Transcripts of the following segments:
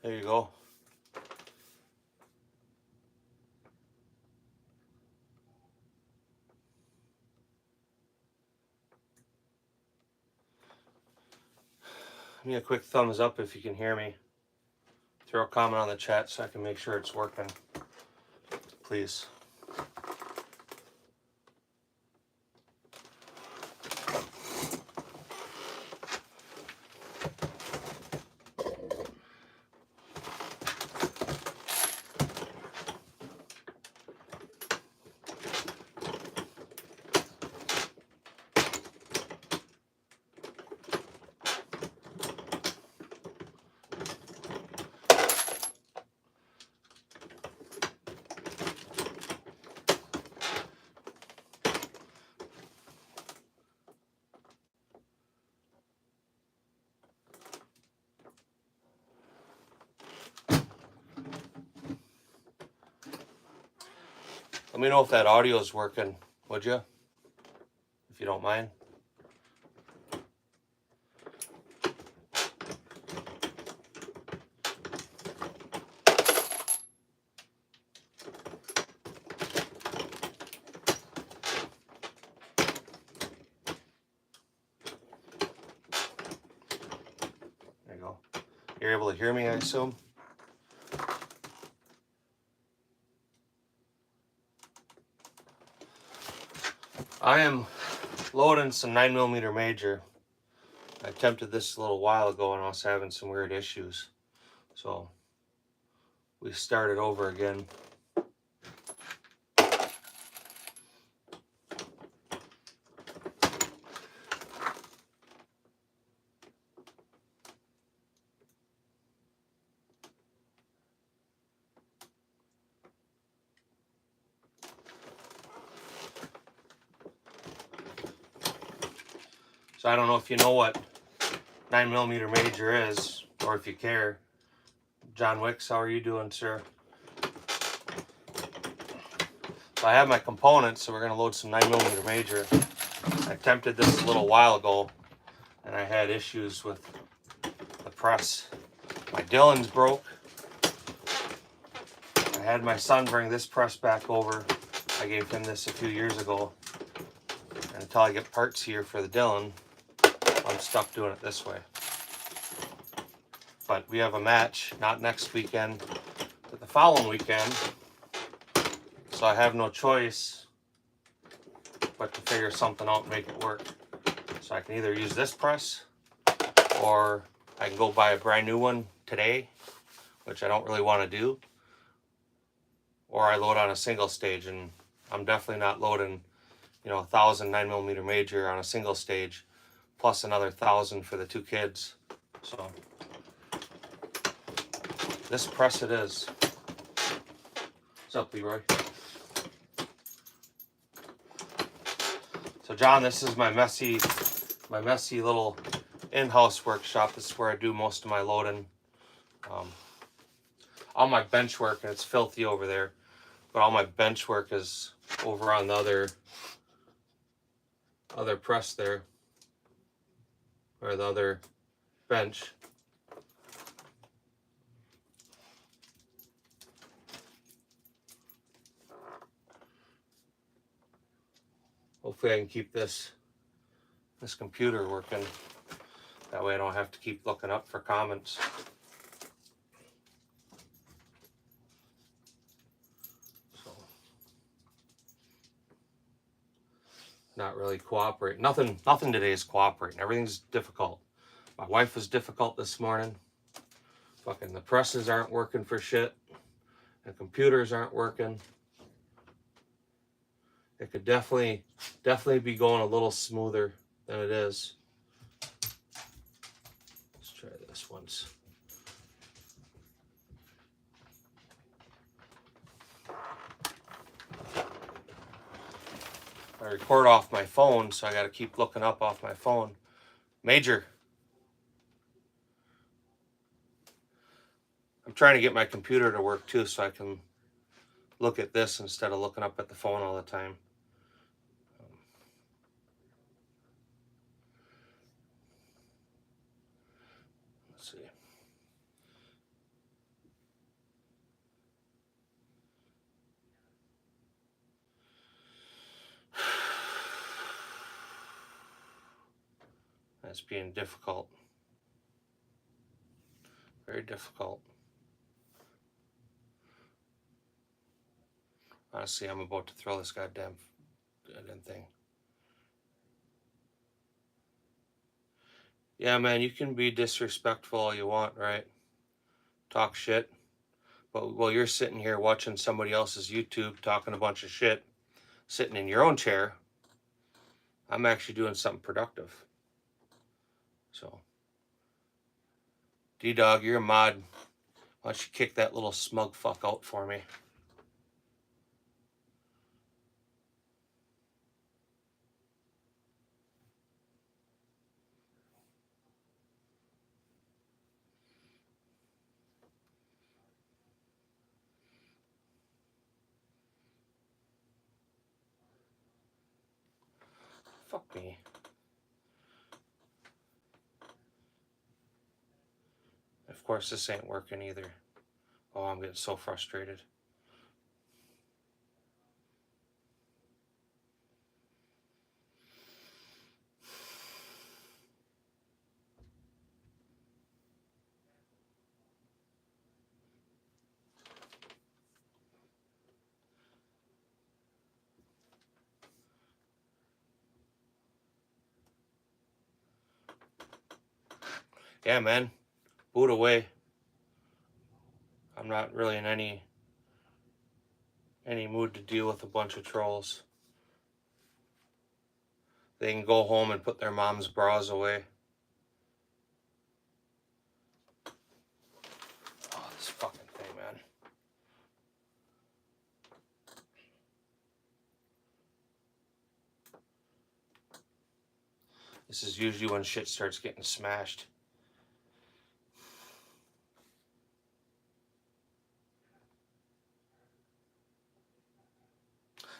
There you go. Give me a quick thumbs up if you can hear me. Throw a comment on the chat so I can make sure it's working, please. Let me know if that audio is working, would you? If you don't mind. There you go. You're able to hear me, I assume? I am loading some 9mm major. I attempted this a little while ago and I was having some weird issues. So we started over again. So I don't know if you know what 9mm major is, or if you care. John Wicks, how are you doing, sir? So I have my components, so we're going to load some 9mm major. I attempted this a little while ago, and I had issues with the press. My Dillon's broke. I had my son bring this press back over. I gave him this a few years ago. And until I get parts here for the Dillon, I'm stuck doing it this way. But we have a match, not next weekend, but the following weekend. So I have no choice but to figure something out and make it work. So I can either use this press, or I can go buy a brand new one today, which I don't really want to do, or I load on a single stage, and I'm definitely not loading, 1,000 9mm major on a single stage, plus another 1,000 for the two kids. So this press it is. What's up, Leroy? So John, this is my messy little in-house workshop. This is where I do most of my loading. All my bench work, and it's filthy over there, but all my bench work is over on the other press there, or the other bench. Hopefully I can keep this computer working. That way I don't have to keep looking up for comments. So, not really cooperating. Nothing today is cooperating. Everything's difficult. My wife was difficult this morning. Fucking the presses aren't working for shit. The computers aren't working. It could definitely be going a little smoother than it is. Let's try this once. I record off my phone, so I got to keep looking up off my phone. Major. I'm trying to get my computer to work too, so I can look at this instead of looking up at the phone all the time. Let's see. It's being difficult. Very difficult. Honestly, I'm about to throw this goddamn thing. Yeah, man, you can be disrespectful all you want, right? Talk shit. But while you're sitting here watching somebody else's YouTube talking a bunch of shit, sitting in your own chair, I'm actually doing something productive. So, D-Dog, you're a mod. Why don't you kick that little smug fuck out for me? Fuck me. Of course, this ain't working either. Oh, I'm getting so frustrated. Yeah, man. Boot away. I'm not really in any mood to deal with a bunch of trolls. They can go home and put their mom's bras away. Oh, this fucking thing, man. This is usually when shit starts getting smashed.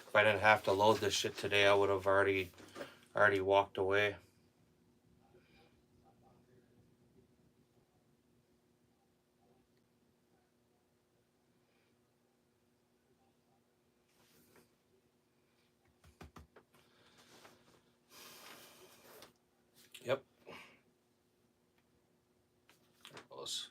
If I didn't have to load this shit today, I would have already walked away. Yep. There it goes.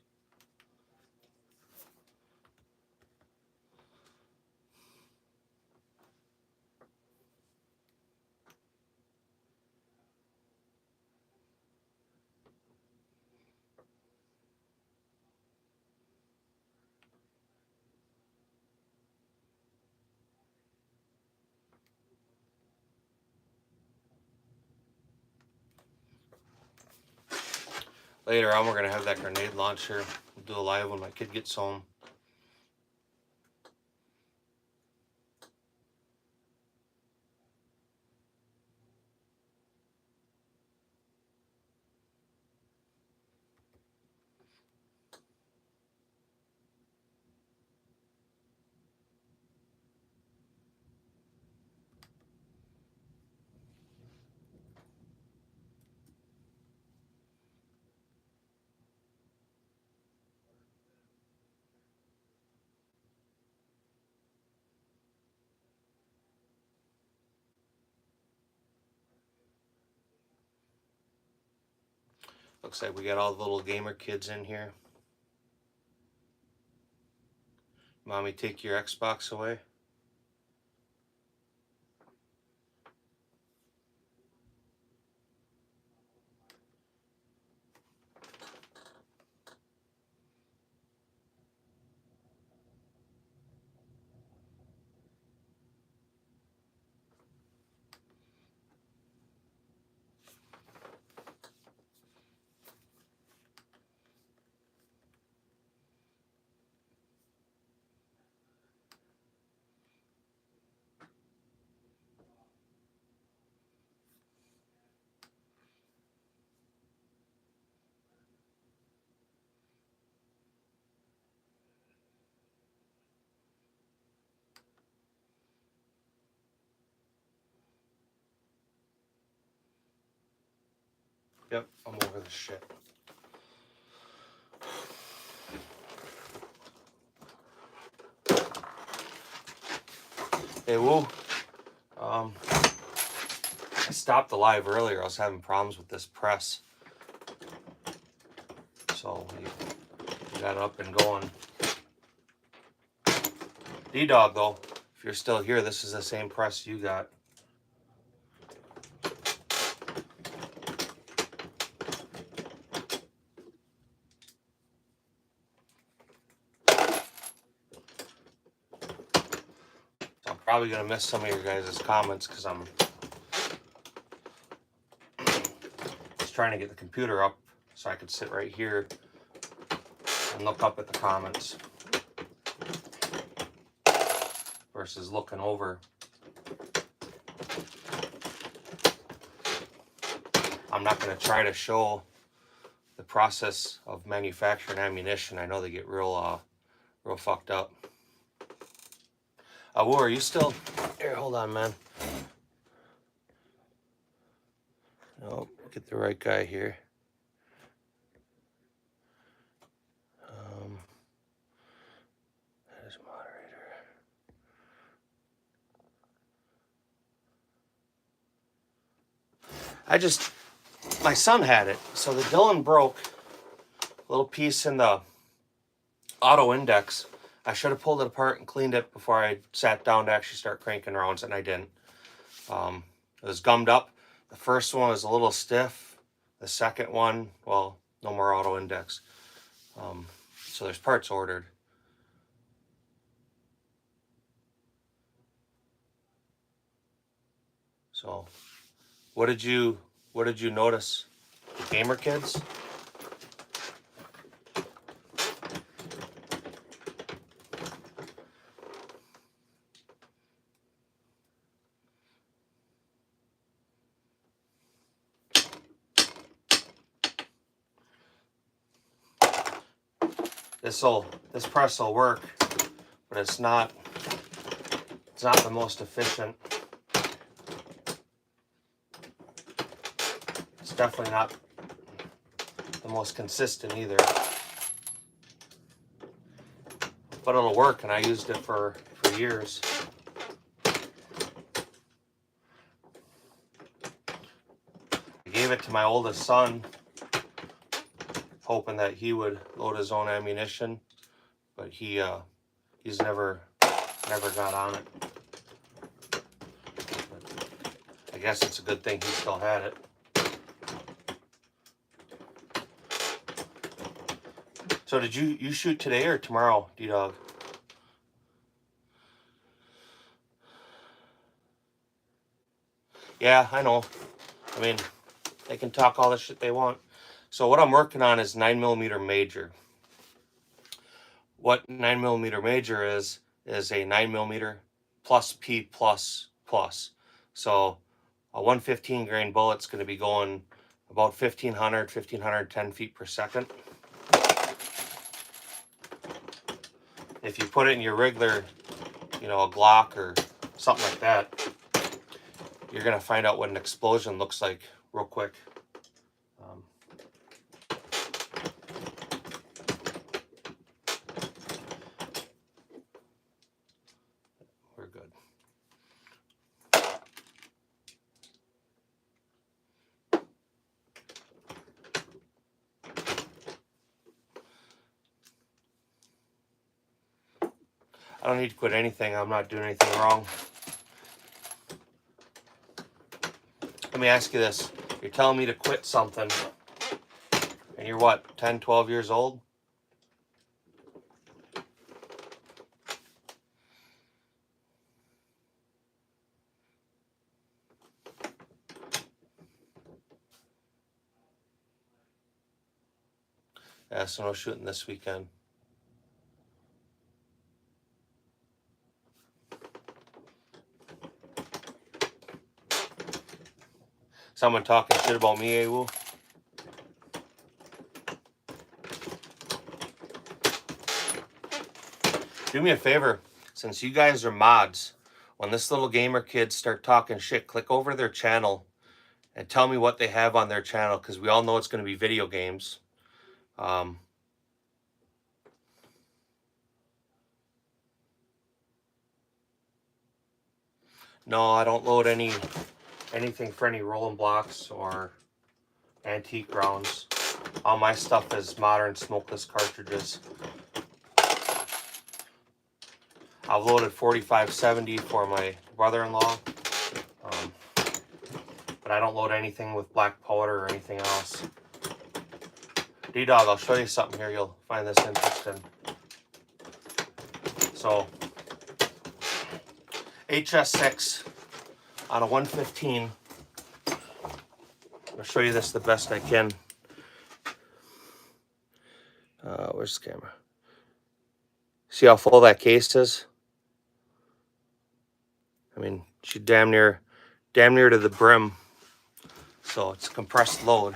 Later on, we're going to have that grenade launcher. We'll do a live when my kid gets home. Looks like we got all the little gamer kids in here. Mommy, take your Xbox away. Yep, I'm over this shit. Hey, Woo. I stopped the live earlier. I was having problems with this press. So we got it up and going. D-Dog, though, if you're still here, this is the same press you got. I'm probably going to miss some of your guys' comments because I'm just trying to get the computer up so I could sit right here and look up at the comments versus looking over. I'm not going to try to show the process of manufacturing ammunition. I know they get real fucked up. Woo, are you still here? Hold on, man. No, get the right guy here. That is moderator. My son had it. So the Dillon broke a little piece in the auto index. I should have pulled it apart and cleaned it before I sat down to actually start cranking rounds, and I didn't. It was gummed up. The first one was a little stiff. The second one, well, no more auto index. So there's parts ordered. So what did you notice? The gamer kids? This press will work, but it's not the most efficient. It's definitely not the most consistent either. But it'll work, and I used it for years. I gave it to my oldest son, hoping that he would load his own ammunition, but he's never got on it. But I guess it's a good thing he still had it. So did you shoot today or tomorrow, D-Dog? Yeah, I know. I mean, they can talk all the shit they want. So what I'm working on is 9mm major. What 9mm major is a 9mm plus P plus plus. So a 115 grain bullet's going to be going about 1510 feet per second. If you put it in your regular, a Glock or something like that, you're going to find out what an explosion looks like real quick. We're good. I don't need to quit anything. I'm not doing anything wrong. Let me ask you this. You're telling me to quit something, and you're what, 10, 12 years old? Yeah, so no shooting this weekend. Someone talking shit about me, Awu? Do me a favor, since you guys are mods, when this little gamer kids start talking shit, click over their channel and tell me what they have on their channel, because we all know it's going to be video games. No, I don't load anything for any rolling blocks or antique rounds. All my stuff is modern smokeless cartridges. I've loaded 4570 for my brother-in-law, but I don't load anything with black powder or anything else. D-Dog, I'll show you something here. You'll find this interesting. So, HS6 on a 115. I'll show you this the best I can. Where's the camera? See how full that case is? I mean, she's damn near to the brim. So it's compressed load.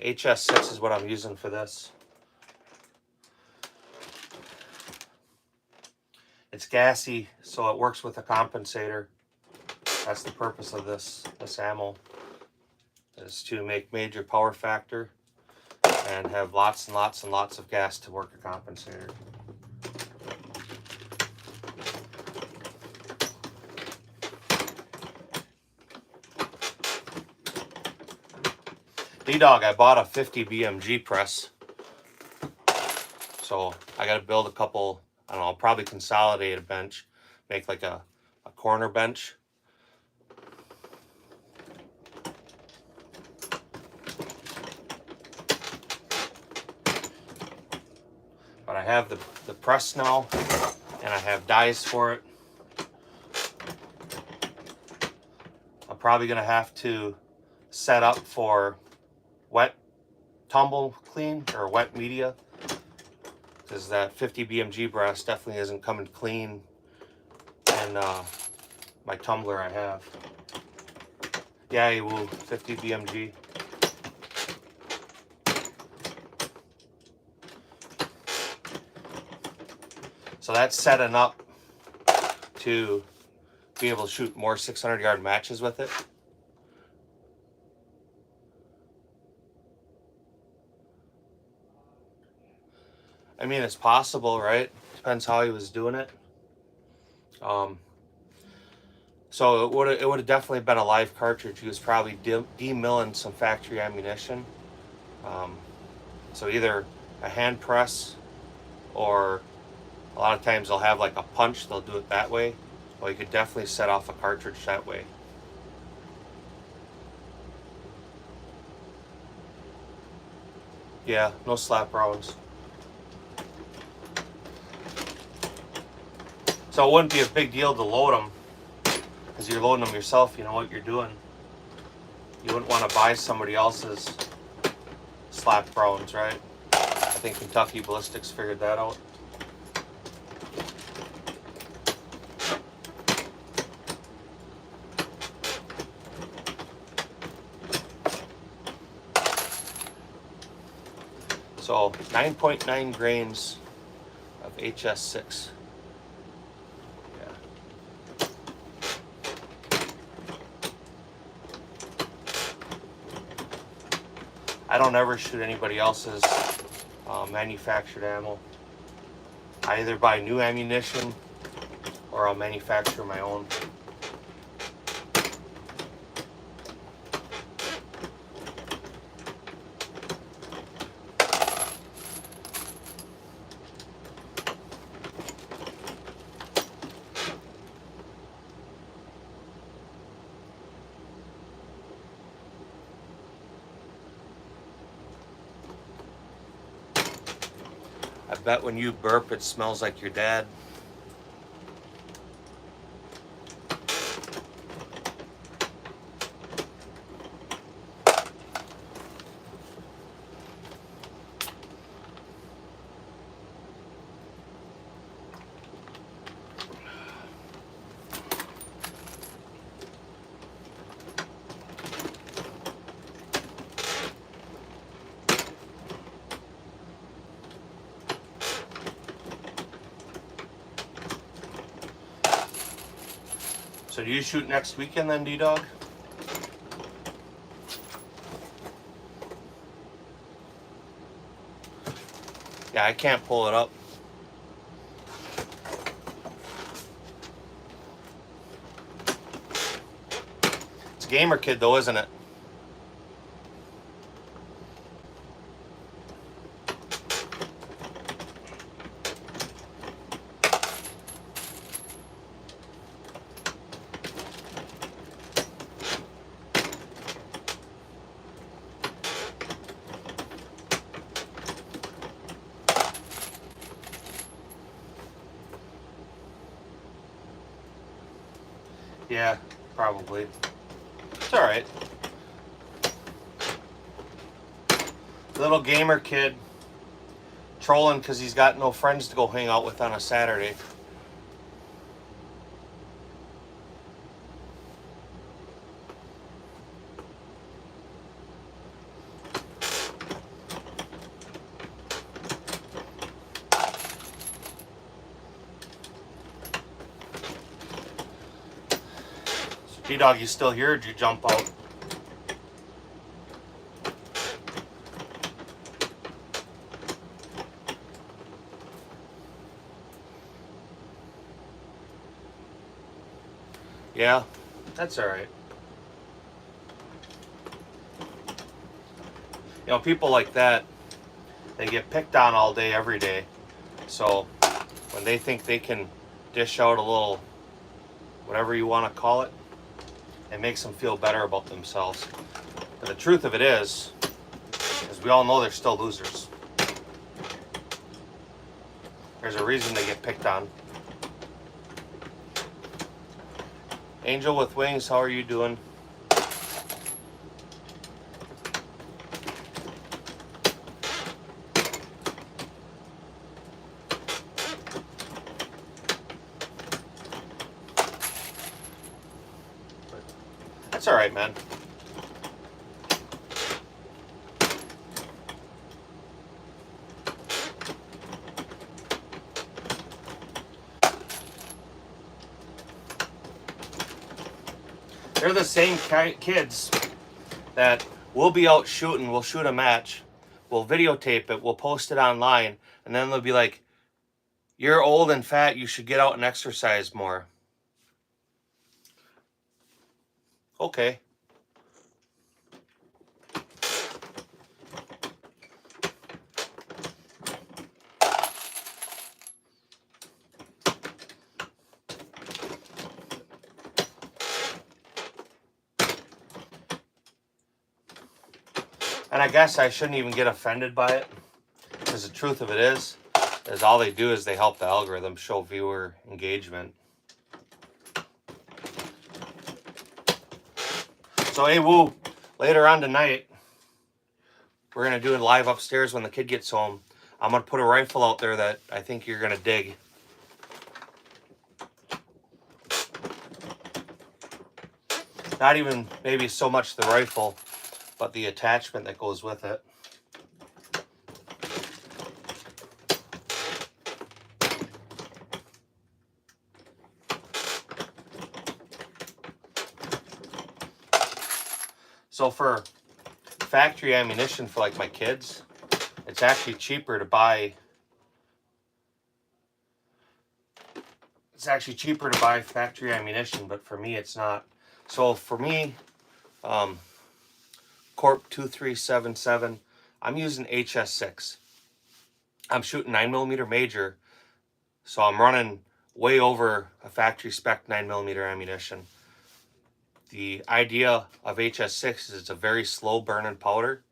HS6 is what I'm using for this. It's gassy, so it works with a compensator. That's the purpose of this ammo, is to make major power factor and have lots and lots and lots of gas to work a compensator. D-Dog, I bought a 50 BMG press. So I got to build a couple, I don't know, I'll probably consolidate a bench, make like a corner bench. But I have the press now, and I have dies for it. I'm probably going to have to set up for wet tumble clean or wet media, because that 50 BMG brass definitely isn't coming clean in my tumbler I have. Yeah, you will, 50 BMG. So that's setting up to be able to shoot more 600-yard matches with it. I mean, it's possible, right? Depends how he was doing it. So it would have definitely been a live cartridge. He was probably demilling some factory ammunition. So either a hand press, or a lot of times they'll have like a punch. They'll do it that way. Well, you could definitely set off a cartridge that way. Yeah, no slap rounds. So it wouldn't be a big deal to load them, because you're loading them yourself. You know what you're doing. You wouldn't want to buy somebody else's slap rounds, right? I think Kentucky Ballistics figured that out. So 9.9 grains of HS6. I don't ever shoot anybody else's manufactured ammo. I either buy new ammunition or I'll manufacture my own. I bet when you burp, it smells like your dad. So do you shoot next weekend then, D-Dog? Yeah, I can't pull it up. It's a gamer kid though, isn't it? Yeah, probably. It's alright. Little gamer kid trolling because he's got no friends to go hang out with on a Saturday. G-Dog, you still here or did you jump out? Yeah, that's alright. You know, people like that, they get picked on all day, every day. So when they think they can dish out a little, whatever you want to call it, it makes them feel better about themselves. But the truth of it is we all know they're still losers. There's a reason they get picked on. Angel with Wings, how are you doing? That's all right, man. They're the same kids that we'll be out shooting, we'll shoot a match, we'll videotape it, we'll post it online, and then they'll be like, "You're old and fat, you should get out and exercise more." Okay. And I guess I shouldn't even get offended by it, because the truth of it is all they do is they help the algorithm show viewer engagement. So hey, Woo, later on tonight, we're going to do it live upstairs when the kid gets home. I'm going to put a rifle out there that I think you're going to dig. Not even maybe so much the rifle, but the attachment that goes with it. So for factory ammunition for like my kids, it's actually cheaper to buy. It's actually cheaper to buy factory ammunition, but for me it's not. So for me, Corp 2377, I'm using HS6. I'm shooting 9mm major, so I'm running way over a factory spec 9mm ammunition. The idea of HS6 is it's a very slow burning powder,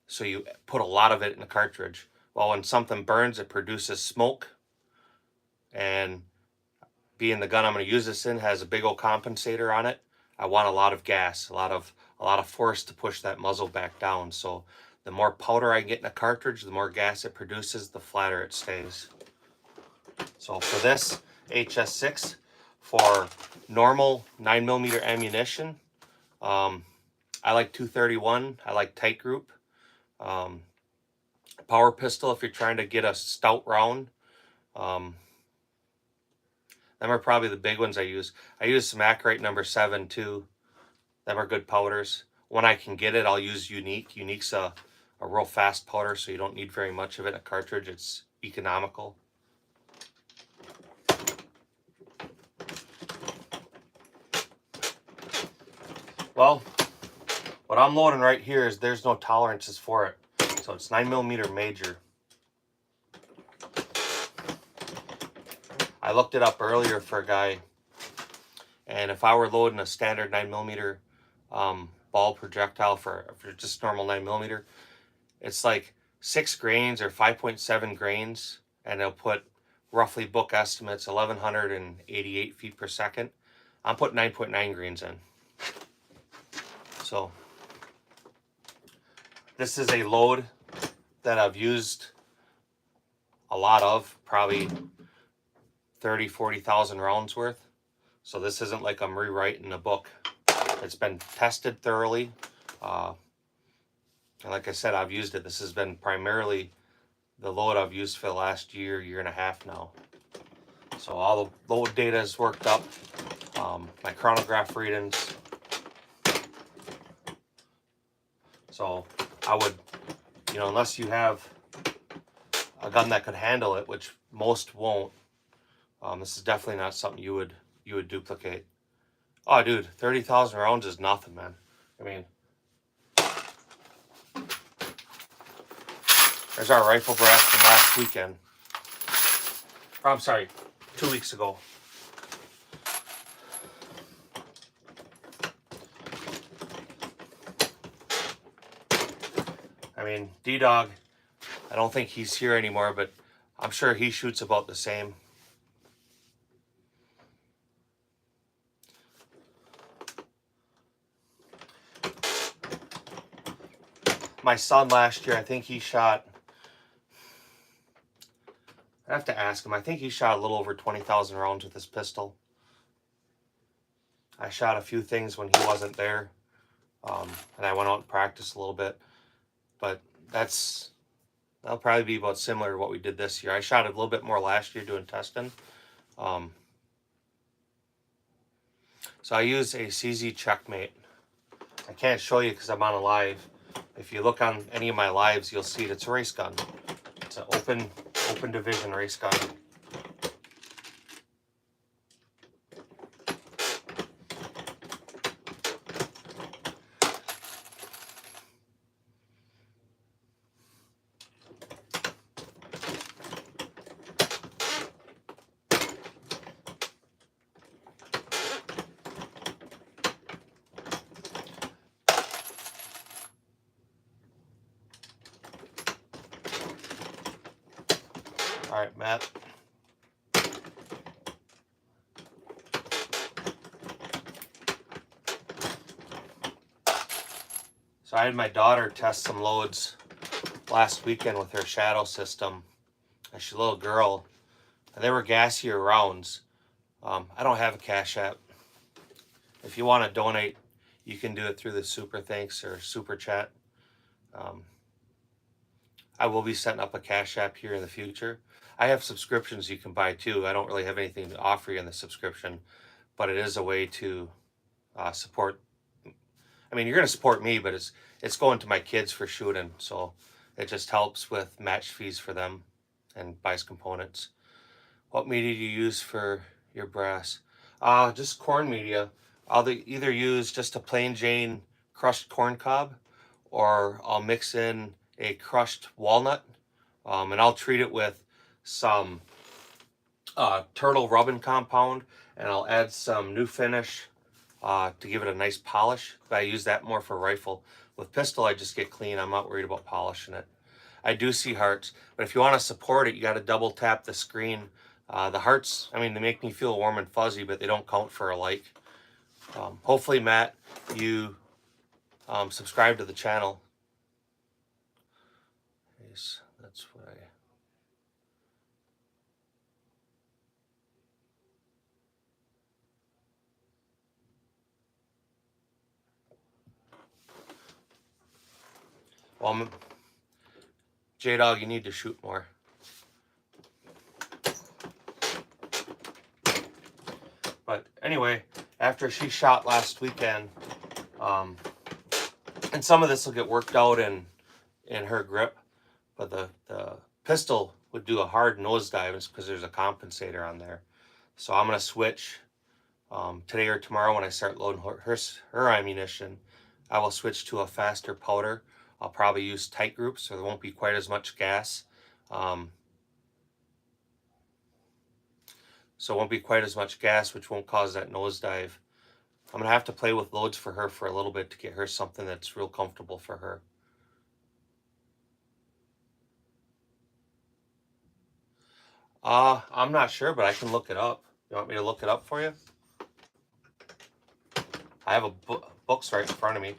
so you put a lot of it in the cartridge. Well, when something burns, it produces smoke, and being the gun I'm going to use this in has a big old compensator on it, I want a lot of gas, a lot of force to push that muzzle back down. So the more powder I get in a cartridge, the more gas it produces, the flatter it stays. So for this HS6, for normal 9mm ammunition, I like 231. I like tight group. Power pistol if you're trying to get a stout round. Them are probably the big ones I use. I use some Acrite number 7 too. Them are good powders. When I can get it, I'll use Unique. Unique's a real fast powder, so you don't need very much of it in a cartridge. It's economical. Well, what I'm loading right here is there's no tolerances for it. So it's 9mm major. I looked it up earlier for a guy, and if I were loading a standard 9mm ball projectile for just normal 9mm, it's like 6 grains or 5.7 grains, and they'll put roughly book estimates 1188 feet per second. I'm putting 9.9 grains in. So this is a load that I've used a lot of, probably 40,000 rounds worth. So this isn't like I'm rewriting a book. It's been tested thoroughly. And like I said, I've used it. This has been primarily the load I've used for the last year and a half now. So all the load data is worked up. My chronograph readings. So I would, unless you have a gun that could handle it, which most won't, this is definitely not something you would duplicate. Oh, dude, 30,000 rounds is nothing, man. I mean, there's our rifle brass from last weekend. Oh, I'm sorry, 2 weeks ago. I mean, D-Dog, I don't think he's here anymore, but I'm sure he shoots about the same. My son last year, I think he shot, I have to ask him, I think he shot a little over 20,000 rounds with his pistol. I shot a few things when he wasn't there, and I went out and practiced a little bit, but that'll probably be about similar to what we did this year. I shot a little bit more last year doing testing. So I use a CZ Checkmate. I can't show you because I'm on a live. If you look on any of my lives, you'll see it's a race gun. It's an open division race gun. All right, Matt. So I had my daughter test some loads last weekend with her shadow system. She's a little girl, and they were gassier rounds. I don't have a Cash App. If you want to donate, you can do it through the Super Thanks or Super Chat. I will be setting up a Cash App here in the future. I have subscriptions you can buy too. I don't really have anything to offer you in the subscription, but it is a way to support. I mean, you're going to support me, but it's going to my kids for shooting, so it just helps with match fees for them and buys components. What media do you use for your brass? Just corn media. I'll either use just a plain Jane crushed corn cob, or I'll mix in a crushed walnut, and I'll treat it with some turtle rubbing compound, and I'll add some new finish to give it a nice polish. But I use that more for rifle. With pistol, I just get clean. I'm not worried about polishing it. I do see hearts, but if you want to support it, you got to double tap the screen. The hearts, I mean, they make me feel warm and fuzzy, but they don't count for a like. Hopefully, Matt, you subscribe to the channel. Yes, that's what I... Well, J-Dog, you need to shoot more. But anyway, after she shot last weekend, and some of this will get worked out in her grip, but the pistol would do a hard nosedive because there's a compensator on there. So I'm going to switch today or tomorrow when I start loading her ammunition. I will switch to a faster powder. I'll probably use tight groups so there won't be quite as much gas. So it won't be quite as much gas, which won't cause that nosedive. I'm going to have to play with loads for her for a little bit to get her something that's real comfortable for her. I'm not sure, but I can look it up. You want me to look it up for you? I have a books right in front of me.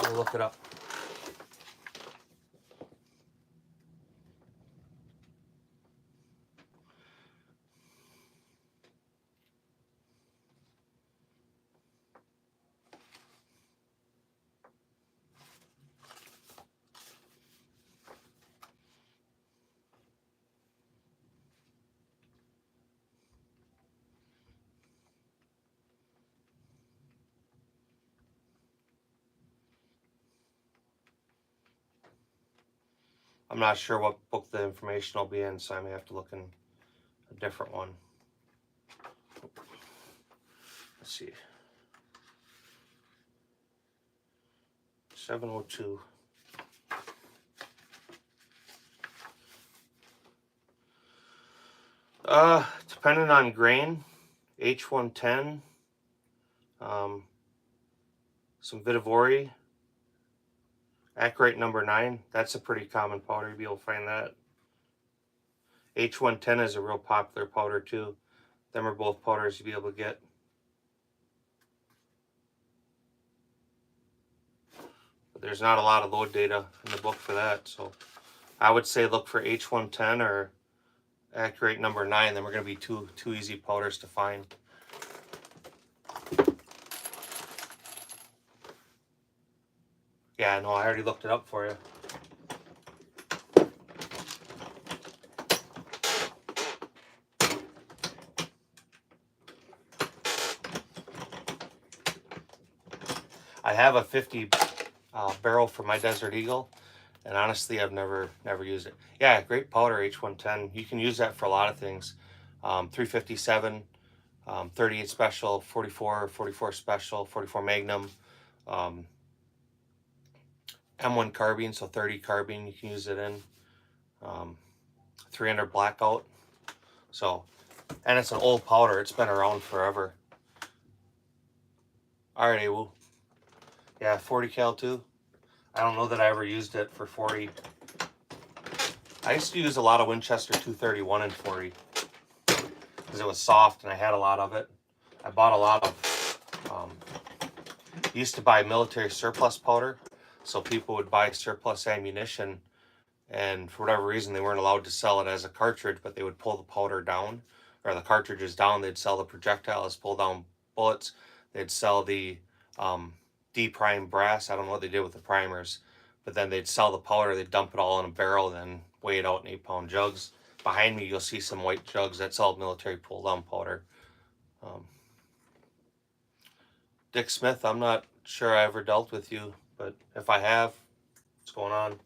We'll look it up. I'm not sure what book the information will be in, so I may have to look in a different one. Let's see. 702. Depending on grain, H110, some Vitivori, Accurate number 9. That's a pretty common powder. You'll be able to find that. H110 is a real popular powder too. Them are both powders you'll be able to get. But there's not a lot of load data in the book for that, so I would say look for H110 or Accurate number 9. Then we're going to be two easy powders to find. Yeah, no, I already looked it up for you. I have a 50 barrel for my Desert Eagle, and honestly, I've never used it. Yeah, great powder, H110. You can use that for a lot of things. 357, 38 special, 44, 44 special, 44 Magnum, M1 carbine, so 30 carbine you can use it in. 300 blackout. So, and it's an old powder. It's been around forever. All right, Awu. Yeah, 40 cal too. I don't know that I ever used it for 40. I used to use a lot of Winchester 231 and 40 because it was soft and I had a lot of it. I bought a lot of, used to buy military surplus powder. So people would buy surplus ammunition, and for whatever reason they weren't allowed to sell it as a cartridge, but they would pull the powder down, or the cartridges down. They'd sell the projectile as pull down bullets. They'd sell the D-prime brass. I don't know what they did with the primers, but then they'd sell the powder. They'd dump it all in a barrel, then weigh it out in 8-pound jugs. Behind me, you'll see some white jugs. That's all military pull down powder. Dick Smith, I'm not sure I ever dealt with you, but if I have, what's going on?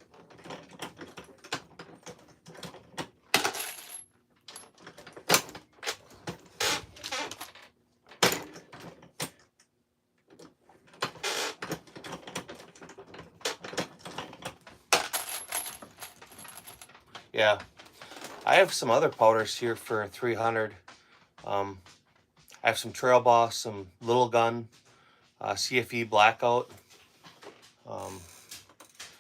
Yeah, I have some other powders here for 300. I have some Trail Boss, some Little Gun, CFE Blackout.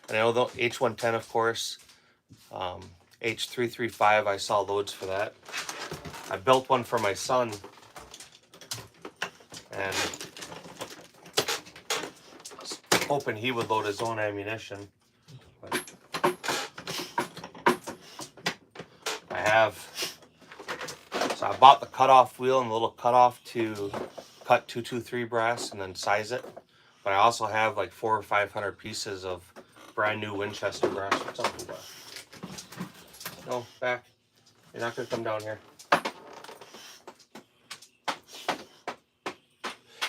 And I know the H110, of course. H335, I saw loads for that. I built one for my son, and hoping he would load his own ammunition. But I have, so I bought the cutoff wheel and the little cutoff to cut 223 brass and then size it. But I also have like 400 or 500 pieces of brand new Winchester brass. What's up with that? No, back. You're not gonna come down here.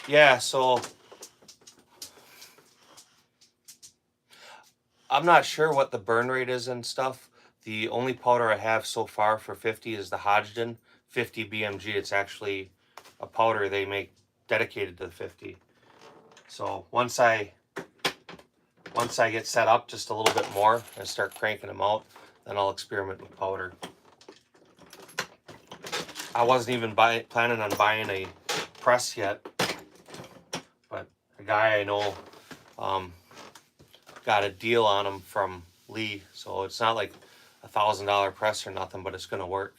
Yeah, so I'm not sure what the burn rate is and stuff. The only powder I have so far for 50 is the Hodgdon 50 BMG. It's actually a powder they make dedicated to the 50. So once I get set up just a little bit more and start cranking them out, then I'll experiment with powder. I wasn't even planning on buying a press yet, but a guy I know got a deal on them from Lee, so it's not like $1,000 press or nothing, but it's going to work.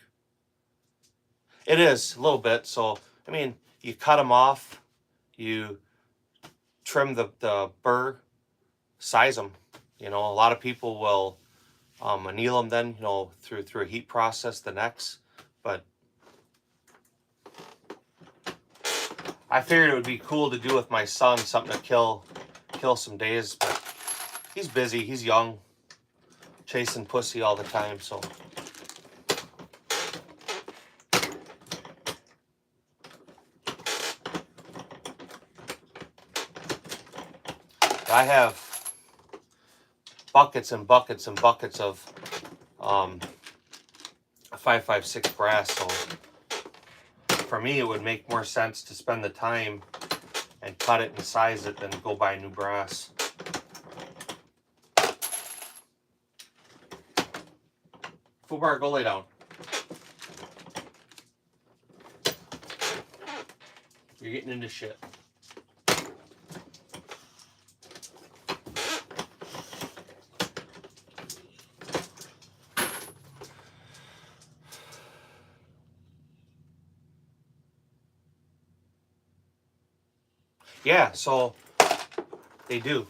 It is a little bit. So I mean, you cut them off, you trim the burr, size them. You know, a lot of people will anneal them then, you know, through a heat process, the necks. But I figured it would be cool to do with my son, something to kill some days. But he's busy, he's young, chasing pussy all the time. So I have buckets and buckets and buckets of 556 brass. So for me, it would make more sense to spend the time and cut it and size it than go buy new brass. Fubar, go lay down. You're getting into shit. Yeah, so they do.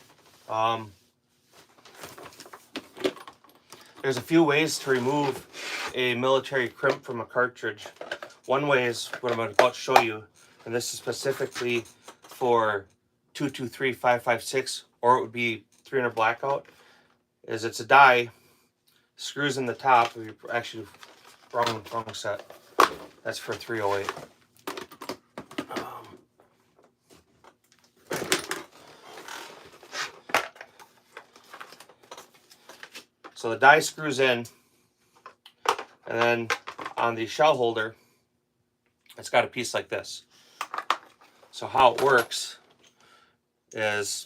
There's a few ways to remove a military crimp from a cartridge. One way is what I'm about to show you, and this is specifically for 223 556, or it would be 300 blackout. Is it's a die, screws in the top. Actually, wrong set. That's for 308. So the die screws in, and then on the shell holder, it's got a piece like this. So how it works is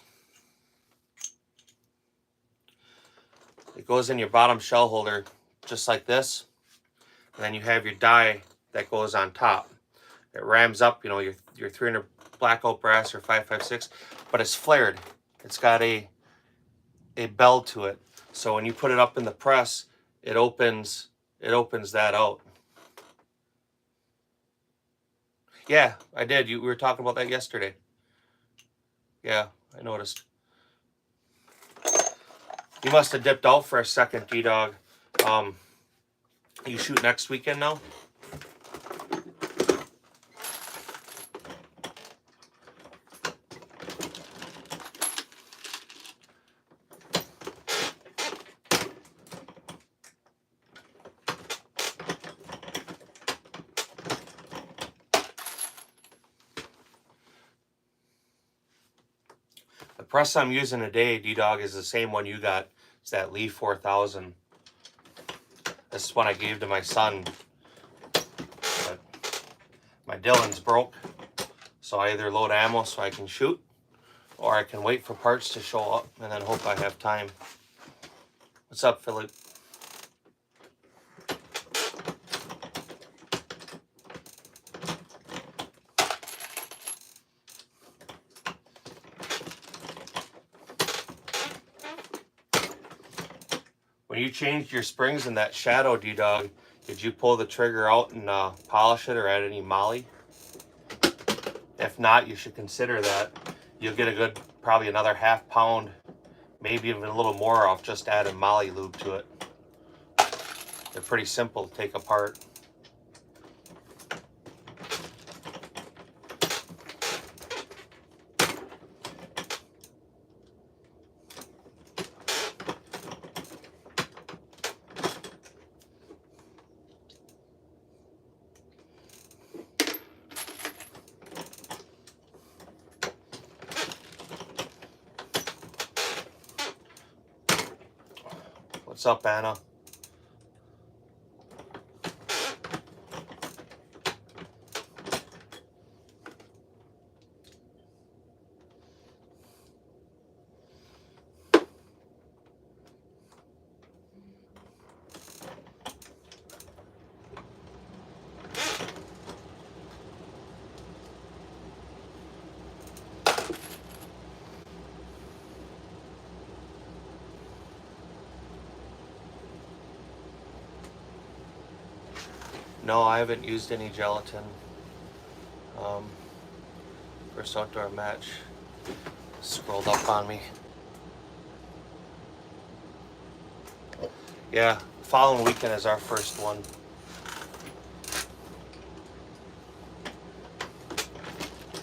it goes in your bottom shell holder just like this, and then you have your die that goes on top. It rams up, you know, your 300 blackout brass or 556, but it's flared. It's got a bell to it. So when you put it up in the press, it opens that out. Yeah, I did. We were talking about that yesterday. Yeah, I noticed. You must have dipped out for a second, D-Dog. You shoot next weekend now? The press I'm using today, D-Dog, is the same one you got. It's that Lee 4000. This is one I gave to my son. But my Dillon's broke, so I either load ammo so I can shoot, or I can wait for parts to show up and then hope I have time. What's up, Philip? When you changed your springs in that Shadow, D-Dog, did you pull the trigger out and polish it or add any moly? If not, you should consider that. You'll get a good, probably another ½ pound, maybe even a little more off just adding moly lube to it. They're pretty simple to take apart. What's up, Anna? No, I haven't used any gelatin. First outdoor match scrolled up on me. Yeah, following weekend is our first one.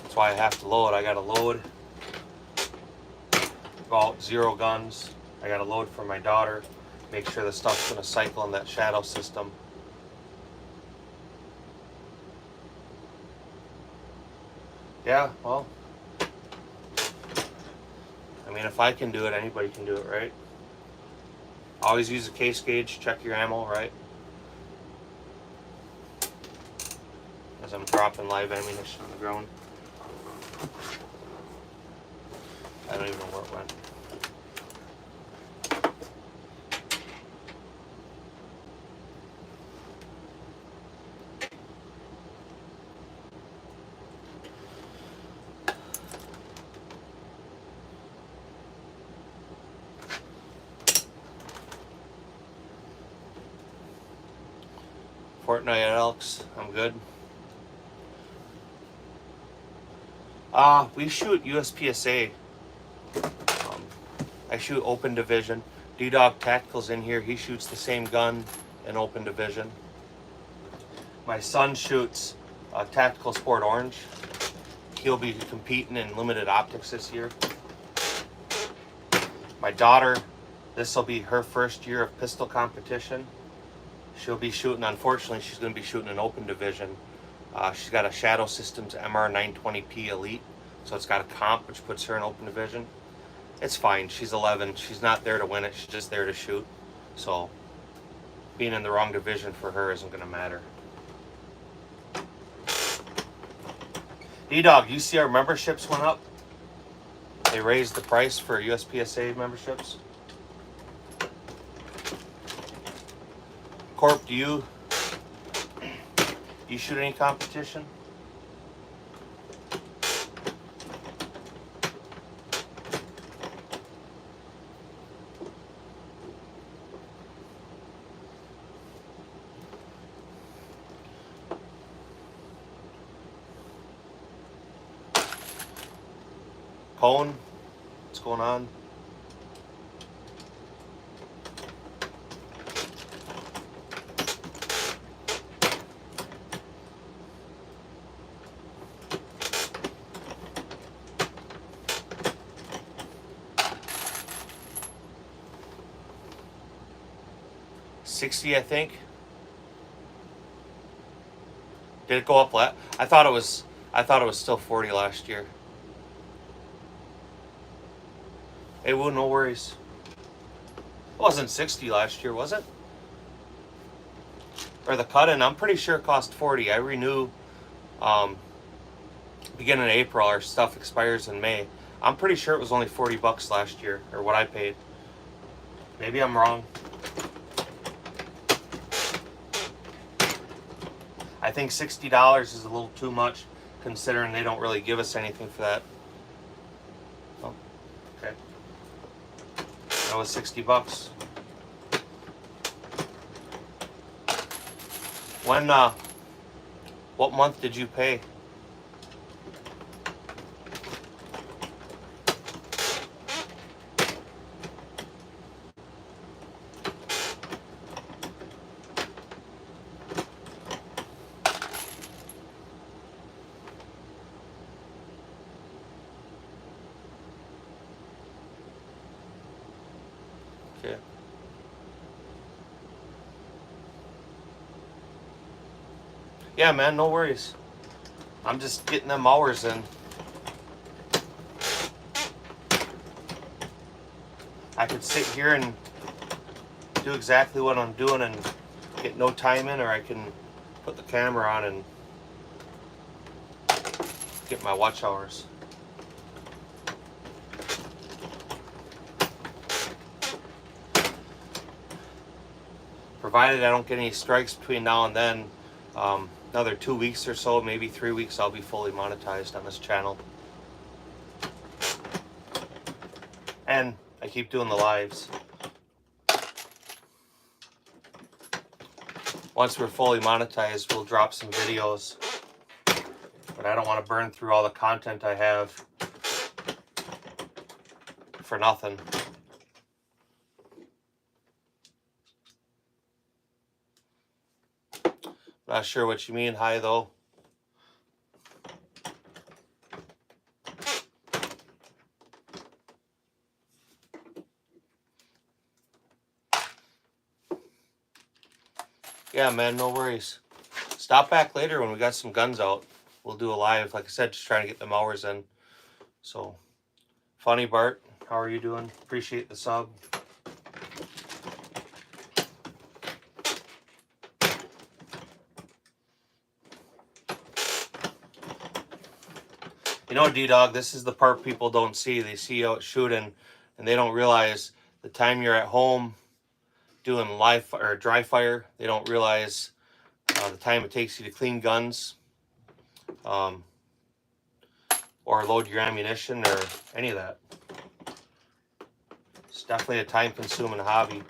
That's why I have to load. I gotta load. Go out 0 guns. I gotta load for my daughter. Make sure the stuff's gonna cycle in that shadow system. Yeah, well, I mean, if I can do it, anybody can do it, right? Always use a case gauge, check your ammo, right? As I'm dropping live ammunition on the ground. I don't even know where it went. Fortnite Elks, I'm good. We shoot USPSA. I shoot open division. D-Dog Tactical's in here. He shoots the same gun in open division. My son shoots Tactical Sport Orange. He'll be competing in limited optics this year. My daughter, this will be her first year of pistol competition. She'll be shooting, unfortunately, she's going to be shooting an open division. She's got a Shadow Systems MR920P Elite, so it's got a comp, which puts her in open division. It's fine. She's 11. She's not there to win it. She's just there to shoot. So being in the wrong division for her isn't going to matter. D-Dog, you see our memberships went up? They raised the price for USPSA memberships. Corp, do you shoot any competition? Cone, what's going on? $60, I think. Did it go up? I thought it was still $40 last year. Hey, Woo, no worries. It wasn't $60 last year, was it? Or the cut-in, I'm pretty sure it cost $40. I renew beginning of April. Our stuff expires in May. I'm pretty sure it was only $40 last year, or what I paid. Maybe I'm wrong. I think $60 is a little too much, considering they don't really give us anything for that. Oh, okay. That was $60. When, what month did you pay? Okay. Yeah, man, no worries. I'm just getting them hours in. I could sit here and do exactly what I'm doing and get no time in, or I can put the camera on and get my watch hours. Provided I don't get any strikes between now and then, another 2 weeks or so, maybe 3 weeks, I'll be fully monetized on this channel. And I keep doing the lives. once we're fully monetized, we'll drop some videos. But I don't want to burn through all the content I have for nothing. Not sure what you mean, hi though. Yeah, man, no worries. Stop back later when we got some guns out. We'll do a live. Like I said, just trying to get them hours in. So, Funny Bart, how are you doing? Appreciate the sub. You know, D-Dog, this is the part people don't see. They see you out shooting, and they don't realize the time you're at home doing live or dry fire. They don't realize the time it takes you to clean guns, or load your ammunition, or any of that. It's definitely a time-consuming hobby.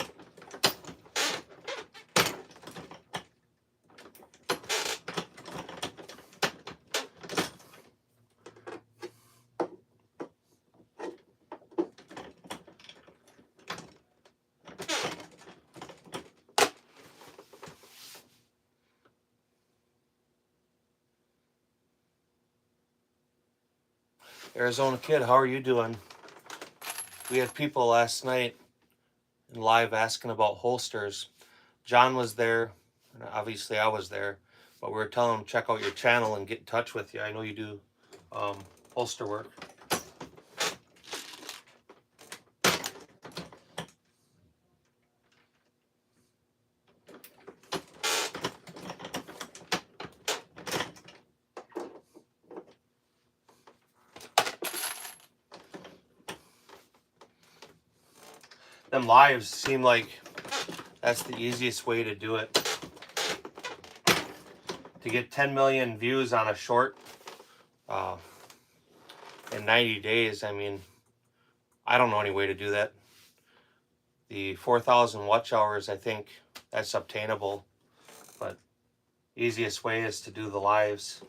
Arizona Kid, how are you doing? We had people last night in live asking about holsters. John was there, and obviously I was there, but we were telling him check out your channel and get in touch with you. I know you do holster work. Them lives seem like that's the easiest way to do it. To get 10 million views on a short in 90 days, I mean, I don't know any way to do that. The 4,000 watch hours, I think that's obtainable, but easiest way is to do the lives.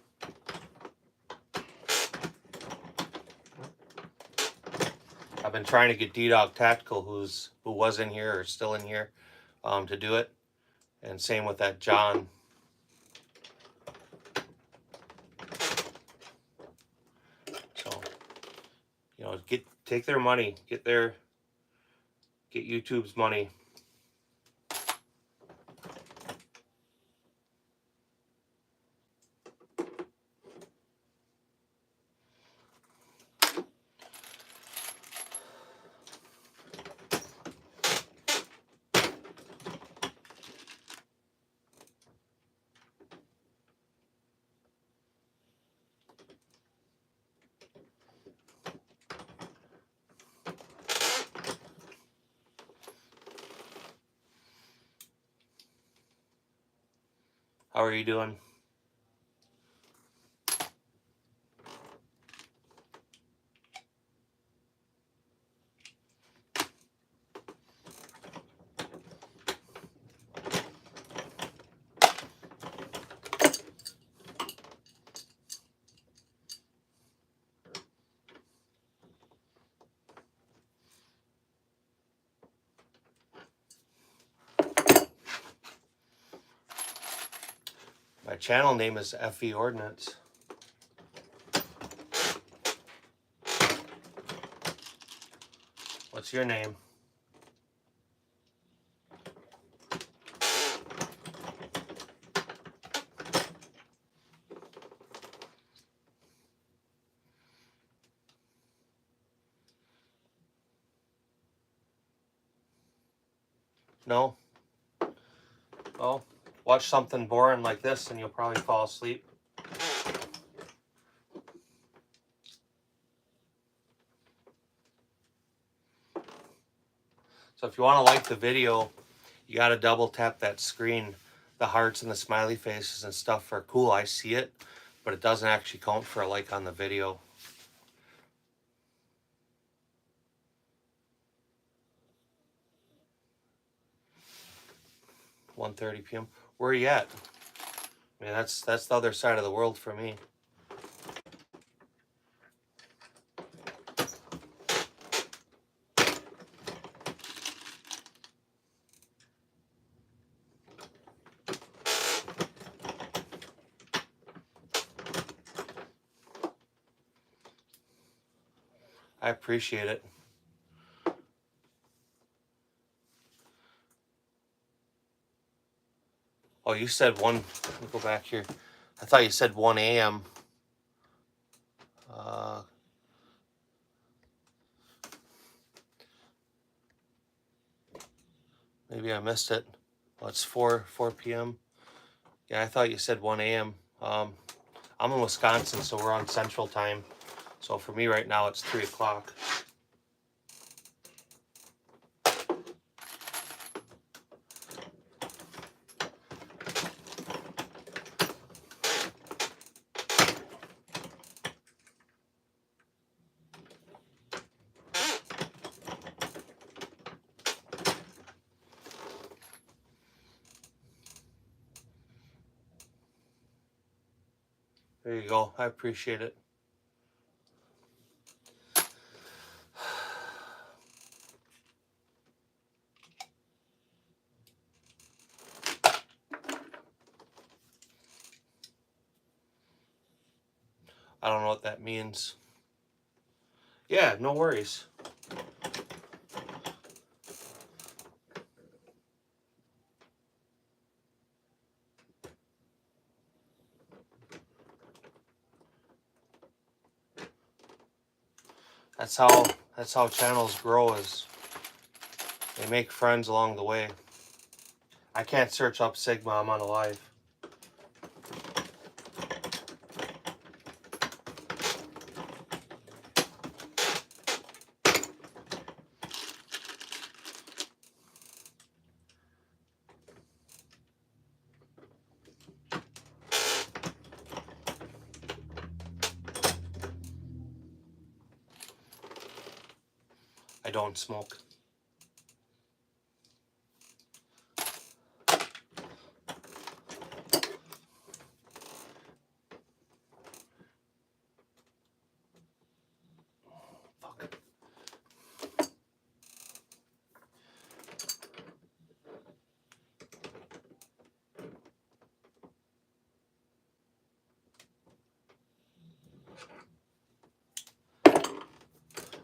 I've been trying to get D-Dog Tactical, who was in here or still in here, to do it, and same with that John. So, you know, take their money, get YouTube's money. How are you doing? My channel name is FE Ordnance. What's your name? No? Well, watch something boring like this and you'll probably fall asleep. So if you want to like the video, you got to double tap that screen. The hearts and the smiley faces and stuff are cool. I see it, but it doesn't actually count for a like on the video. 1:30 p.m. Where are you at? I mean, that's the other side of the world for me. I appreciate it. Oh, you said 1. Let me go back here. I thought you said 1 a.m. Maybe I missed it. Well, it's 4 p.m. Yeah, I thought you said 1 a.m. I'm in Wisconsin, so we're on Central Time. So for me right now, it's 3 o'clock. There you go. I appreciate it. I don't know what that means. Yeah, no worries. That's how channels grow, is they make friends along the way. I can't search up Sigma, I'm on a live. I don't smoke. Fuck.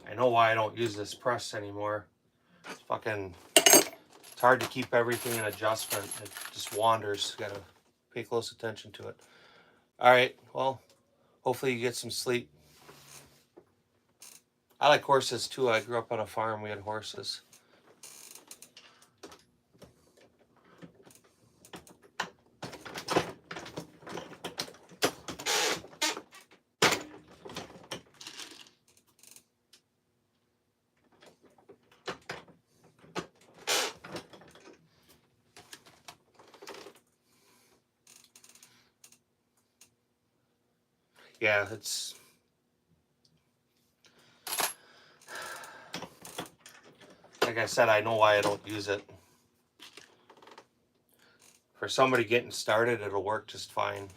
I know why I don't use this press anymore. It's hard to keep everything in adjustment. It just wanders. Gotta pay close attention to it. All right, well, hopefully you get some sleep. I like horses too. I grew up on a farm. We had horses. Yeah, it's... Like I said, I know why I don't use it. For somebody getting started, it'll work just fine.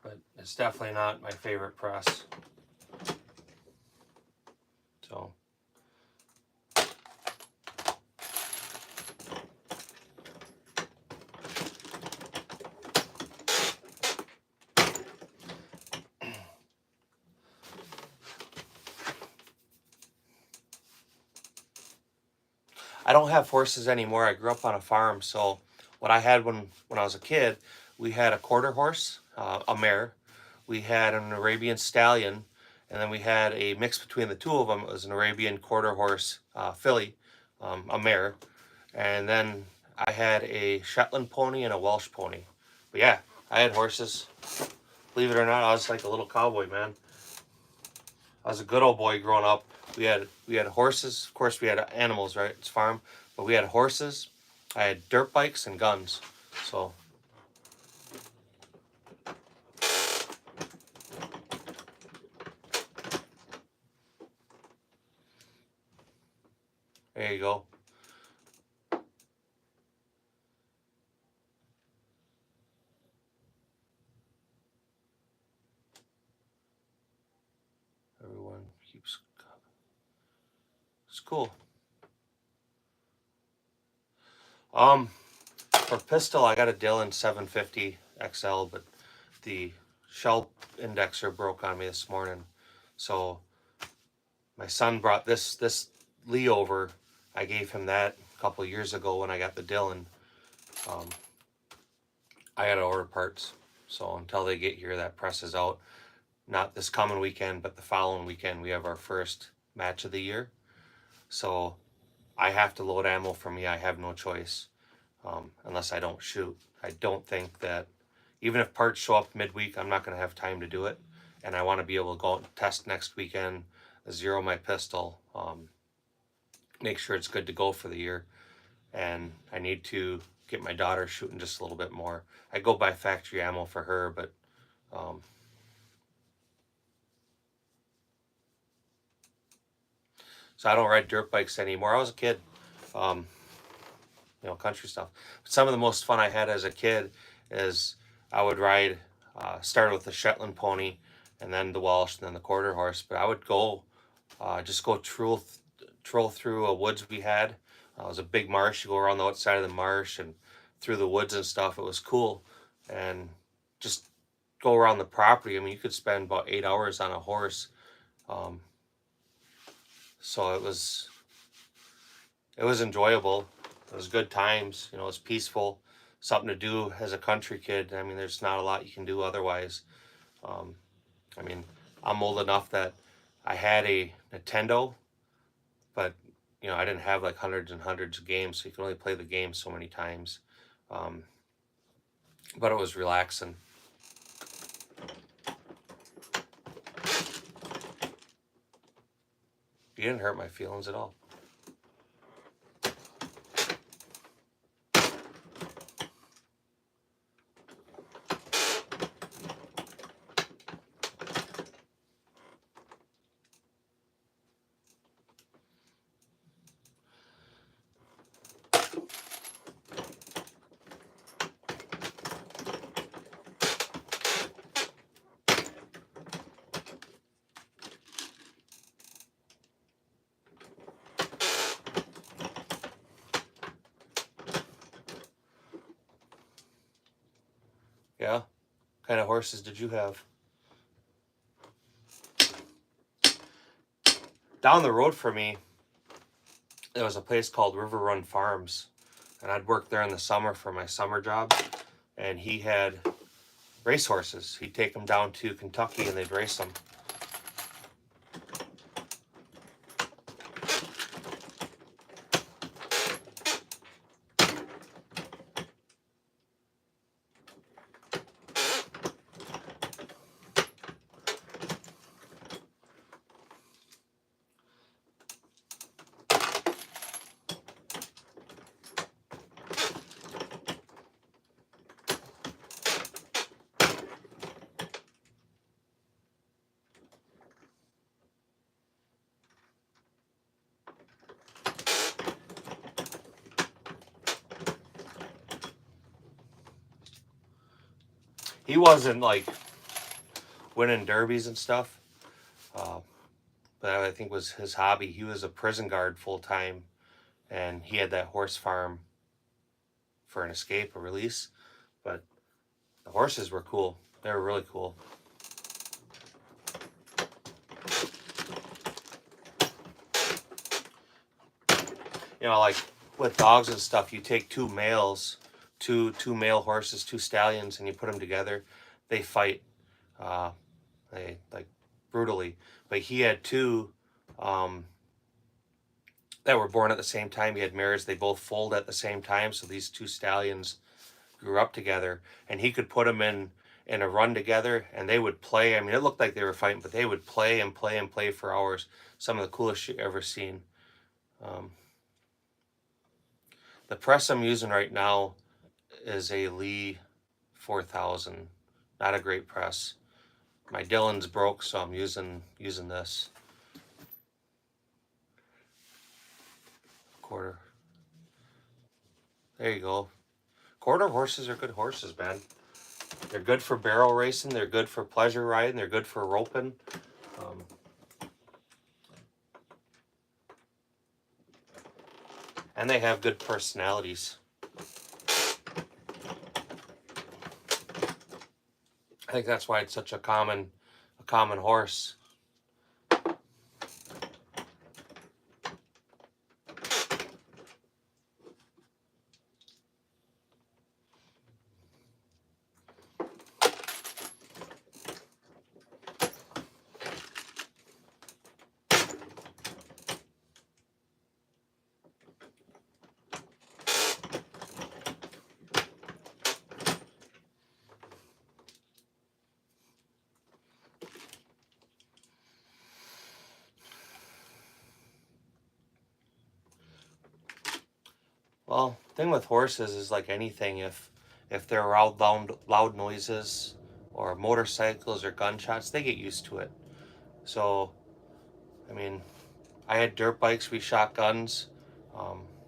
But it's definitely not my favorite press. So... I don't have horses anymore. I grew up on a farm, so what I had when I was a kid, we had a quarter horse, a mare. We had an Arabian stallion, and then we had a mix between the two of them. It was an Arabian quarter horse filly, a mare, and then I had a Shetland pony and a Welsh pony. But yeah, I had horses. Believe it or not, I was like a little cowboy, man. I was a good old boy growing up. We had horses. Of course, we had animals, right? It's farm, but we had horses. I had dirt bikes and guns. So There you go. Everyone keeps. It's cool. For pistol, I got a Dillon 750 XL, but the shell indexer broke on me this morning. So my son brought this Lee over. I gave him that a couple of years ago when I got the Dillon. I gotta order parts. So until they get here, that press is out. Not this coming weekend, but the following weekend, we have our first match of the year. So I have to load ammo for me. I have no choice unless I don't shoot. I don't think that, even if parts show up midweek, I'm not going to have time to do it. And I want to be able to go out and test next weekend, zero my pistol, make sure it's good to go for the year. And I need to get my daughter shooting just a little bit more. I go buy factory ammo for her, but so I don't ride dirt bikes anymore. I was a kid, country stuff. But some of the most fun I had as a kid is I would ride, started with the Shetland pony, and then the Welsh, and then the quarter horse. But I would go, just go troll through a woods we had. It was a big marsh. You go around the outside of the marsh and through the woods and stuff. It was cool, and just go around the property. I mean, you could spend about 8 hours on a horse. So it was enjoyable. It was good times. It was peaceful, something to do as a country kid. I mean, there's not a lot you can do otherwise. I mean, I'm old enough that I had a Nintendo, but I didn't have like hundreds and hundreds of games, so you can only play the game so many times. But it was relaxing. You didn't hurt my feelings at all. Yeah? What kind of horses did you have? Down the road for me, there was a place called River Run Farms, and I'd work there in the summer for my summer job, and he had racehorses. He'd take them down to Kentucky and they'd race them. He wasn't like winning derbies and stuff, but I think was his hobby. He was a prison guard full time, and he had that horse farm for an escape, a release. But the horses were cool. They were really cool. Like with dogs and stuff, you take two males, two male horses, two stallions, and you put them together. They fight, they like brutally. But he had two that were born at the same time. He had mares. They both foaled at the same time. So these two stallions grew up together, and he could put them in a run together, and they would play. I mean, it looked like they were fighting, but they would play and play and play for hours. Some of the coolest shit you've ever seen. The press I'm using right now is a Lee 4000. Not a great press. My Dillon's broke, so I'm using this. Quarter. There you go. Quarter horses are good horses, man. They're good for barrel racing. They're good for pleasure riding. They're good for roping. And they have good personalities. I think that's why it's such a common horse. Well, thing with horses is like anything. If there are loud noises or motorcycles or gunshots, they get used to it. So, I mean, I had dirt bikes. We shot guns,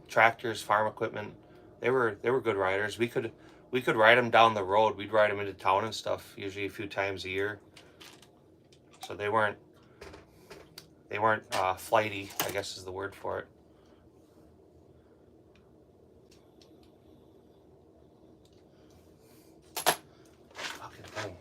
tractors, farm equipment. They were good riders. We could ride them down the road. We'd ride them into town and stuff. Usually a few times a year. So they weren't flighty, I guess is the word for it. Fucking thing.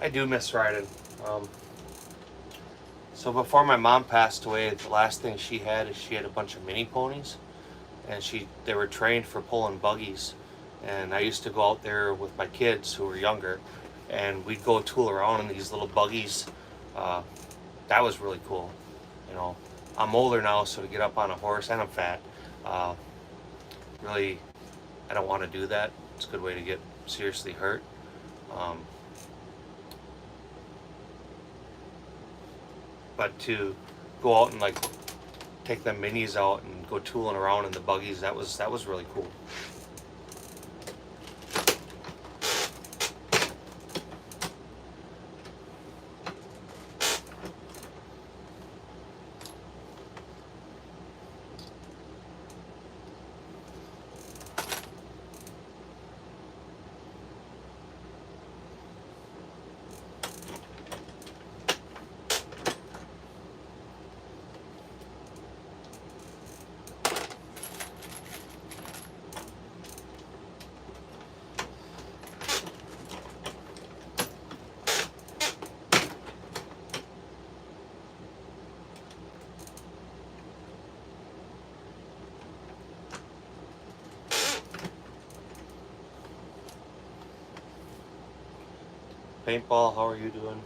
I do miss riding. So before my mom passed away, the last thing she had a bunch of mini ponies, and they were trained for pulling buggies. And I used to go out there with my kids who were younger, and we'd go tool around in these little buggies. That was really cool. You know, I'm older now, so to get up on a horse, and I'm fat, really, I don't want to do that. It's a good way to get seriously hurt. But to go out and like take them minis out and go tooling around in the buggies, that was really cool. Paintball, how are you doing?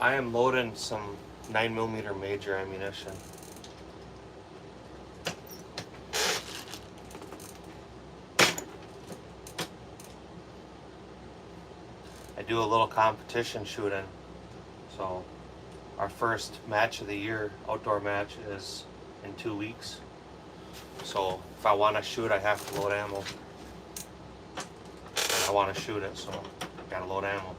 I am loading some 9mm major ammunition. I do a little competition shooting, so our first match of the year, outdoor match, is in 2 weeks. So if I want to shoot, I have to load ammo. And I want to shoot it, so I gotta load ammo.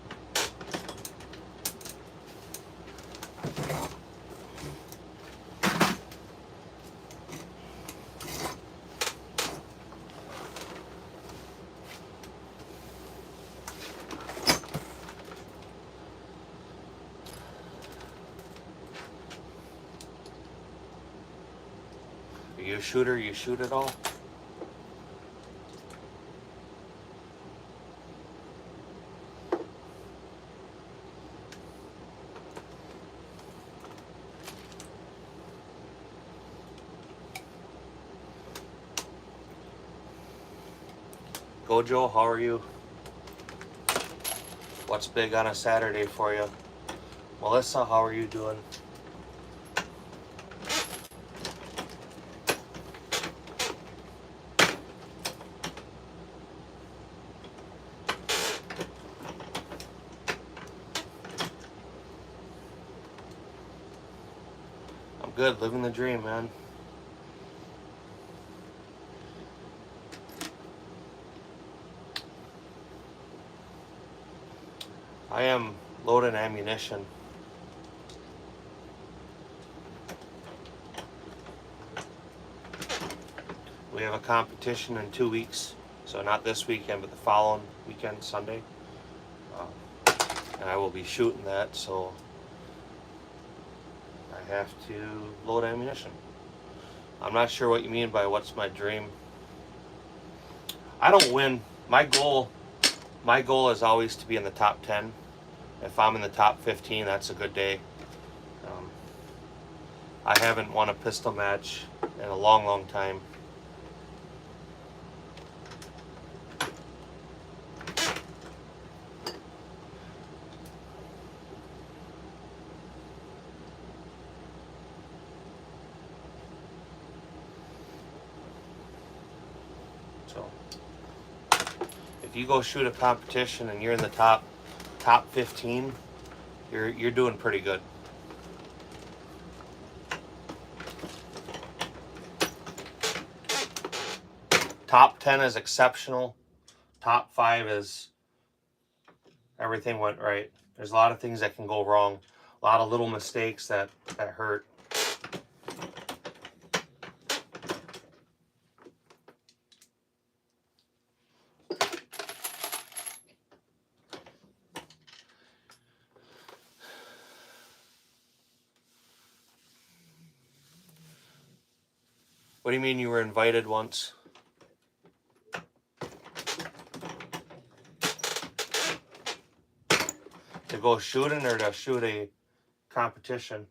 Are you a shooter? You shoot it all? Gojo, how are you? What's big on a Saturday for you? Melissa, how are you doing? I'm good, living the dream, man. I am loading ammunition. We have a competition in 2 weeks, so not this weekend, but the following weekend, Sunday. And I will be shooting that, so I have to load ammunition. I'm not sure what you mean by what's my dream. I don't win. My goal is always to be in the top 10. If I'm in the top 15, that's a good day. I haven't won a pistol match in a long, long time. So, if you go shoot a competition and you're in the top 15, you're doing pretty good. Top 10 is exceptional. Top 5 is everything went right. There's a lot of things that can go wrong. A lot of little mistakes that hurt. What do you mean you were invited once? To go shooting or to shoot a competition?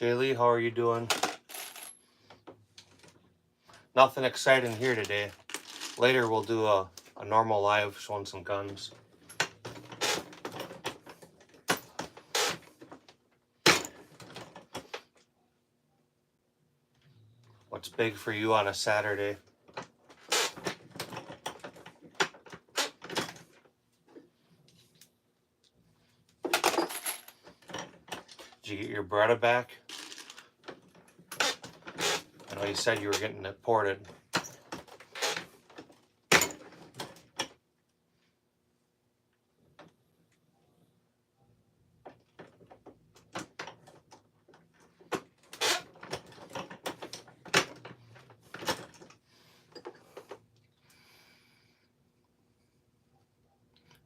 Jay Lee, how are you doing? Nothing exciting here today. Later we'll do a normal live showing some guns. What's big for you on a Saturday? Did you get your Beretta back? I know you said you were getting it ported.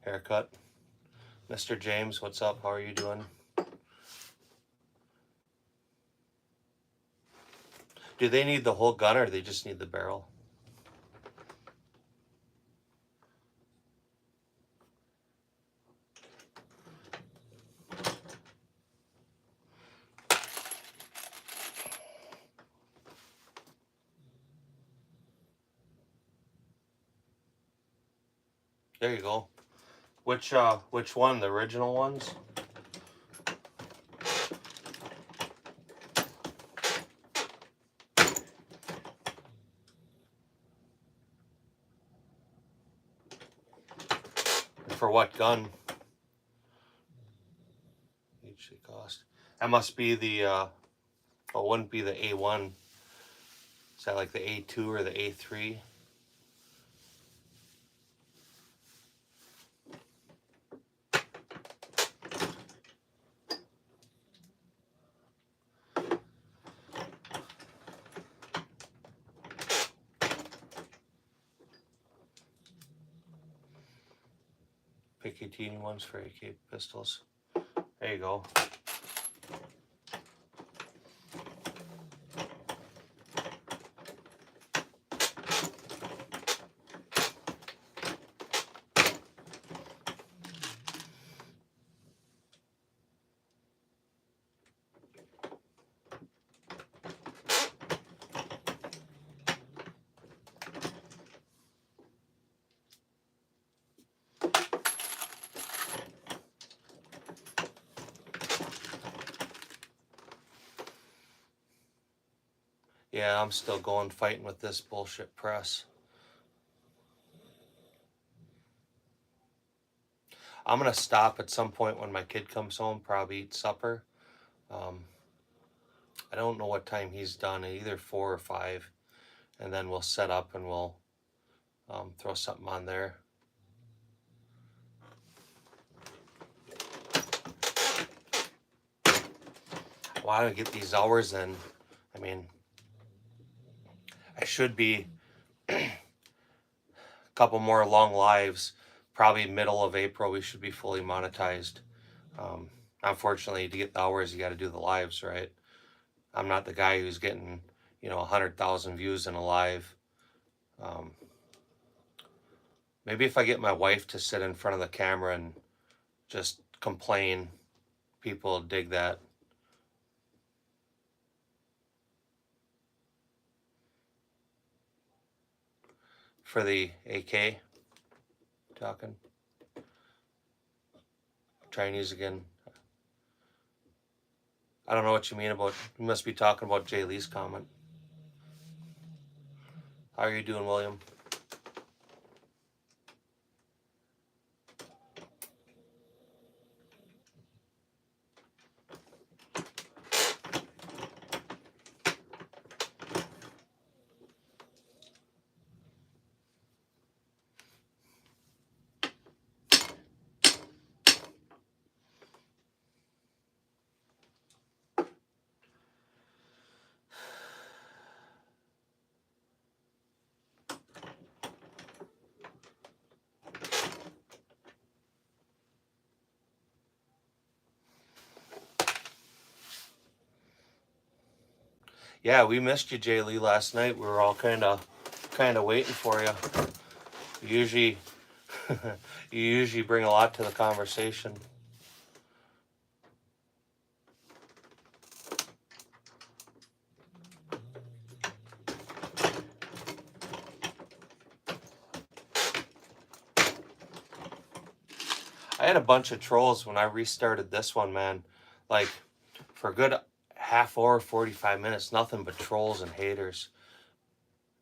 Haircut. Mr. James, what's up? How are you doing? Do they need the whole gun or do they just need the barrel? There you go. Which one? The original ones? For what gun? Each cost. That must be the it wouldn't be the A1. Is that like the A2 or the A3? Picatinny ones for AK pistols. There you go. Yeah, I'm still going fighting with this bullshit press. I'm gonna stop at some point when my kid comes home, probably eat supper. I don't know what time he's done, either 4 or 5, and then we'll set up and we'll throw something on there. Why don't I get these hours in? I mean, I should be a couple more long lives. Probably middle of April, we should be fully monetized. Unfortunately, to get the hours, you got to do the lives, right? I'm not the guy who's getting, 100,000 views in a live. Maybe if I get my wife to sit in front of the camera and just complain, people dig that. For the AK, talking. Chinese again. I don't know what you mean about, you must be talking about Jay Lee's comment. How are you doing, William? Yeah, we missed you, Jay Lee, last night. We were all kind of waiting for you. You usually bring a lot to the conversation. I had a bunch of trolls when I restarted this one, man. Like, for a good half hour, 45 minutes, nothing but trolls and haters.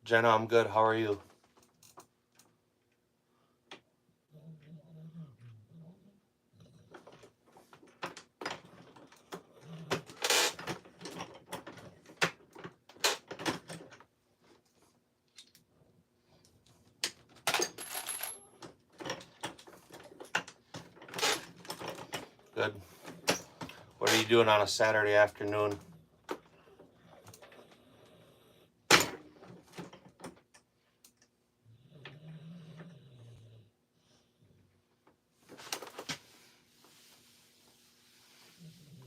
Jenna, I'm good. How are you? Good. What are you doing on a Saturday afternoon?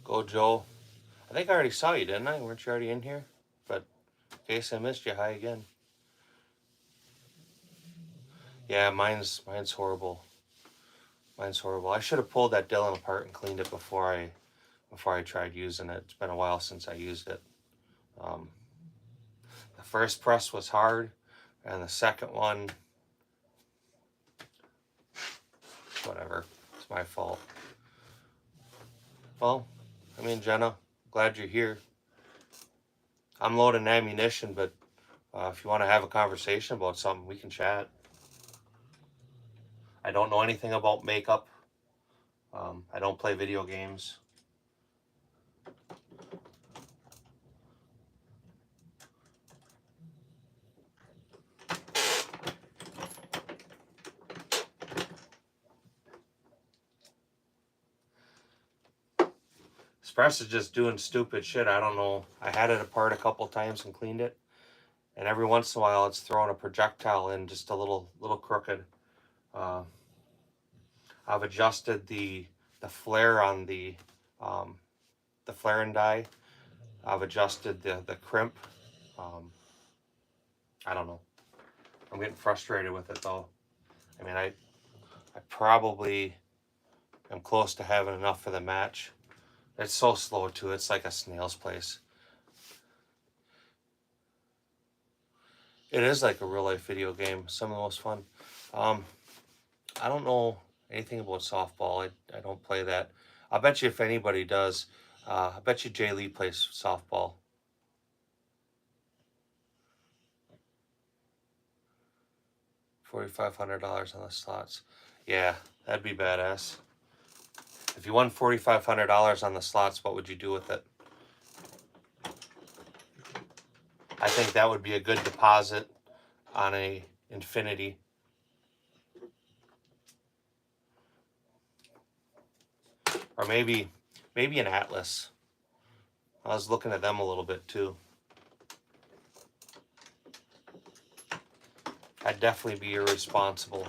Go, Joe. I think I already saw you, didn't I? Weren't you already in here? But in case I missed you, hi again. Yeah, mine's horrible. Mine's horrible. I should have pulled that Dillon apart and cleaned it before I tried using it. It's been a while since I used it. The first press was hard, and the second one, whatever. It's my fault. Well, I mean, Jenna, glad you're here. I'm loading ammunition, but if you want to have a conversation about something, we can chat. I don't know anything about makeup. I don't play video games. This press is just doing stupid shit. I don't know. I had it apart a couple times and cleaned it, and every once in a while it's throwing a projectile in just a little crooked. I've adjusted the flare on the flare and die. I've adjusted the crimp. I don't know. I'm getting frustrated with it though. I mean, I probably am close to having enough for the match. It's so slow too. It's like a snail's pace. It is like a real life video game. Some of the most fun. I don't know anything about softball. I don't play that. I bet you if anybody does, I bet you Jay Lee plays softball. $4,500 on the slots. Yeah, that'd be badass. If you won $4,500 on the slots, what would you do with it? I think that would be a good deposit on a Infinity. Or maybe an Atlas. I was looking at them a little bit too. I'd definitely be irresponsible.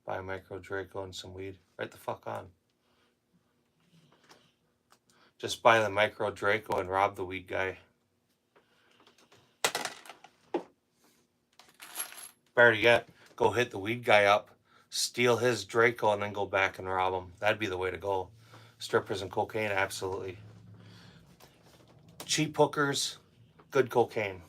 Buy a micro Draco and some weed. Right the fuck on. Just buy the micro Draco and rob the weed guy. Better yet, go hit the weed guy up, steal his Draco, and then go back and rob him. That'd be the way to go. Strippers and cocaine, absolutely. Cheap hookers, good cocaine.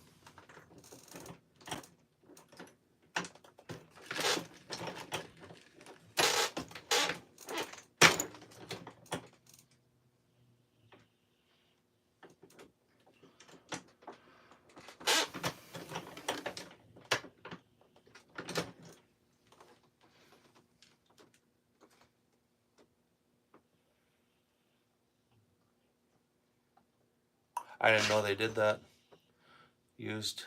I didn't know they did that. I used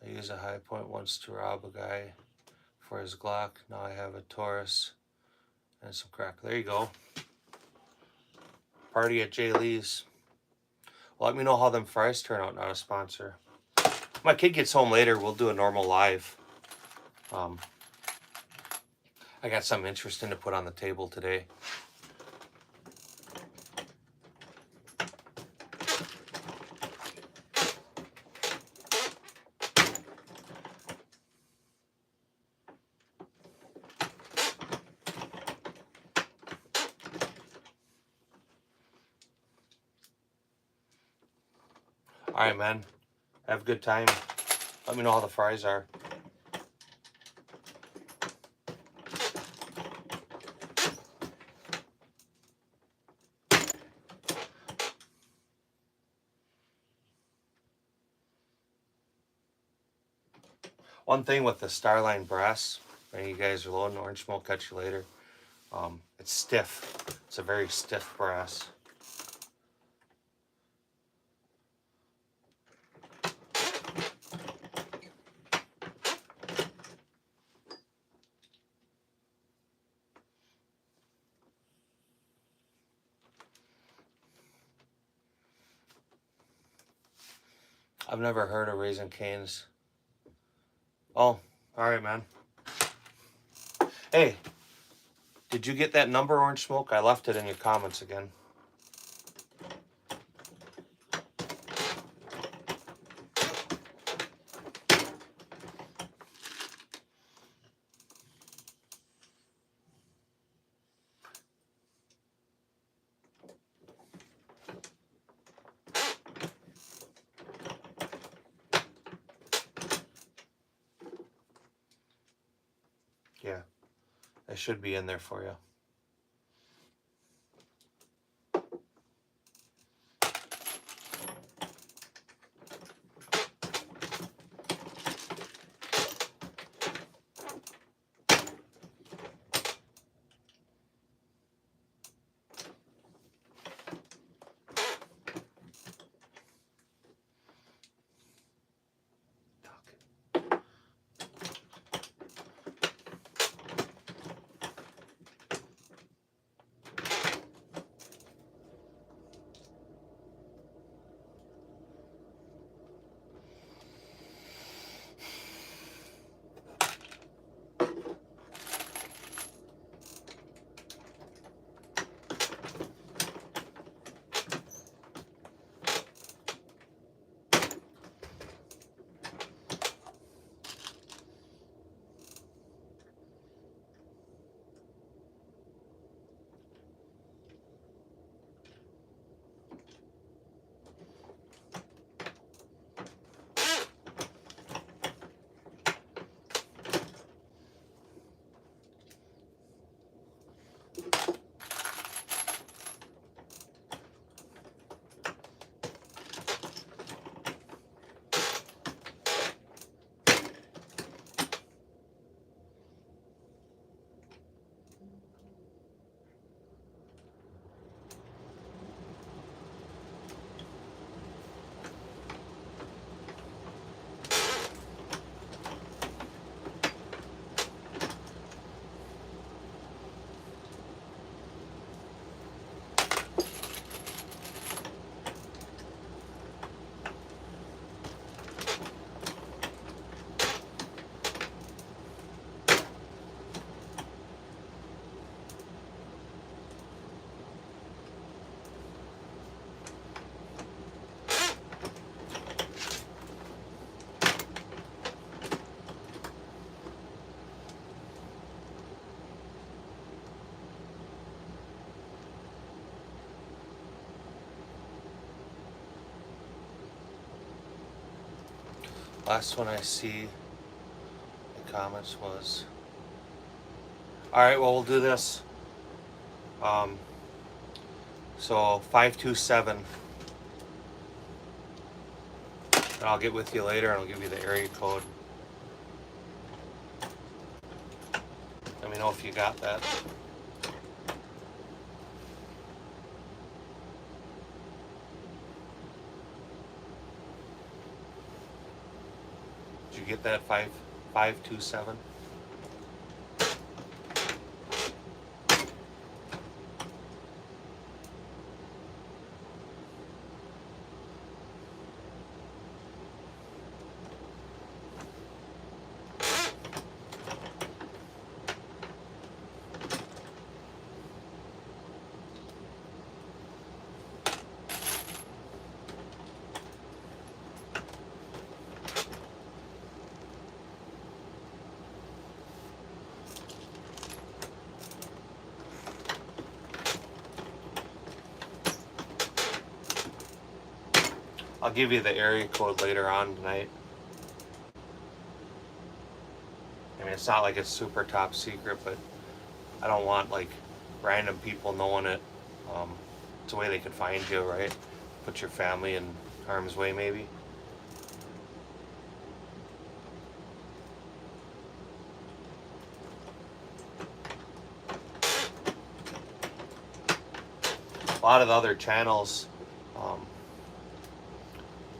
a high point once to rob a guy for his Glock. Now I have a Taurus and some crack. There you go. Party at Jay Lee's. Well, let me know how them fries turn out. Not a sponsor. If my kid gets home later, we'll do a normal live. I got something interesting to put on the table today. Alright, man. Have a good time. Let me know how the fries are. One thing with the Starline brass, when you guys are loading orange smoke, catch you later. It's stiff. It's a very stiff brass. I've never heard of Raising Cane's. Oh, alright, man. Hey, did you get that number, Orange Smoke? I left it in your comments again. Yeah, it should be in there for you. Last one I see the comments was, alright, well, we'll do this. So 527, and I'll get with you later and I'll give you the area code. Let me know if you got that. Did you get that 527? I'll give you the area code later on tonight. I mean, it's not like it's super top secret, but I don't want like random people knowing it. It's a way they can find you, right? Put your family in harm's way, maybe. A lot of the other channels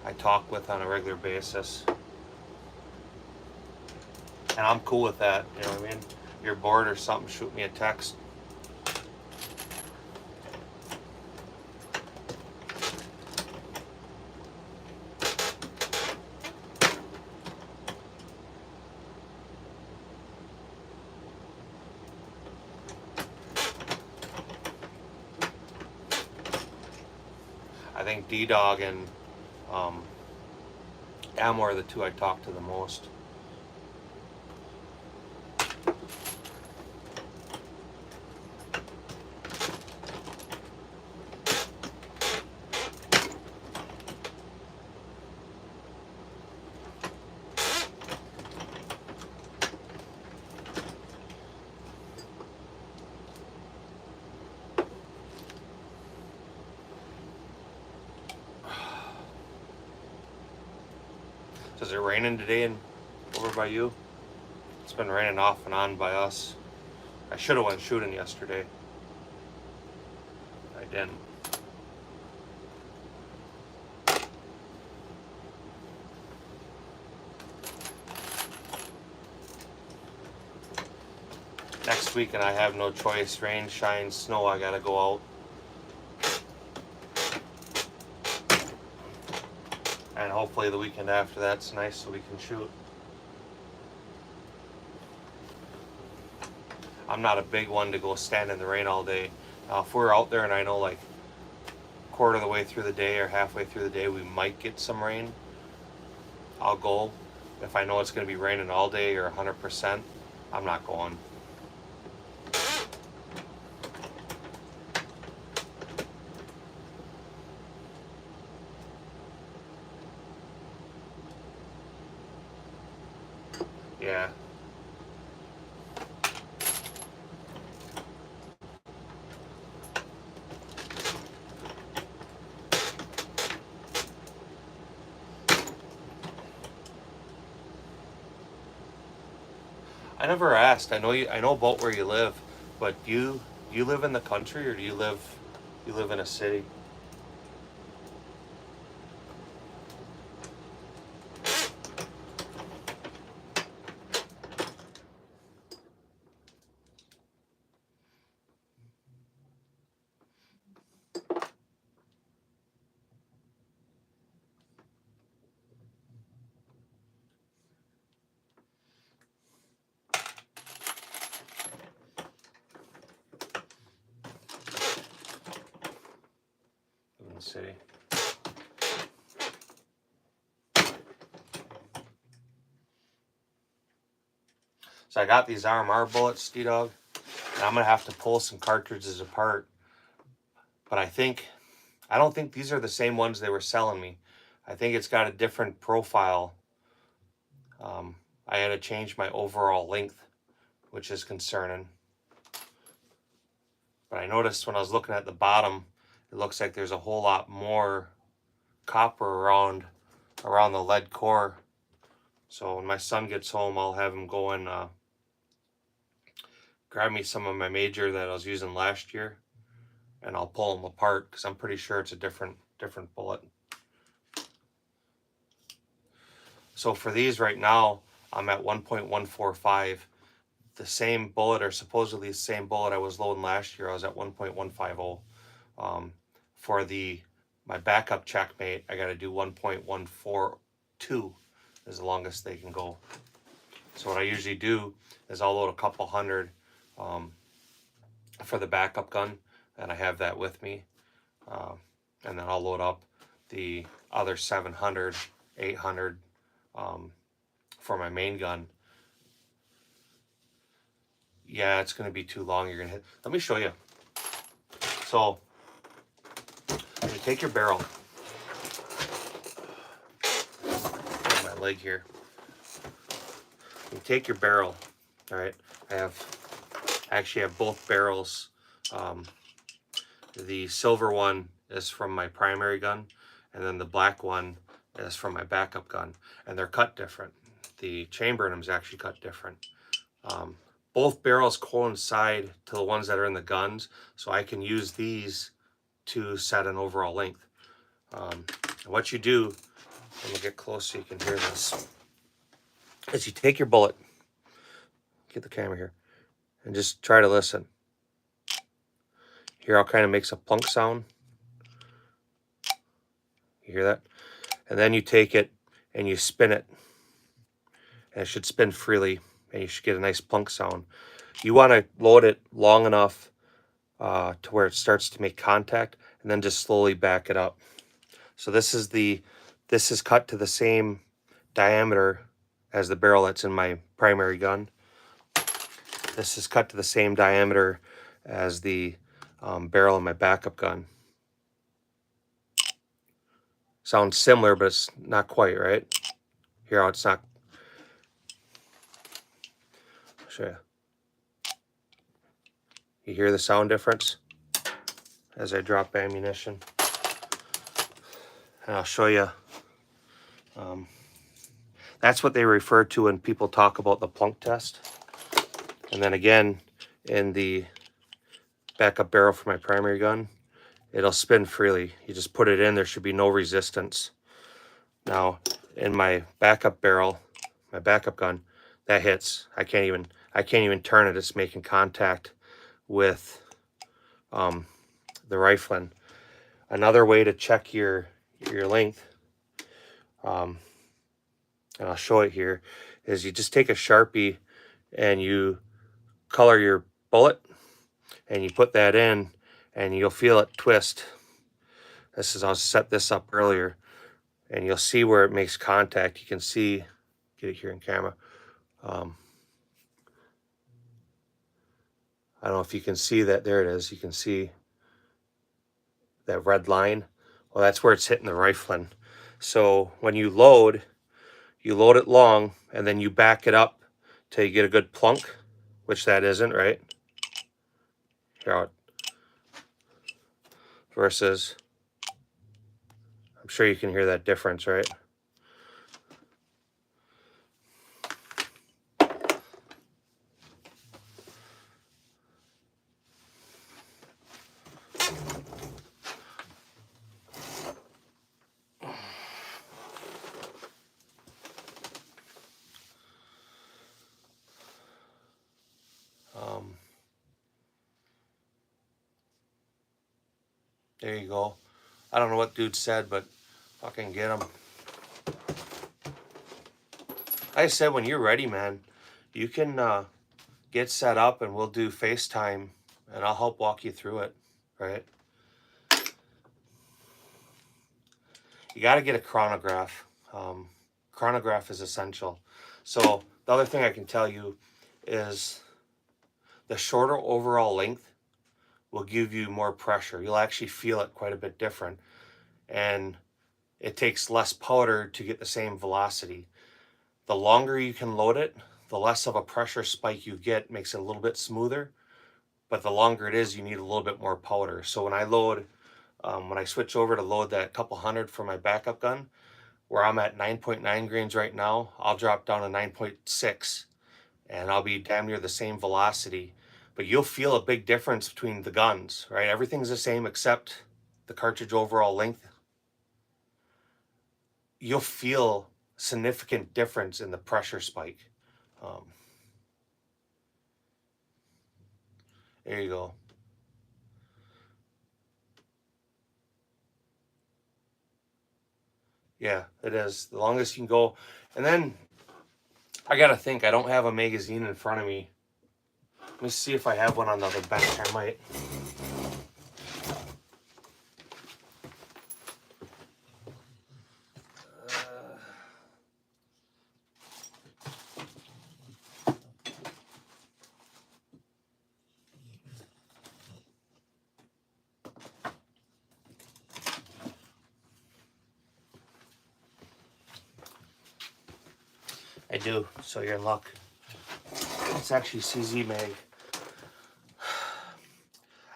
I talk with on a regular basis. And I'm cool with that, you know what I mean? If you're bored or something, shoot me a text. I think D-Dog and Ammo are the two I talk to the most. Is it raining today and over by you? It's been raining off and on by us. I should have went shooting yesterday. I didn't. Next week and I have no choice. Rain, shine, snow, I gotta go out. And hopefully the weekend after that's nice so we can shoot. I'm not a big one to go stand in the rain all day. If we're out there and I know like quarter of the way through the day or halfway through the day we might get some rain, I'll go. If I know it's going to be raining all day or 100%, I'm not going. Yeah. I never asked. I know about where you live, but do you live in the country or do you live in a city? In the city. So I got these RMR bullets, D-Dog, and I'm gonna have to pull some cartridges apart. But I don't think these are the same ones they were selling me. I think it's got a different profile. I had to change my overall length, which is concerning. But I noticed when I was looking at the bottom, it looks like there's a whole lot more copper around the lead core. So when my son gets home, I'll have him go and grab me some of my major that I was using last year, and I'll pull them apart because I'm pretty sure it's a different bullet. So for these right now, I'm at 1.145. The same bullet, or supposedly the same bullet I was loading last year, I was at 1.150. For my backup checkmate, I got to do 1.142 is the longest they can go. So what I usually do is I'll load a couple hundred for the backup gun, and I have that with me. And then I'll load up the other 700, 800 for my main gun. Yeah, it's going to be too long. You're going to hit. Let me show you. So, you take your barrel. my leg here. You take your barrel, all right? I actually have both barrels. The silver one is from my primary gun, and then the black one is from my backup gun, and they're cut different. The chamber in them is actually cut different. Both barrels coincide to the ones that are in the guns, so I can use these to set an overall length. And what you do, let me get close so you can hear this, is you take your bullet, get the camera here, and just try to listen. Hear how it kind of makes a plunk sound? You hear that? And then you take it and you spin it. And it should spin freely, and you should get a nice plunk sound. You want to load it long enough to where it starts to make contact, and then just slowly back it up. So this is cut to the same diameter as the barrel that's in my primary gun. This is cut to the same diameter as the barrel in my backup gun. Sounds similar, but it's not quite, right? Hear how it's not. I'll show you. You hear the sound difference as I drop ammunition. And I'll show you. That's what they refer to when people talk about the plunk test. And then again, in the backup barrel for my primary gun, it'll spin freely. You just put it in, there should be no resistance. Now, in my backup barrel, my backup gun, that hits. I can't even turn it. It's making contact with the rifling. Another way to check your length, and I'll show it here, is you just take a Sharpie and you color your bullet and you put that in and you'll feel it twist. I'll set this up earlier and you'll see where it makes contact. You can see, get it here in camera. I don't know if you can see that. There it is. You can see that red line. Well, that's where it's hitting the rifling. So when you load it long and then you back it up till you get a good plunk, which that isn't, right? Here, versus, I'm sure you can hear that difference, right? There you go. I don't know what dude said, but fucking get him. Like I said, when you're ready, man, you can get set up and we'll do FaceTime and I'll help walk you through it, right? You got to get a chronograph. Chronograph is essential. So the other thing I can tell you is the shorter overall length will give you more pressure. You'll actually feel it quite a bit different. And it takes less powder to get the same velocity. The longer you can load it, the less of a pressure spike you get, makes it a little bit smoother. But the longer it is, you need a little bit more powder. So when I load, when I switch over to load that couple hundred for my backup gun, where I'm at 9.9 grains right now, I'll drop down to 9.6 and I'll be damn near the same velocity. But you'll feel a big difference between the guns, right? Everything's the same except the cartridge overall length. You'll feel significant difference in the pressure spike. There you go. Yeah, it is. The longest you can go. And then I got to think, I don't have a magazine in front of me. Let me see if I have one on the other bench. I might. I do, so you're in luck. It's actually CZ mag.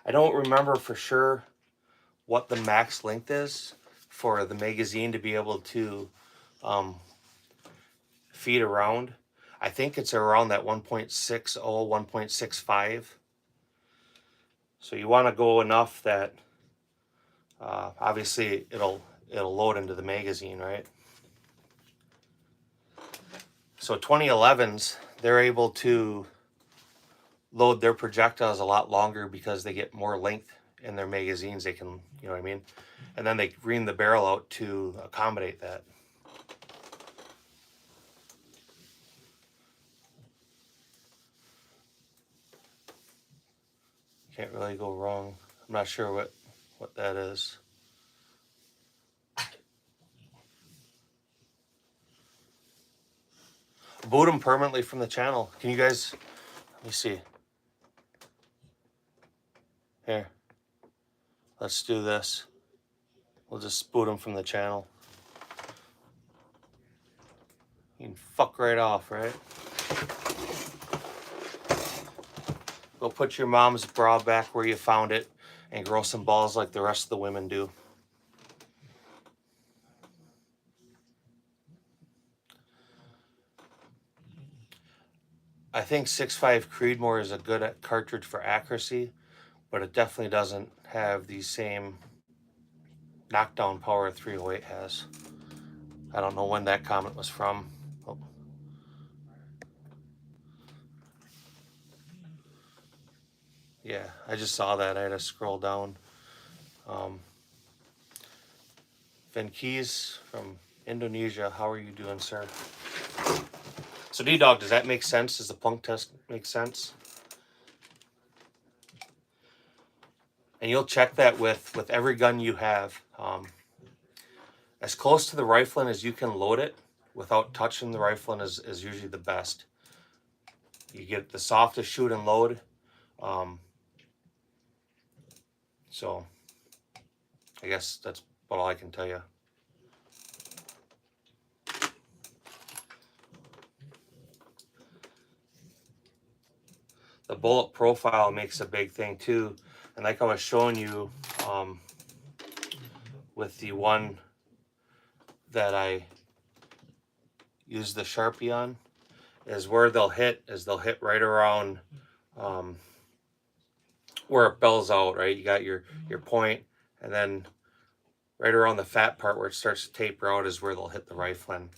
I don't remember for sure what the max length is for the magazine to be able to feed around. I think it's around that 1.60, 1.65. So you want to go enough that obviously it'll load into the magazine, right? So 2011s, they're able to load their projectiles a lot longer because they get more length in their magazines. They can, you know what I mean? And then they ream the barrel out to accommodate that. Can't really go wrong. I'm not sure what that is. Boot them permanently from the channel. Can you guys, let me see. Here, let's do this. We'll just boot them from the channel. You can fuck right off, right? Go put your mom's bra back where you found it and grow some balls like the rest of the women do. I think 6.5 Creedmoor is a good cartridge for accuracy, but it definitely doesn't have the same knockdown power 308 has. I don't know when that comment was from. Oh. Yeah, I just saw that. I had to scroll down. Van Keys from Indonesia. How are you doing, sir? So D-Dog, does that make sense? Does the plunk test make sense? And you'll check that with every gun you have. As close to the rifling as you can load it without touching the rifling is usually the best. You get the softest shoot and load. So I guess that's about all I can tell you. The bullet profile makes a big thing too. And like I was showing you with the one that I use the Sharpie on, is where they'll hit right around where it bells out, right? You got your point, and then right around the fat part where it starts to taper out is where they'll hit the rifling.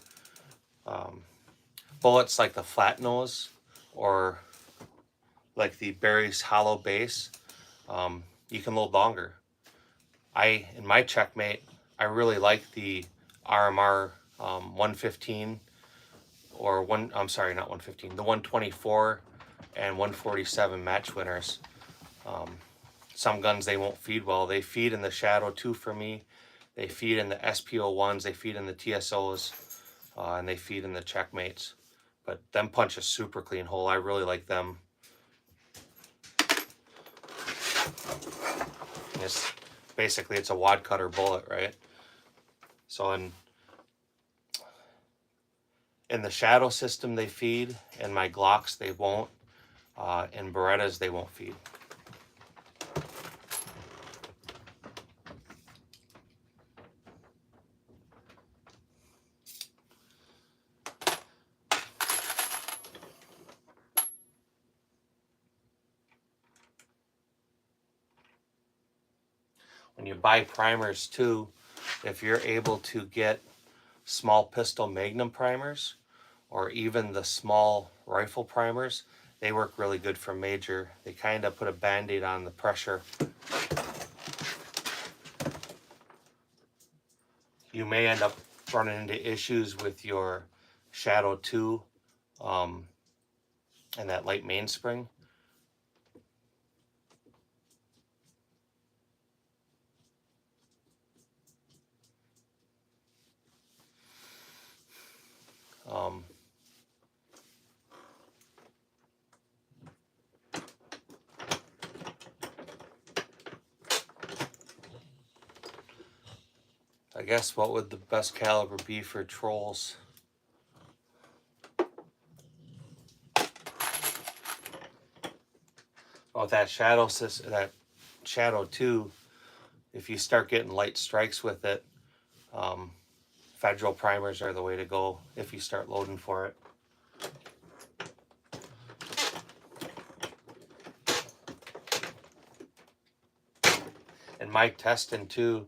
Bullets like the flat nose or like the Barry's hollow base, you can load longer. In my checkmate, I really like the RMR 115 or I'm sorry, not 115, the 124 and 147 match winners. Some guns, they won't feed well. They feed in the Shadow 2 for me. They feed in the SP01s. They feed in the TSOs. And they feed in the checkmates. But them punch a super clean hole. I really like them. Basically, it's a wad cutter bullet, right? So in the Shadow system, they feed. In my Glocks, they won't. In Berettas, they won't feed. When you buy primers too, if you're able to get small pistol magnum primers or even the small rifle primers, they work really good for major. They kind of put a band-aid on the pressure. You may end up running into issues with your Shadow 2 and that light mainspring. I guess what would the best caliber be for trolls? with that shadow system, that shadow too, if you start getting light strikes with it, federal primers are the way to go if you start loading for it. And my testing too,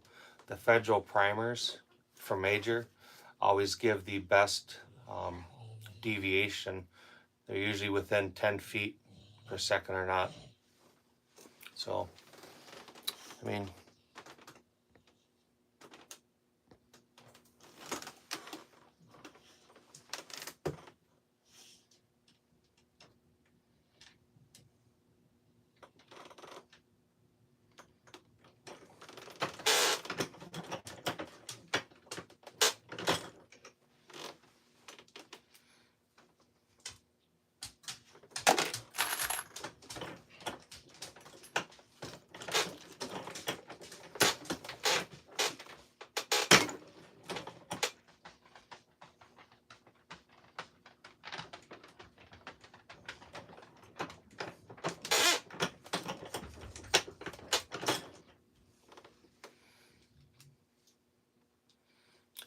the federal primers for major always give the best deviation. They're usually within 10 feet per second or not. So, I mean,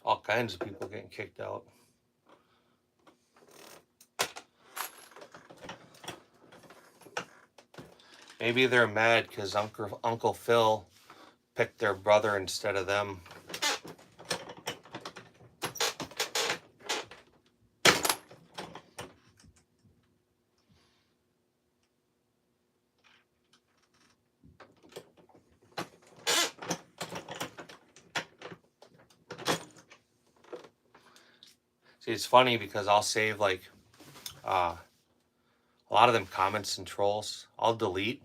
all kinds of people getting kicked out. Maybe they're mad because Uncle Phil picked their brother instead of them. See, it's funny because I'll save like a lot of them comments and trolls. I'll delete,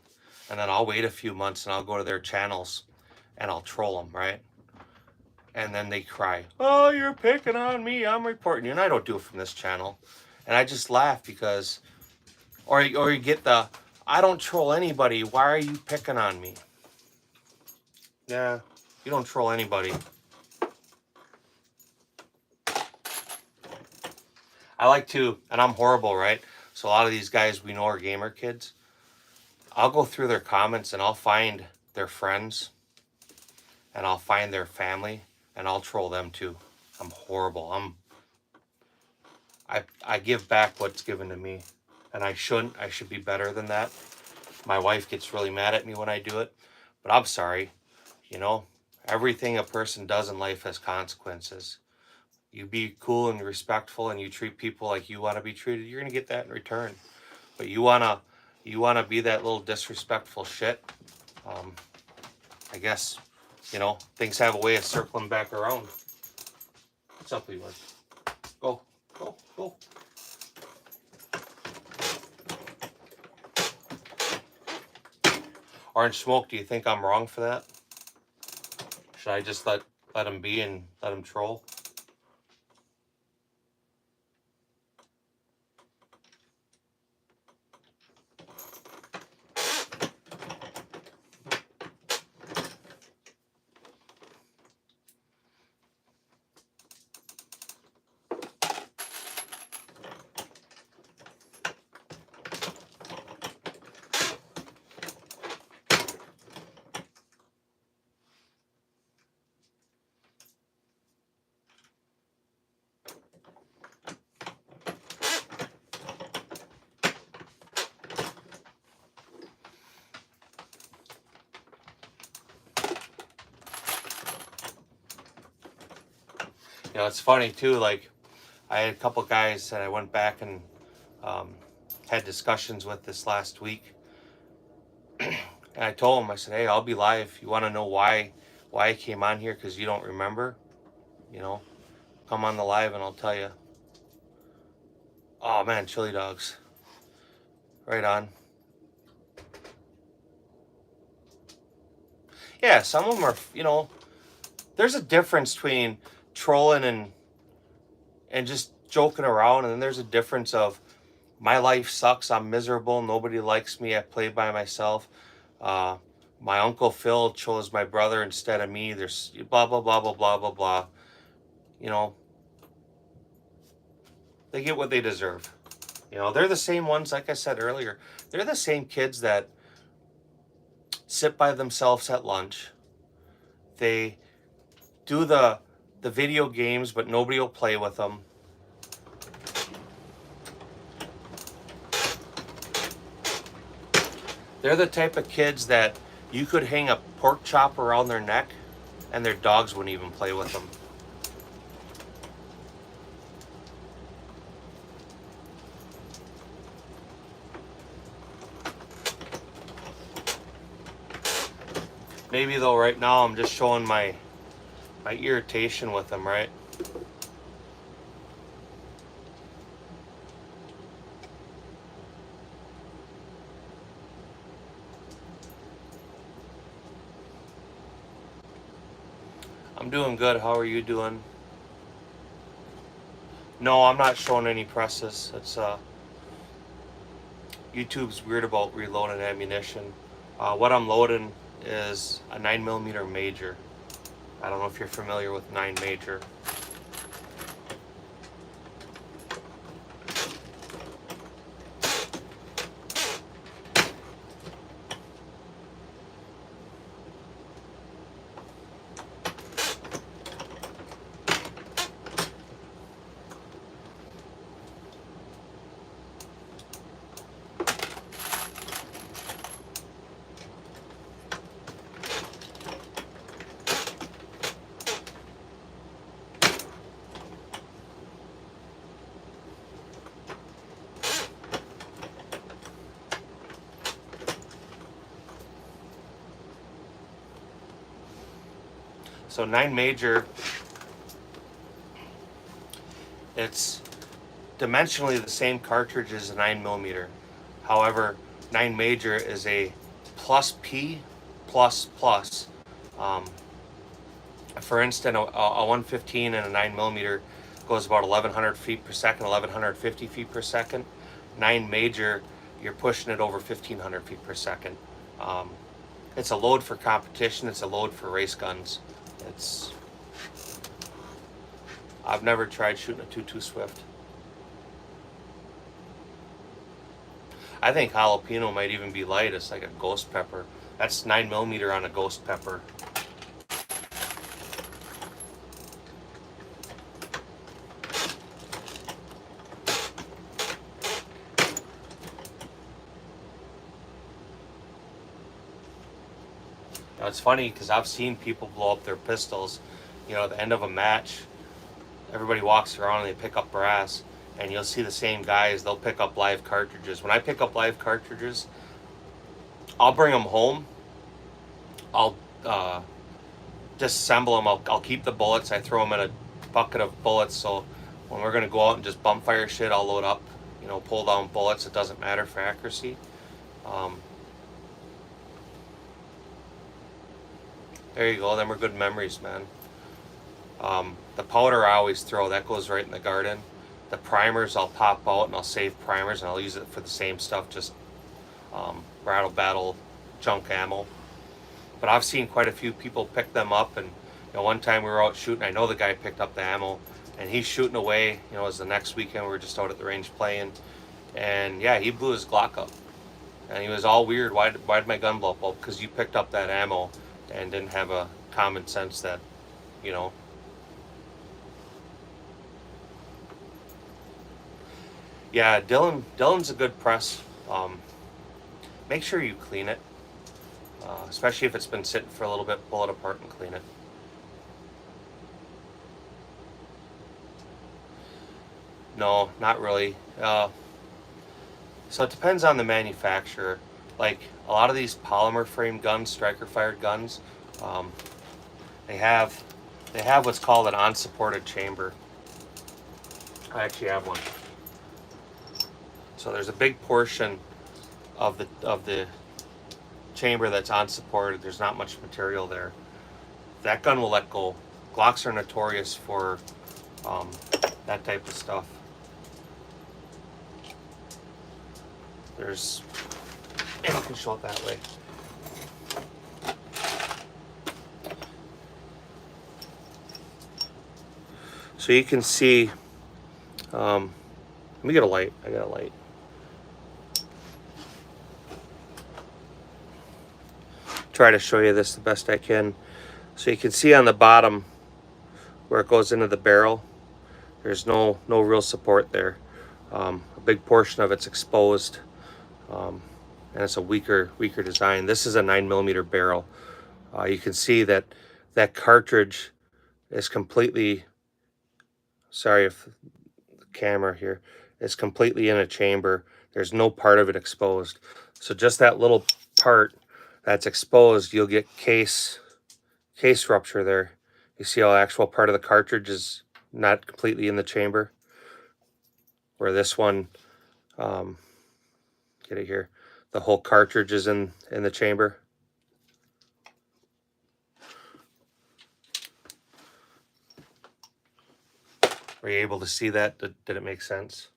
and then I'll wait a few months and I'll go to their channels and I'll troll them, right? And then they cry, "Oh, you're picking on me, I'm reporting you." And I don't do it from this channel. And I just laugh because, or you get the, "I don't troll anybody, why are you picking on me?" Yeah, you don't troll anybody. I like to, and I'm horrible, right? So a lot of these guys we know are gamer kids. I'll go through their comments and I'll find their friends and I'll find their family and I'll troll them too. I'm horrible. I give back what's given to me, and I shouldn't. I should be better than that. My wife gets really mad at me when I do it, but I'm sorry. You know, everything a person does in life has consequences. You be cool and respectful and you treat people like you want to be treated, you're going to get that in return. But you want to be that little disrespectful shit, I guess, you know, things have a way of circling back around. What's up, Leroy? Go, go, go. Orange Smoke, do you think I'm wrong for that? Should I just let him be and let him troll? You know, it's funny too, like, I had a couple guys that I went back and had discussions with this last week. And I told them, I said, "Hey, I'll be live. You want to know why I came on here because you don't remember? You know, come on the live and I'll tell you." Oh man, chili dogs. Right on. Yeah, some of them are, you know, there's a difference between trolling and just joking around, and then there's a difference of my life sucks, I'm miserable, nobody likes me, I play by myself. My Uncle Phil chose my brother instead of me. There's blah, blah, blah, blah, blah, blah, blah. You know, they get what they deserve. You know, they're the same ones, like I said earlier, they're the same kids that sit by themselves at lunch. They do the video games, but nobody will play with them. They're the type of kids that you could hang a pork chop around their neck and their dogs wouldn't even play with them. Maybe though right now I'm just showing my irritation with them, right? I'm doing good. How are you doing? No, I'm not showing any presses. It's YouTube's weird about reloading ammunition. What I'm loading is a 9mm Major. I don't know if you're familiar with 9 Major. So 9 Major, it's dimensionally the same cartridge as a 9mm. However, 9 Major is a plus P plus plus. For instance, a 115 and a 9mm goes about 1,100 feet per second, 1,150 feet per second. 9 Major, you're pushing it over 1,500 feet per second. It's a load for competition. It's a load for race guns. I've never tried shooting a 2.2 Swift. I think jalapeno might even be light. It's like a ghost pepper. That's 9mm on a ghost pepper. Now, it's funny because I've seen people blow up their pistols. You know, at the end of a match, everybody walks around and they pick up brass, and you'll see the same guys, they'll pick up live cartridges. When I pick up live cartridges, I'll bring them home. I'll disassemble them. I'll keep the bullets. I throw them in a bucket of bullets, so when we're going to go out and just bump fire shit, I'll load up, you know, pull down bullets. It doesn't matter for accuracy. There you go. Them are good memories, man. The powder I always throw, that goes right in the garden. The primers I'll pop out and I'll save primers and I'll use it for the same stuff, just rattle battle junk ammo. But I've seen quite a few people pick them up, and you know, one time we were out shooting, I know the guy picked up the ammo and he's shooting away. You know, it was the next weekend, we were just out at the range playing, and yeah, he blew his Glock up. And he was all weird, why'd my gun blow up? Well, because you picked up that ammo and didn't have a common sense that, you know. Yeah, Dillon's a good press. Make sure you clean it, especially if it's been sitting for a little bit. Pull it apart and clean it. No, not really. So it depends on the manufacturer. Like a lot of these polymer frame guns, striker fired guns, they have what's called an unsupported chamber. I actually have one. So there's a big portion of the chamber that's unsupported. There's not much material there. That gun will let go. Glocks are notorious for that type of stuff. There's, and I can show it that way. So you can see, let me get a light. I got a light. try to show you this the best I can. So you can see on the bottom where it goes into the barrel, there's no real support there. A big portion of it's exposed, and it's a weaker design. This is a 9mm barrel. You can see that cartridge is completely, sorry if the camera here, is completely in a chamber. There's no part of it exposed. So just that little part that's exposed, you'll get case rupture there. You see how the actual part of the cartridge is not completely in the chamber, where this one, get it here, the whole cartridge is in the chamber. Are you able to see that? Did it make sense?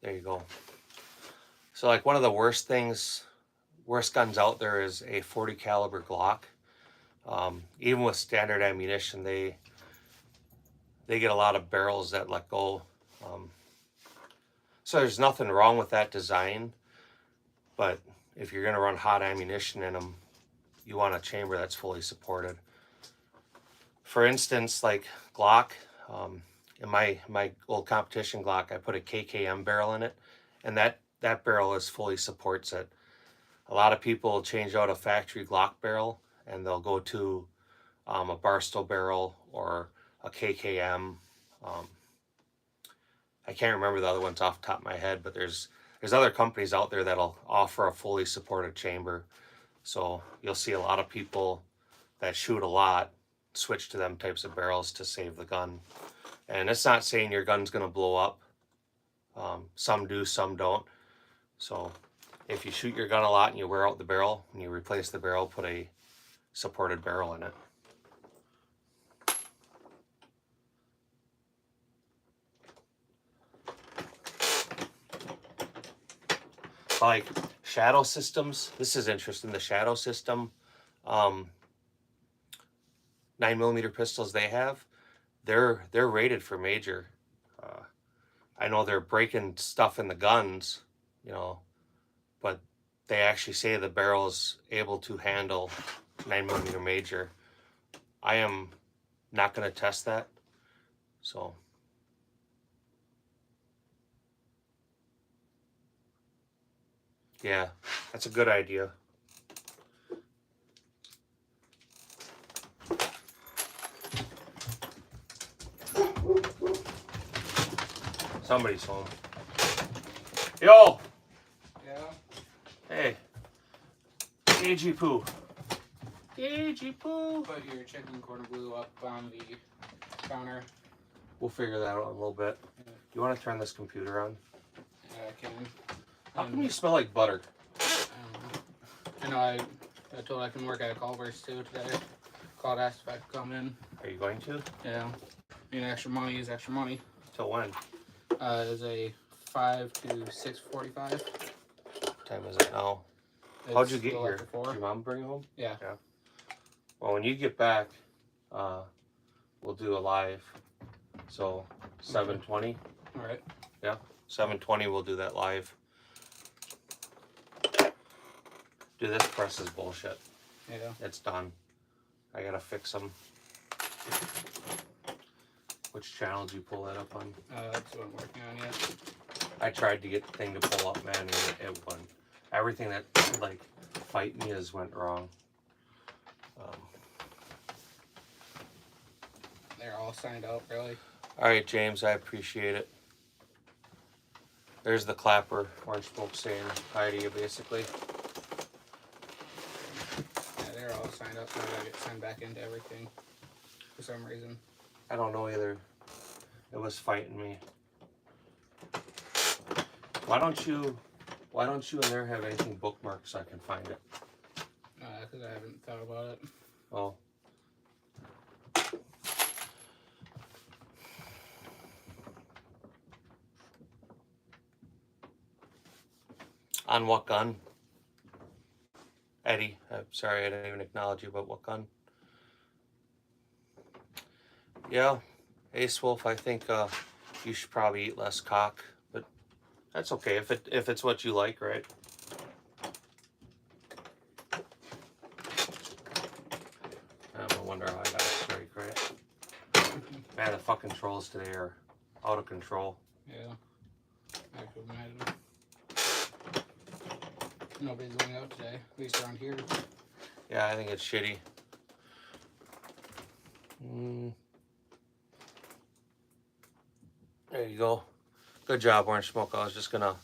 There you go. So like one of the worst guns out there is a 40 caliber Glock. Even with standard ammunition, they get a lot of barrels that let go. So there's nothing wrong with that design, but if you're going to run hot ammunition in them, you want a chamber that's fully supported. For instance, like Glock, in my old competition Glock, I put a KKM barrel in it, and that barrel is fully supports it. A lot of people change out a factory Glock barrel and they'll go to a Barstow barrel or a KKM. I can't remember the other ones off the top of my head, but there's other companies out there that'll offer a fully supported chamber. So you'll see a lot of people that shoot a lot switch to them types of barrels to save the gun. And it's not saying your gun's going to blow up. Some do, some don't. So if you shoot your gun a lot and you wear out the barrel, when you replace the barrel, put a supported barrel in it. Like shadow systems, this is interesting. The shadow system, 9mm pistols they have, they're rated for major. I know they're breaking stuff in the guns, you know, but they actually say the barrel is able to handle 9mm major. I am not going to test that, so. Yeah, that's a good idea. Somebody's home. Yo! Yeah? Hey. AG Poo. AG Poo. Put your chicken corn glue up on the counter. We'll figure that out in a little bit. Yeah. You want to turn this computer on? Yeah, I can. How come you smell like butter? I know I told I can work at a Culver's too today. Called, asked if I could come in. Are you going to? Yeah. I mean, extra money is extra money. Till when? It was a 5 to 6:45. What time is it now? How'd you get here? Did your mom bring you home? Yeah. Yeah. Well, when you get back, we'll do a live. So 7:20. All right. Yeah. 7:20. We'll do that live. Dude, this press is bullshit. Yeah. It's done. I gotta fix them. Which channel did you pull that up on? That's what I'm working on yet. I tried to get the thing to pull up, man, and it wouldn't. Everything that, like, fight me has went wrong. They're all signed out, really. All right, James, I appreciate it. There's the clapper, Orange Smoke saying hi to you, basically. Yeah, they're all signed up, so I gotta get signed back into everything for some reason. I don't know either. It was fighting me. Why don't you in there have anything bookmarked so I can find it? Because I haven't thought about it. Oh. On what gun? Eddie. I'm sorry I didn't even acknowledge you, but what gun? Yeah, Ace Wolf, I think you should probably eat less cock, but that's okay if it's what you like, right? I wonder how I got a strike, right? Man, the fucking trolls today are out of control. Yeah. I could imagine. Nobody's going out today, at least around here. Yeah, I think it's shitty. There you go. Good job, Orange Smoke. I was just gonna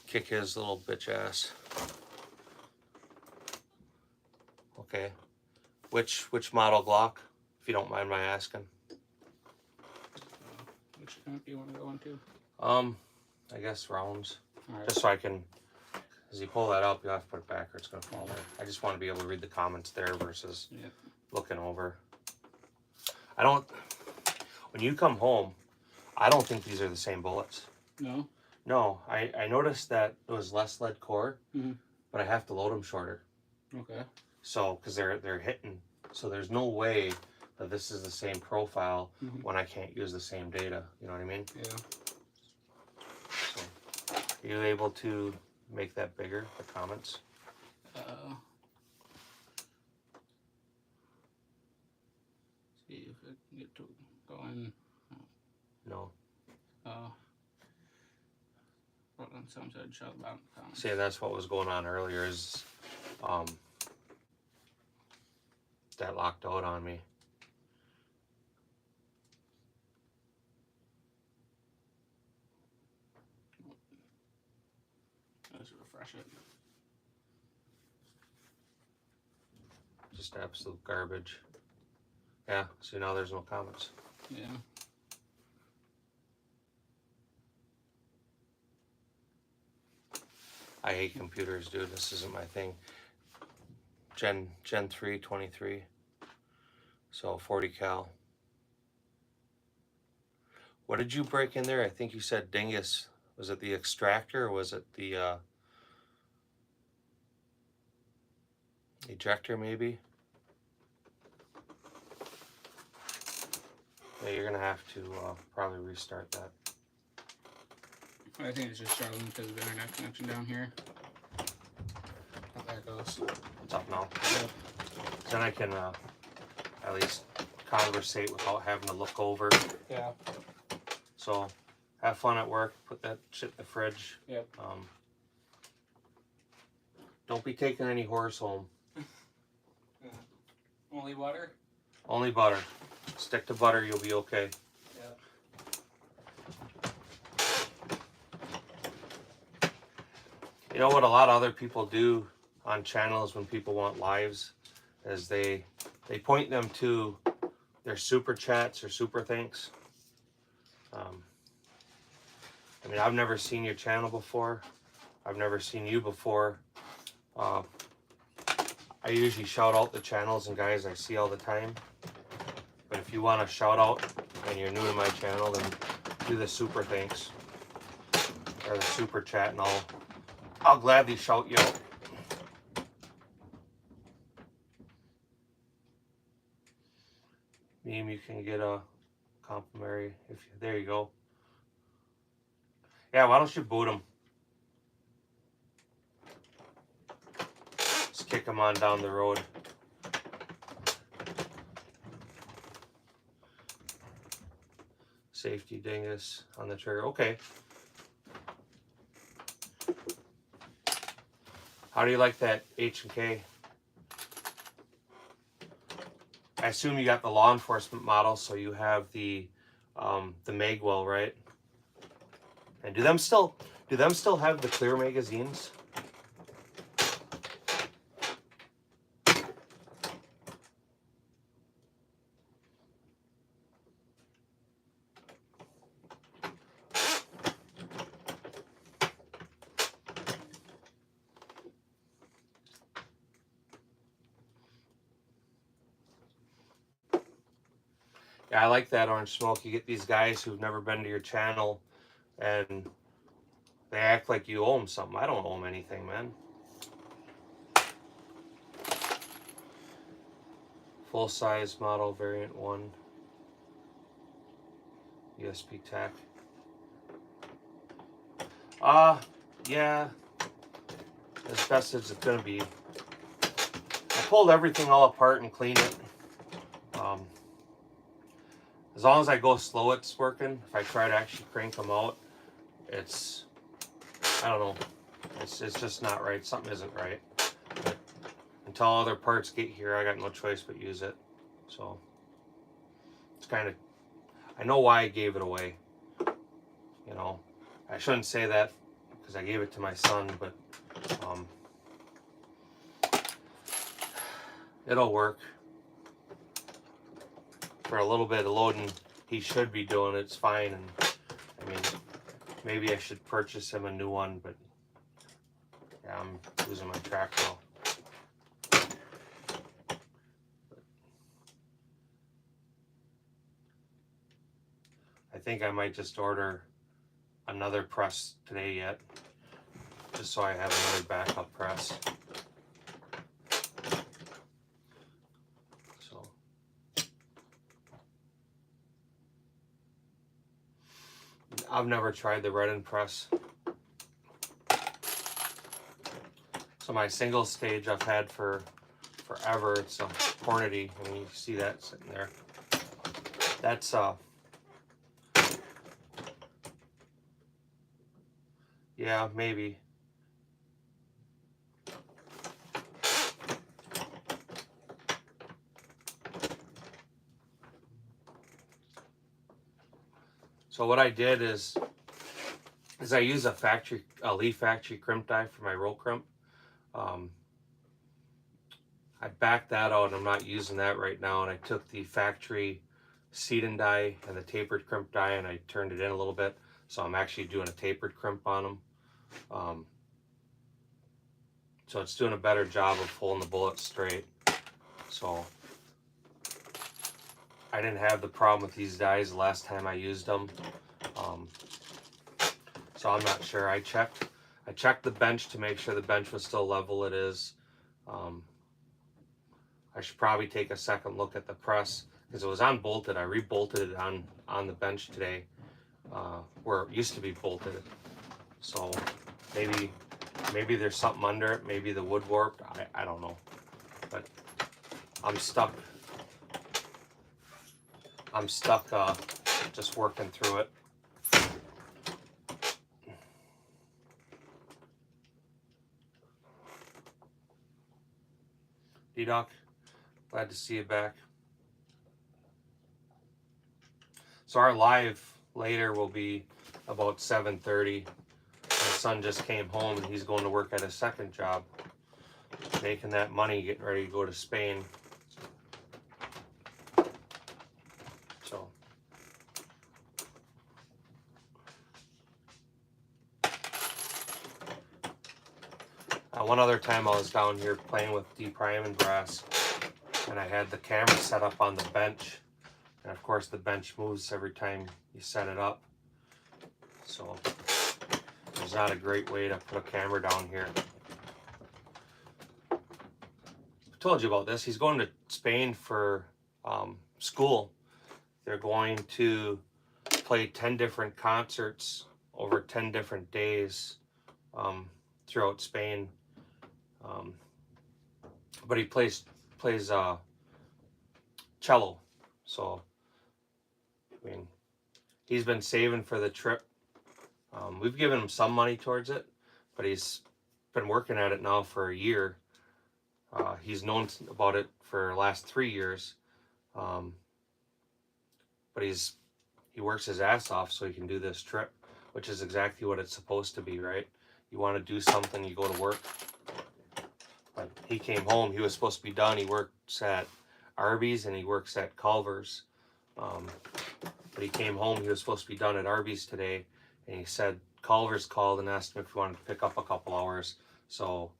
kick his little bitch ass. Okay. Which model Glock, if you don't mind my asking? Which camp do you want to go into? I guess rounds. Alright. Just so I can, as you pull that up, you have to put it back or it's gonna fall there. I just want to be able to read the comments there versus looking over. I don't, when you come home, I don't think these are the same bullets. No? No, I noticed that it was less lead core, but I have to load them shorter. Okay. So, because they're hitting, so there's no way that this is the same profile when I can't use the same data. You know what I mean? Yeah. So, are you able to make that bigger, the comments? See if I can get to go in. No. Wrote on some side, shut about comments. See, that's what was going on earlier is, that locked out on me. Let's refresh it. Just absolute garbage. Yeah, see now there's no comments. Yeah. I hate computers, dude. This isn't my thing. Gen 3, 23. So 40 cal. What did you break in there? I think you said dingus. Was it the extractor or was it the ejector maybe? Yeah, you're gonna have to probably restart that. I think it's just struggling because of the internet connection down here. How that goes. It's up now. Yep. Then I can at least conversate without having to look over. Yeah. So have fun at work. Put that shit in the fridge. Yep. Don't be taking any horse home. Only water? Only butter. Stick to butter, you'll be okay. You know what a lot of other people do on channels when people want lives is they point them to their super chats or super thanks. I mean, I've never seen your channel before. I've never seen you before. I usually shout out the channels and guys I see all the time. But if you want to shout out and you're new to my channel, then do the super thanks or the super chat and I'll gladly shout you out. Meme, you can get a complimentary if you, there you go. Yeah, why don't you boot him? Just kick him on down the road. Safety dingus on the trigger. Okay. How do you like that H&K? I assume you got the law enforcement model, so you have the Magwell, right? And do them still have the clear magazines? Yeah, I like that Orange Smoke. You get these guys who've never been to your channel and they act like you owe them something. I don't owe them anything, man. Full size model, variant 1. USP tack. Yeah, as best as it's gonna be. I pulled everything all apart and cleaned it. As long as I go slow, it's working. If I try to actually crank them out, it's, I don't know, it's just not right. Something isn't right. But until other parts get here, I got no choice but use it. So it's kind of, I know why I gave it away. You know, I shouldn't say that because I gave it to my son, but it'll work. For a little bit of loading, he should be doing it. It's fine. And I mean, maybe I should purchase him a new one, but yeah, I'm losing my track now. I think I might just order another press today yet, just so I have another backup press. So I've never tried the Redden press. So my single stage I've had for forever. It's a Hornady, and you see that sitting there. That's yeah, maybe. So what I did is I use a Lee factory crimp die for my roll crimp. I backed that out and I'm not using that right now, and I took the factory seed and die and the tapered crimp die and I turned it in a little bit, so I'm actually doing a tapered crimp on them. So it's doing a better job of pulling the bullet straight. So I didn't have the problem with these dies the last time I used them. So I'm not sure. I checked the bench to make sure the bench was still level. It is. I should probably take a second look at the press because it was unbolted. I rebolted it on the bench today, where it used to be bolted. So maybe there's something under it. Maybe the wood warped. I don't know. But I'm stuck. Just working through it. D-Doc, glad to see you back. So our live later will be about 7:30. My son just came home and he's going to work at a second job, making that money, getting ready to go to Spain. So one other time I was down here playing with D-priming brass, and I had the camera set up on the bench, and of course the bench moves every time you set it up. So it's not a great way to put a camera down here. I told you about this. He's going to Spain for school. They're going to play 10 different concerts over 10 different days throughout Spain. But he plays cello. So, I mean, he's been saving for the trip. We've given him some money towards it, but he's been working at it now for a year. He's known about it for the last 3 years. But he works his ass off so he can do this trip, which is exactly what it's supposed to be, right? You want to do something, you go to work. But he came home, he was supposed to be done. He works at Arby's and he works at Culver's. But he came home, he was supposed to be done at Arby's today, and he said Culver's called and asked him if he wanted to pick up a couple hours. So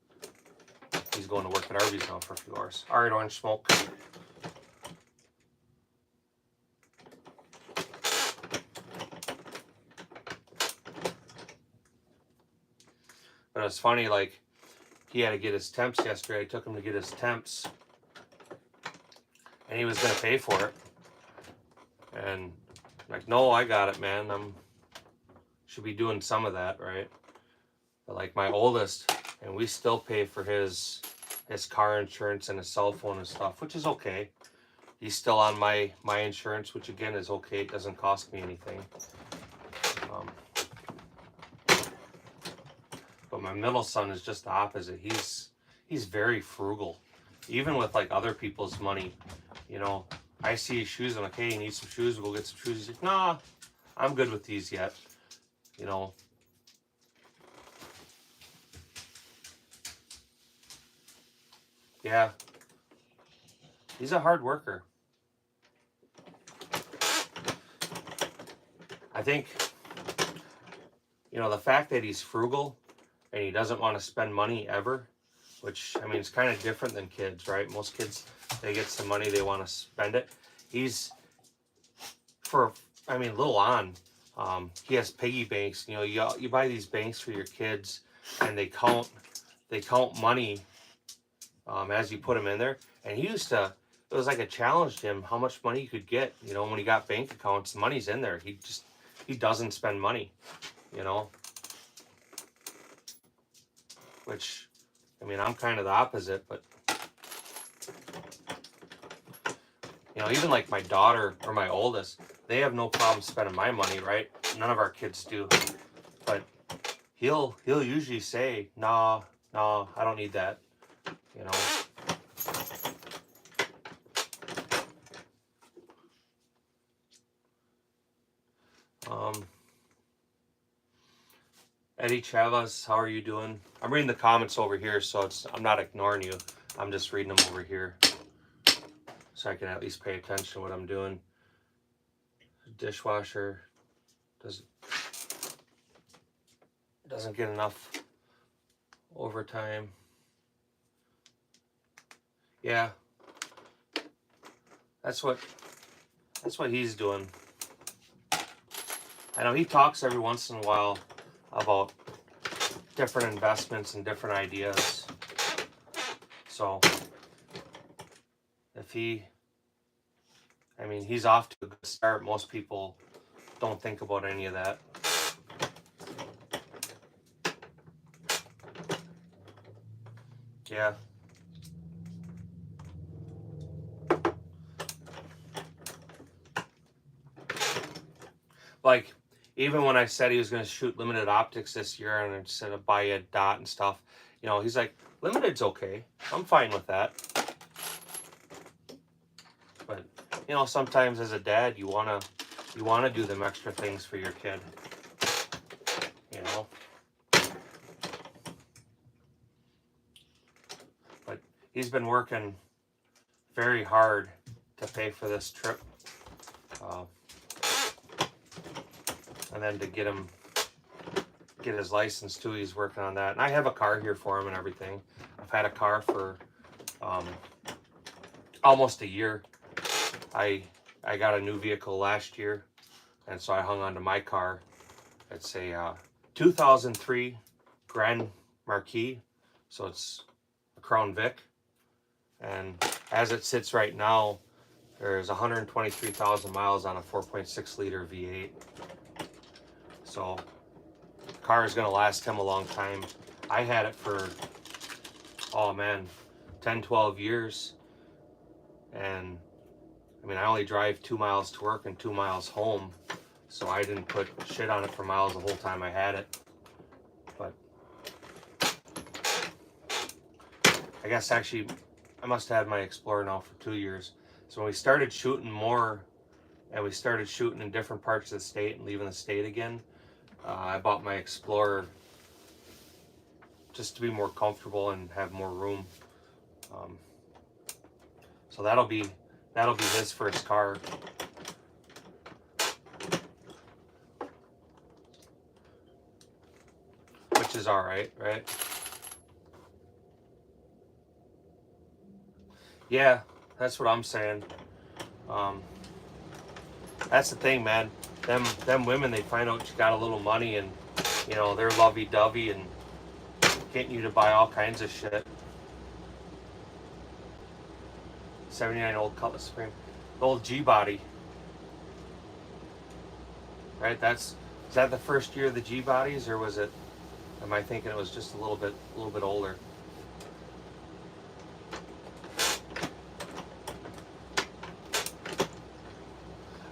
he's going to work at Arby's now for a few hours. All right, Orange Smoke. But it's funny, like, he had to get his temps yesterday. I took him to get his temps. and he was gonna pay for it. And I'm like, no, I got it, man. Should be doing some of that, right? But like my oldest, and we still pay for his car insurance and his cell phone and stuff, which is okay. He's still on my insurance, which again is okay. It doesn't cost me anything. But my middle son is just the opposite. He's very frugal, even with like other people's money. You know, I see his shoes. I'm like, hey, you need some shoes? We'll go get some shoes. He's like, nah, I'm good with these yet. You know. Yeah. He's a hard worker. I think, you know, the fact that he's frugal and he doesn't want to spend money ever, which, I mean, it's kind of different than kids, right? Most kids, they get some money, they want to spend it. He's, little on, he has piggy banks. You know, you buy these banks for your kids, and they count money as you put them in there. And he used to, it was like a challenge to him how much money you could get. You know, when he got bank accounts, the money's in there. He doesn't spend money, you know. Which, I mean, I'm kind of the opposite, but, you know, even like my daughter or my oldest, they have no problem spending my money, right? None of our kids do. But he'll usually say, nah, I don't need that, you know. Eddie Chavez, how are you doing? I'm reading the comments over here, so I'm not ignoring you. I'm just reading them over here, so I can at least pay attention to what I'm doing. Dishwasher doesn't get enough overtime. Yeah, that's what he's doing. I know he talks every once in a while about different investments and different ideas. So if he's off to a good start. Most people don't think about any of that. Yeah. Like, even when I said he was going to shoot limited optics this year and instead of buy a dot and stuff, you know, he's like, limited's okay. I'm fine with that. But, you know, sometimes as a dad, you want to do them extra things for your kid. You know? But he's been working very hard to pay for this trip. And then to get his license too, he's working on that. And I have a car here for him and everything. I've had a car for almost a year. I got a new vehicle last year, and so I hung on to my car. It's a 2003 Grand Marquis, so it's a Crown Vic. And as it sits right now, there's 123,000 miles on a 4.6 liter V8. So the car is going to last him a long time. I had it for, 10, 12 years. And I mean, I only drive 2 miles to work and 2 miles home. So I didn't put shit on it for miles the whole time I had it. But I guess actually, I must have had my Explorer now for 2 years. So when we started shooting more, and we started shooting in different parts of the state and leaving the state again, I bought my Explorer just to be more comfortable and have more room. So that'll be his first car. Which is all right, right? Yeah, that's what I'm saying. That's the thing, man. Them women, they find out you got a little money, and you know they're lovey-dovey and getting you to buy all kinds of shit. '79 old Cutlass Supreme. The old G-body. Right, is that the first year of the G-bodies, or was it, am I thinking it was just a little bit older?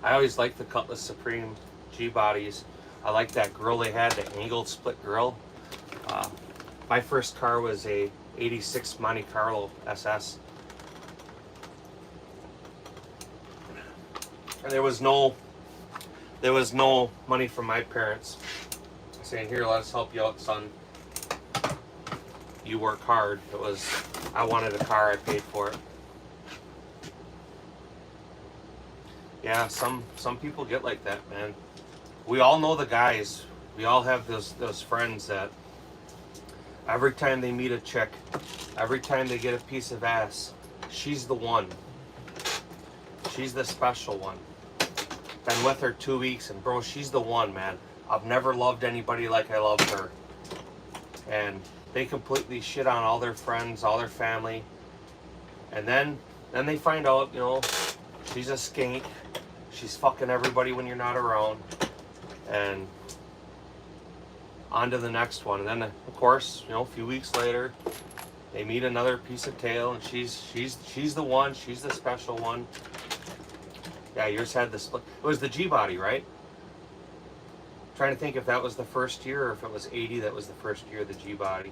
I always liked the Cutlass Supreme G-bodies. I liked that grill they had, the angled split grill. My first car was a '86 Monte Carlo SS. And there was no money from my parents saying, here, let us help you out, son. You work hard. It was, I wanted a car, I paid for it. Yeah, some people get like that, man. We all know the guys. We all have those friends that every time they meet a chick, every time they get a piece of ass, she's the one. She's the special one. Been with her 2 weeks, and bro, she's the one, man. I've never loved anybody like I love her. And they completely shit on all their friends, all their family. And then they find out, you know, she's a skank. She's fucking everybody when you're not around. And on to the next one. And then, of course, you know, a few weeks later, they meet another piece of tail, and she's the one. She's the special one. Yeah, yours had the split. It was the G-body, right? Trying to think if that was the first year, or if it was '80 that was the first year of the G-body.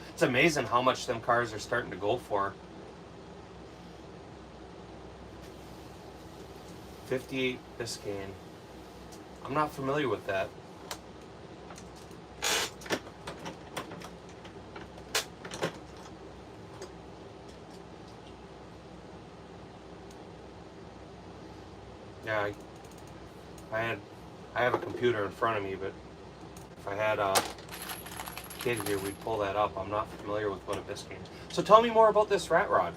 It's amazing how much them cars are starting to go for. 58 Biscayne. I'm not familiar with that. Yeah, I have a computer in front of me, but if I had a kid here, we'd pull that up. I'm not familiar with what a Biscayne is. So tell me more about this rat rod.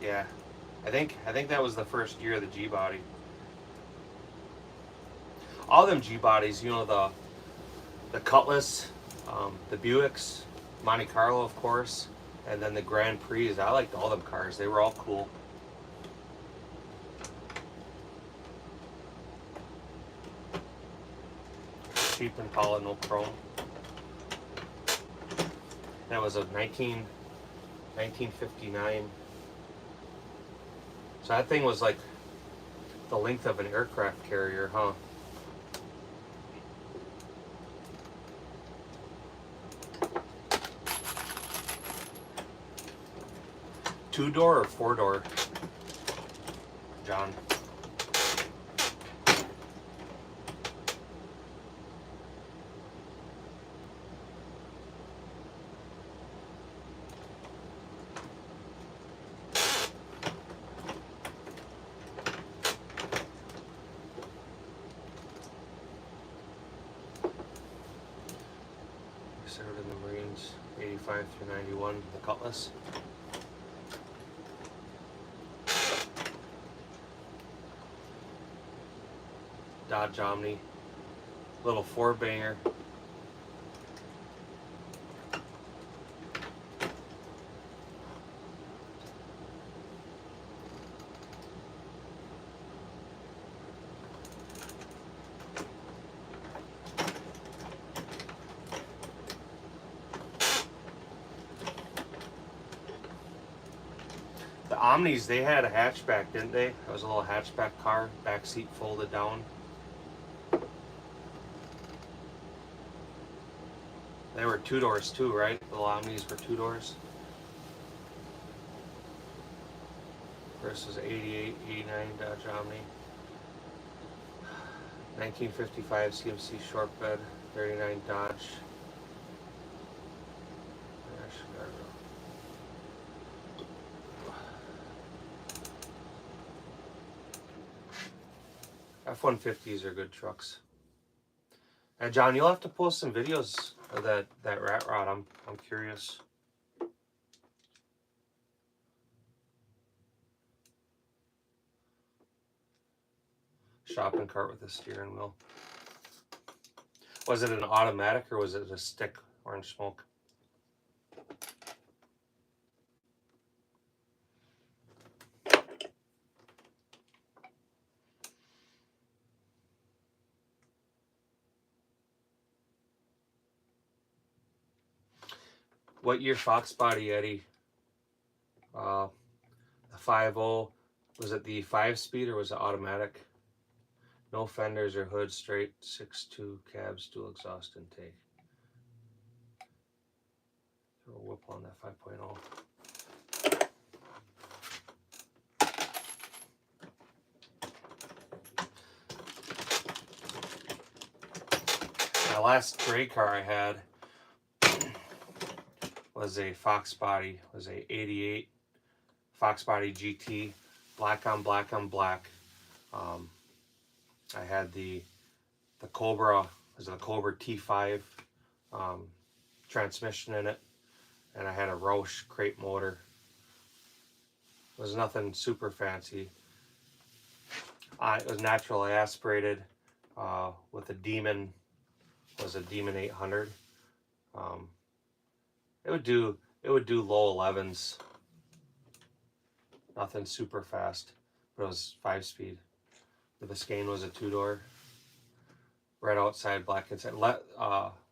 Yeah, I think that was the first year of the G-body. All them G-bodies, you know, the Cutlass, the Buicks, Monte Carlo, of course, and then the Grand Prix. I liked all them cars. They were all cool. Cheap Impala, no chrome. That was a 1959. So that thing was like the length of an aircraft carrier, huh? Two-door or four-door, John? Served in the Marines, 85 through 91, the Cutlass. Dodge Omni, little four-banger. The Omnis, they had a hatchback, didn't they? It was a little hatchback car, back seat folded down. They were two doors too, right? The Omnis were two doors. Versus 88, 89 Dodge Omni. 1955 CMC short bed, 39 Dodge. F-150s are good trucks. John, you'll have to post some videos of that rat rod. I'm curious. Shopping cart with a steering wheel. Was it an automatic or was it a stick orange smoke? What year Fox body, Eddie? The 5.0. Was it the 5-speed or was it automatic? No fenders or hood, straight 6.2 cabs, dual exhaust intake. Throw a whip on that 5.0. My last gray car I had was a Fox body, was a 88 Fox body GT, black on black on black. I had the Cobra, was it a Cobra T5 transmission in it, and I had a Roush crate motor. It was nothing super fancy. It was naturally aspirated with a Demon, was a Demon 800. It would do low 11s. Nothing super fast, but it was 5-speed. The Biscayne was a 2-door. Red outside, black inside.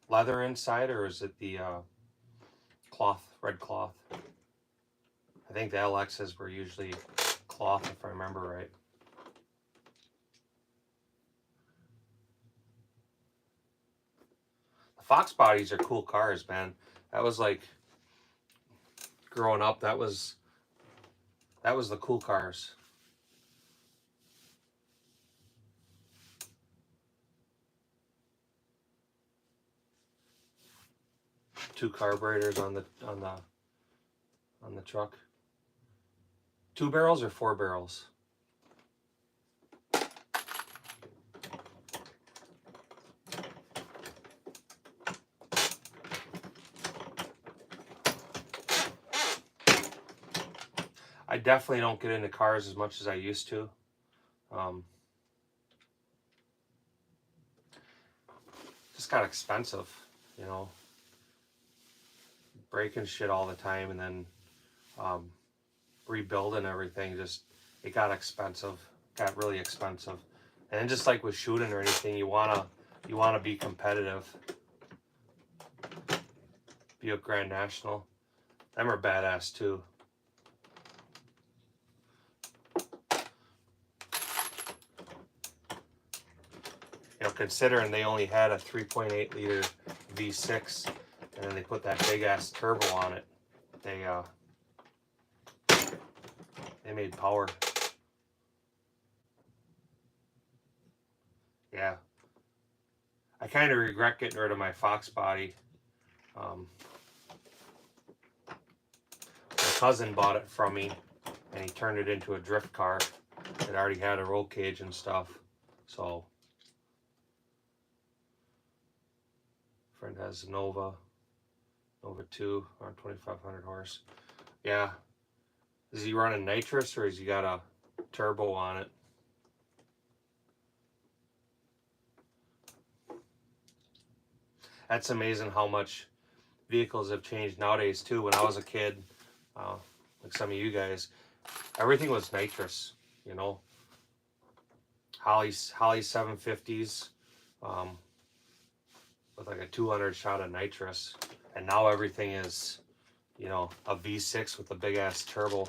Leather inside, or is it the cloth, red cloth? I think the LXs were usually cloth, if I remember right. The Fox bodies are cool cars, man. That was like, growing up, that was the cool cars. Two carburetors on the truck. 2 barrels or 4 barrels? I definitely don't get into cars as much as I used to. Just got expensive, you know. Breaking shit all the time, and then rebuilding everything. Just, it got expensive. Got really expensive. And then just like with shooting or anything, you wanna be competitive. Buick Grand National, them are badass too. You know, considering they only had a 3.8 liter V6, and then they put that big ass turbo on it, they made power. Yeah, I kind of regret getting rid of my Fox body. My cousin bought it from me, and he turned it into a drift car. It already had a roll cage and stuff, so. Friend has a Nova 2, around 2,500 horse. Yeah. Is he running nitrous or has he got a turbo on it? That's amazing how much vehicles have changed nowadays too. When I was a kid, like some of you guys, everything was nitrous, you know. Holly 750s with like a 200 shot of nitrous. And now everything is, you know, a V6 with a big ass turbo.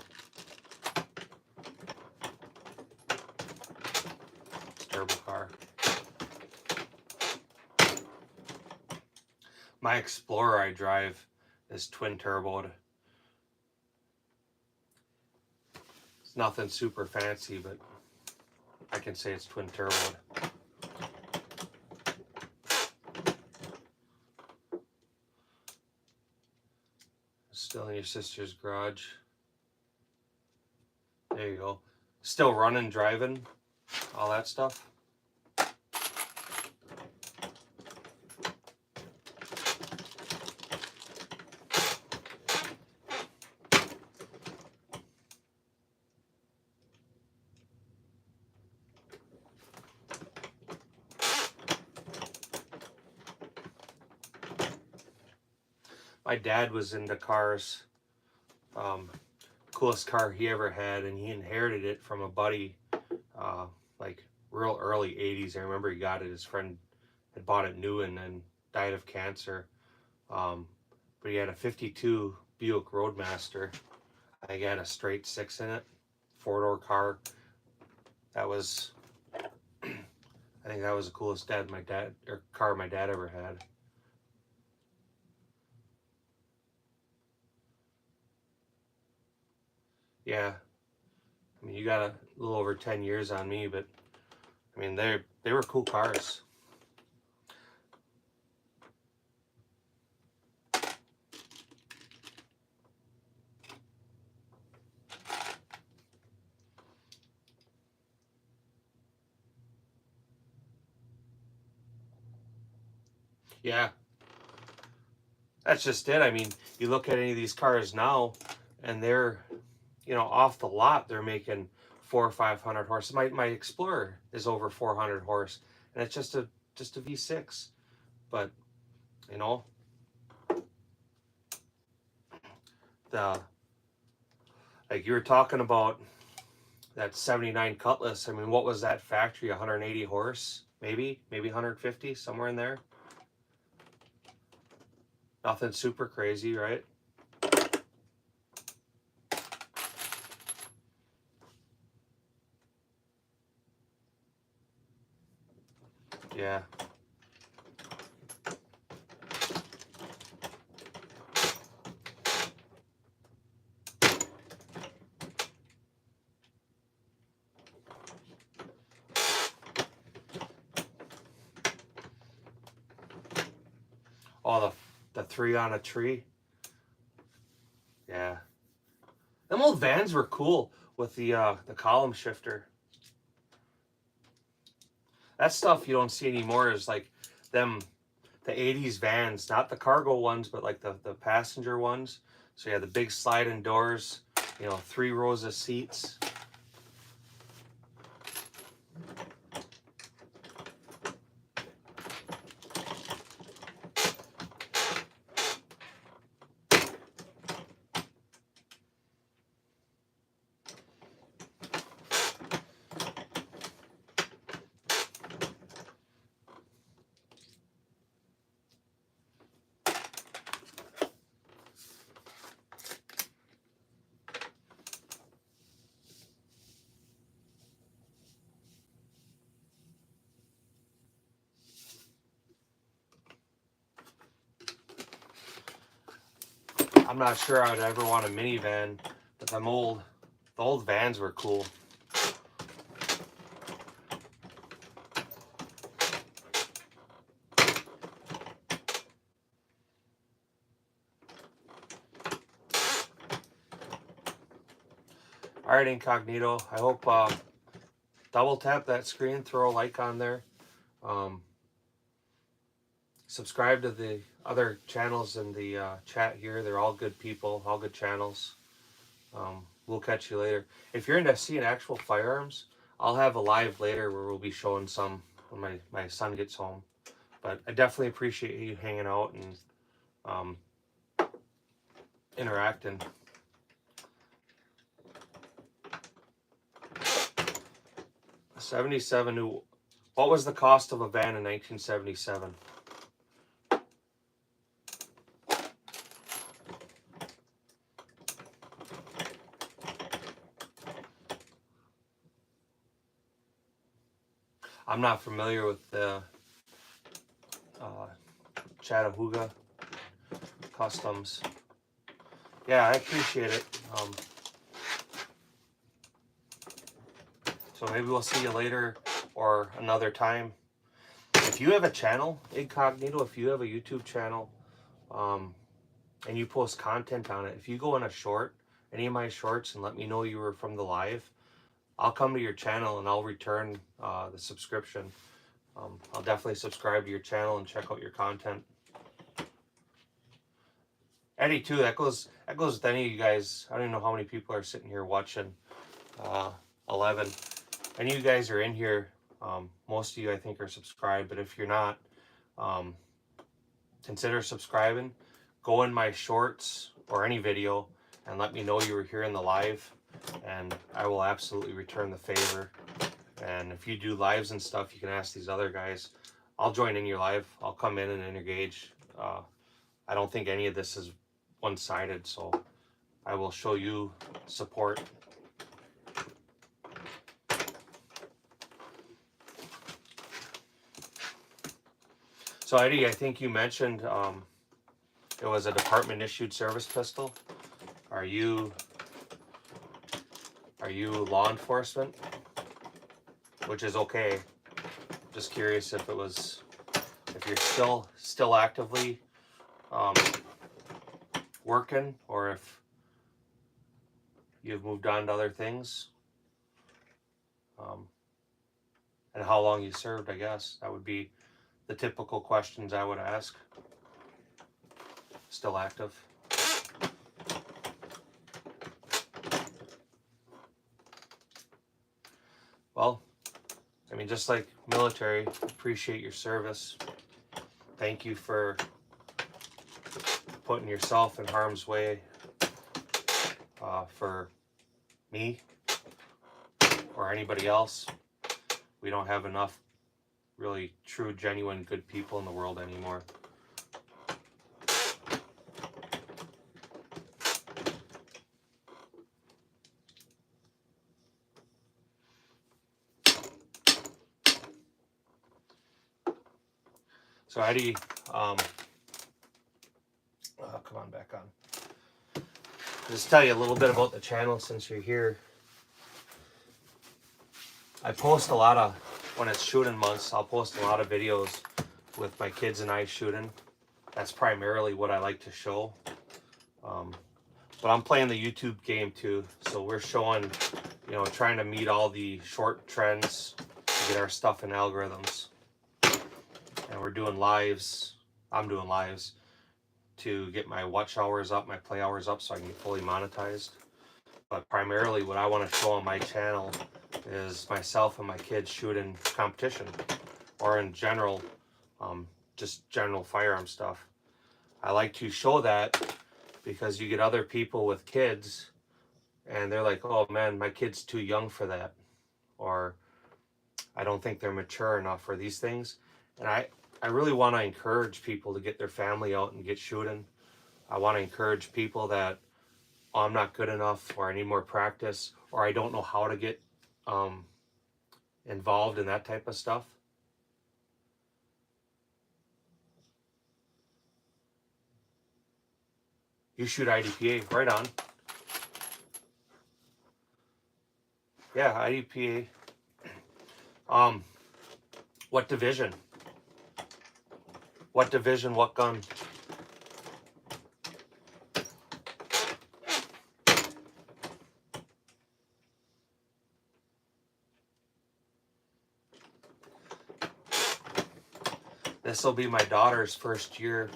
Turbo car. My Explorer I drive is twin turboed. It's nothing super fancy, but I can say it's twin turboed. Still in your sister's garage. There you go. Still running, driving, all that stuff. my dad was into cars. Coolest car he ever had, and he inherited it from a buddy, like real early 80s. I remember he got it. His friend had bought it new and then died of cancer. But he had a 52 Buick Roadmaster. I think he had a straight 6 in it, 4-door car. That was, I think that was the coolest car my dad ever had. Yeah, I mean, you got a little over 10 years on me, but I mean, they were cool cars. Yeah, that's just it. I mean, you look at any of these cars now, and they're, off the lot, they're making 400 or 500 horse. My Explorer is over 400 horse, and it's just a V6. But you know, the like you were talking about that 79 Cutlass. I mean, what was that factory? 180 horse, maybe 150, somewhere in there. Nothing super crazy, right? Yeah. Oh, the 3 on a tree. Yeah. Them old vans were cool with the column shifter. That stuff you don't see anymore is like them, the 80s vans, not the cargo ones, but like the passenger ones. So you have the big sliding doors, 3 rows of seats. I'm not sure I'd ever want a minivan, but the old vans were cool. All right, Incognito. I hope double tap that screen, throw a like on there. Subscribe to the other channels in the chat here. They're all good people, all good channels. We'll catch you later. If you're into seeing actual firearms, I'll have a live later where we'll be showing some when my son gets home. But I definitely appreciate you hanging out and interacting. 77. What was the cost of a van in 1977? I'm not familiar with the Chattahooga Customs. Yeah, I appreciate it. So maybe we'll see you later or another time. If you have a channel, Incognito, if you have a YouTube channel, and you post content on it, if you go in a short, any of my shorts, and let me know you were from the live, I'll come to your channel and I'll return the subscription. I'll definitely subscribe to your channel and check out your content. Eddie too, that goes with any of you guys. I don't even know how many people are sitting here watching 11. Any of you guys are in here. Most of you I think are subscribed, but if you're not, consider subscribing. go in my shorts or any video and let me know you were here in the live, and I will absolutely return the favor. And if you do lives and stuff, you can ask these other guys. I'll join in your live. I'll come in and engage. I don't think any of this is one-sided, so I will show you support. So Eddie, I think you mentioned it was a department issued service pistol. Are you law enforcement? Which is okay. Just curious if you're still actively working, or if you've moved on to other things, and how long you served. I guess that would be the typical questions I would ask. Still active. Well, I mean, just like military, appreciate your service. Thank you for putting yourself in harm's way for me or anybody else. We don't have enough really true, genuine, good people in the world anymore. So Eddie, come on back on. Just tell you a little bit about the channel since you're here. I post a lot of, when it's shooting months, I'll post a lot of videos with my kids and I shooting. That's primarily what I like to show. But I'm playing the YouTube game too, so we're showing, trying to meet all the short trends to get our stuff in algorithms. And we're doing lives. I'm doing lives to get my watch hours up, my play hours up, so I can get fully monetized. But primarily what I want to show on my channel is myself and my kids shooting competition, or in general, just general firearm stuff. I like to show that because you get other people with kids and they're like, oh man, my kid's too young for that, or I don't think they're mature enough for these things. And I really want to encourage people to get their family out and get shooting. I want to encourage people that, oh, I'm not good enough, or I need more practice, or I don't know how to get involved in that type of stuff. You shoot IDPA, right on. Yeah, IDPA. What division? What division, what gun? This will be my daughter's first year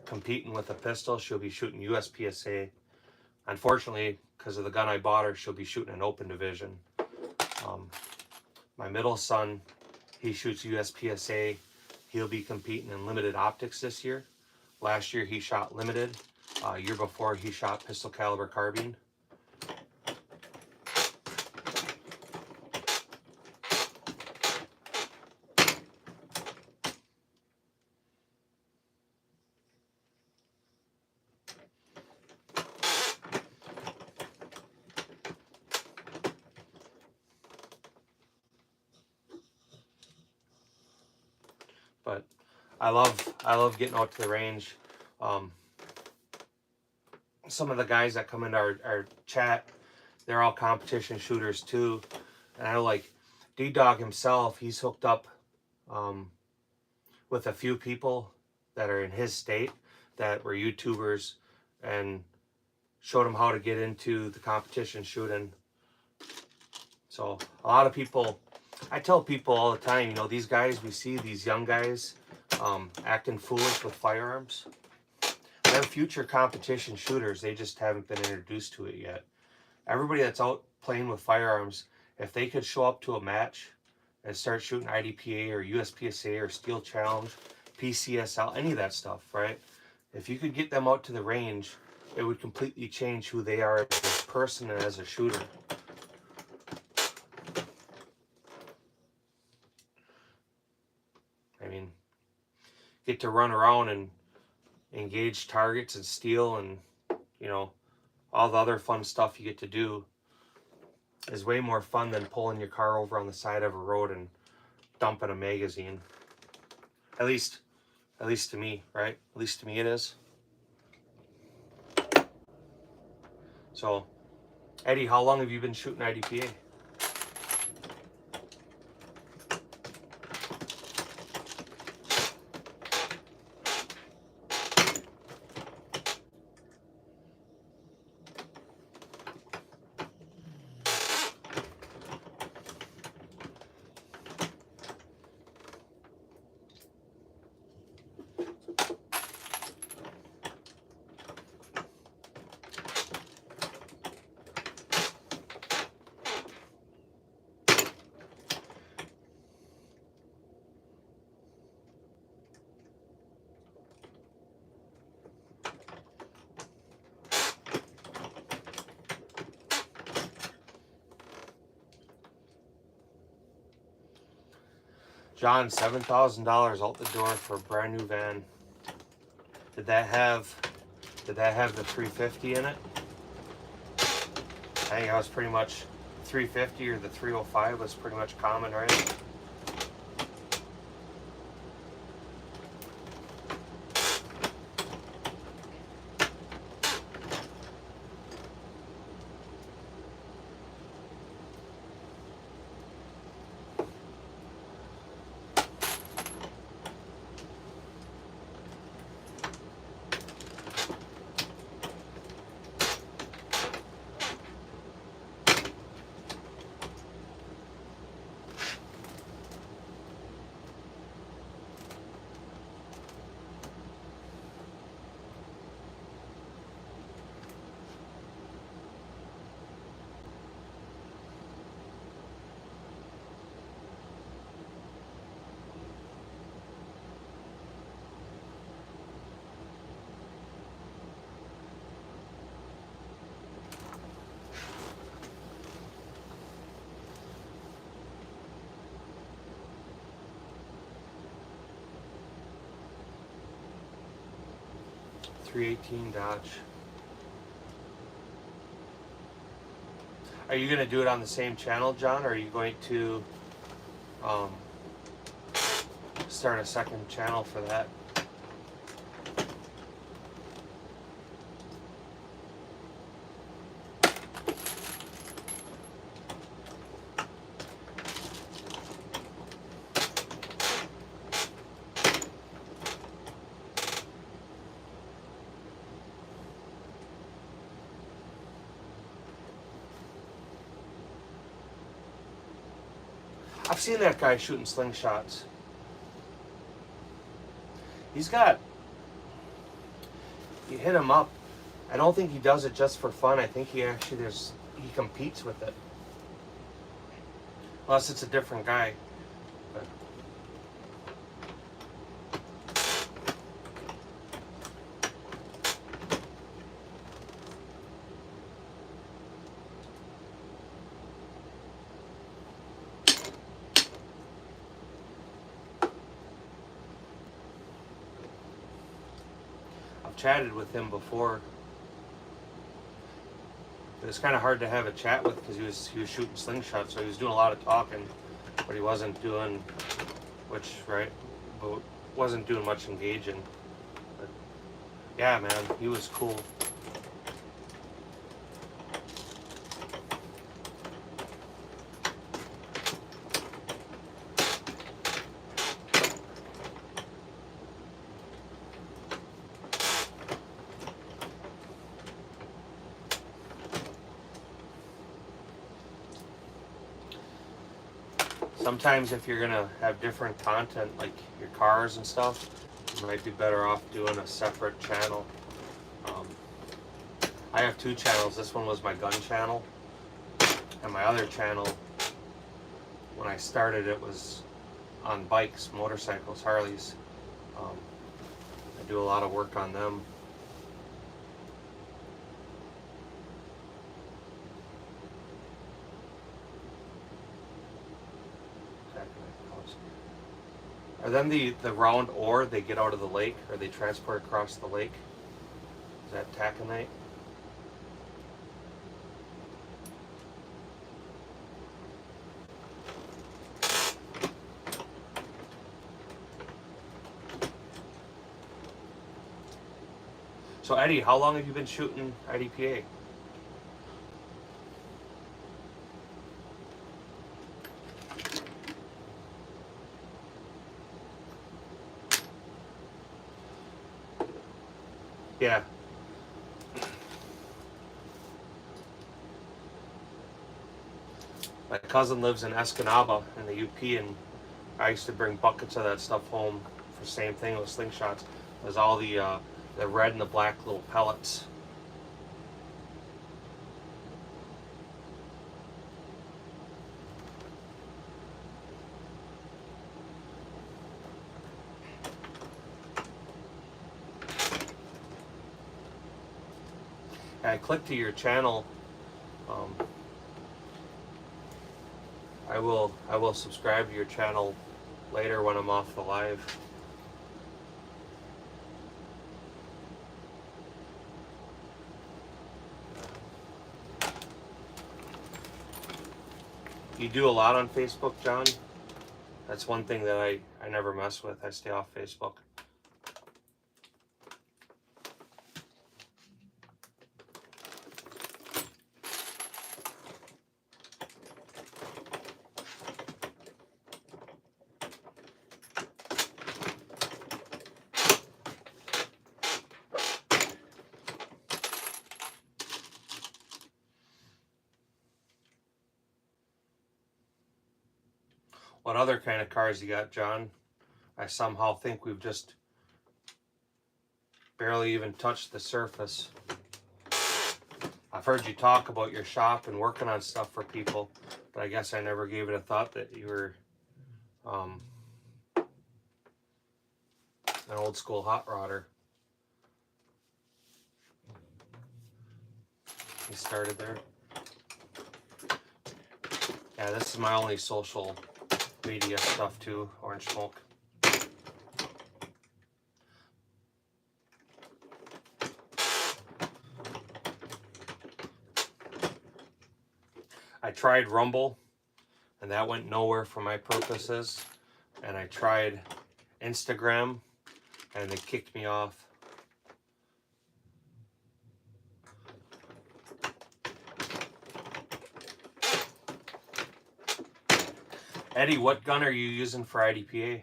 competing with a pistol. She'll be shooting USPSA. Unfortunately, because of the gun I bought her, she'll be shooting an open division. My middle son, he shoots USPSA. He'll be competing in limited optics this year. Last year he shot limited. Year before he shot pistol caliber carbine. But I love getting out to the range. Some of the guys that come into our chat, they're all competition shooters too. And I know, like D-Dog himself, he's hooked up with a few people that are in his state that were YouTubers, and showed him how to get into the competition shooting. So a lot of people, I tell people all the time, these guys, we see these young guys acting foolish with firearms. They're future competition shooters. They just haven't been introduced to it yet. Everybody that's out playing with firearms, if they could show up to a match and start shooting IDPA or USPSA or Steel Challenge, PCSL, any of that stuff, right? if you could get them out to the range, it would completely change who they are as a person and as a shooter. I mean, get to run around and engage targets and steal and, you know, all the other fun stuff you get to do is way more fun than pulling your car over on the side of a road and dumping a magazine. At least to me, right? At least to me it is. So, Eddie, how long have you been shooting IDPA? John, $7,000 out the door for a brand new van. Did that have the 350 in it? I think that was pretty much 350 or the 305 was pretty much common, right? .318 Dodge. Are you going to do it on the same channel, John, or are you going to start a second channel for that? I've seen that guy shooting slingshots. He's got, you hit him up. I don't think he does it just for fun. I think he actually, he competes with it. Unless it's a different guy. But chatted with him before. It was kind of hard to have a chat with because he was shooting slingshots, so he was doing a lot of talking, but he wasn't doing but wasn't doing much engaging. But yeah, man, he was cool. Sometimes if you're gonna have different content, like your cars and stuff, you might be better off doing a separate channel. I have two channels. This one was my gun channel, and my other channel, when I started, it was on bikes, motorcycles, Harleys. do a lot of work on them. Are then the round ore they get out of the lake, or they transport across the lake? Is that taconite? So Eddie, how long have you been shooting IDPA? Yeah. My cousin lives in Escanaba in the UP, and I used to bring buckets of that stuff home for the same thing with slingshots. There's all the red and the black little pellets. I clicked to your channel. I will subscribe to your channel later when I'm off the live. You do a lot on Facebook, John? That's one thing that I never mess with. I stay off Facebook. What other kind of cars you got, John? I somehow think we've just barely even touched the surface. I've heard you talk about your shop and working on stuff for people, but I guess I never gave it a thought that you were an old school hot rodder. You started there. Yeah, this is my only social media stuff too, Orange Smoke. I tried Rumble, and that went nowhere for my purposes. And I tried Instagram, and they kicked me off. Eddie, what gun are you using for IDPA?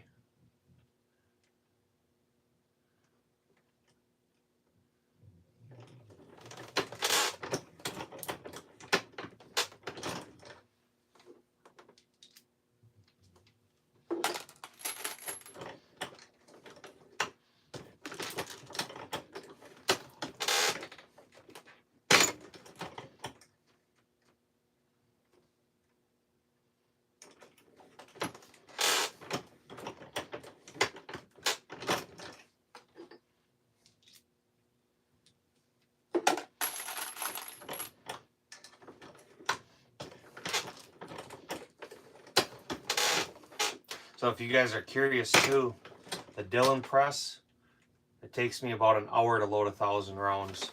So if you guys are curious too, the Dillon press, it takes me about an hour to load 1,000 rounds.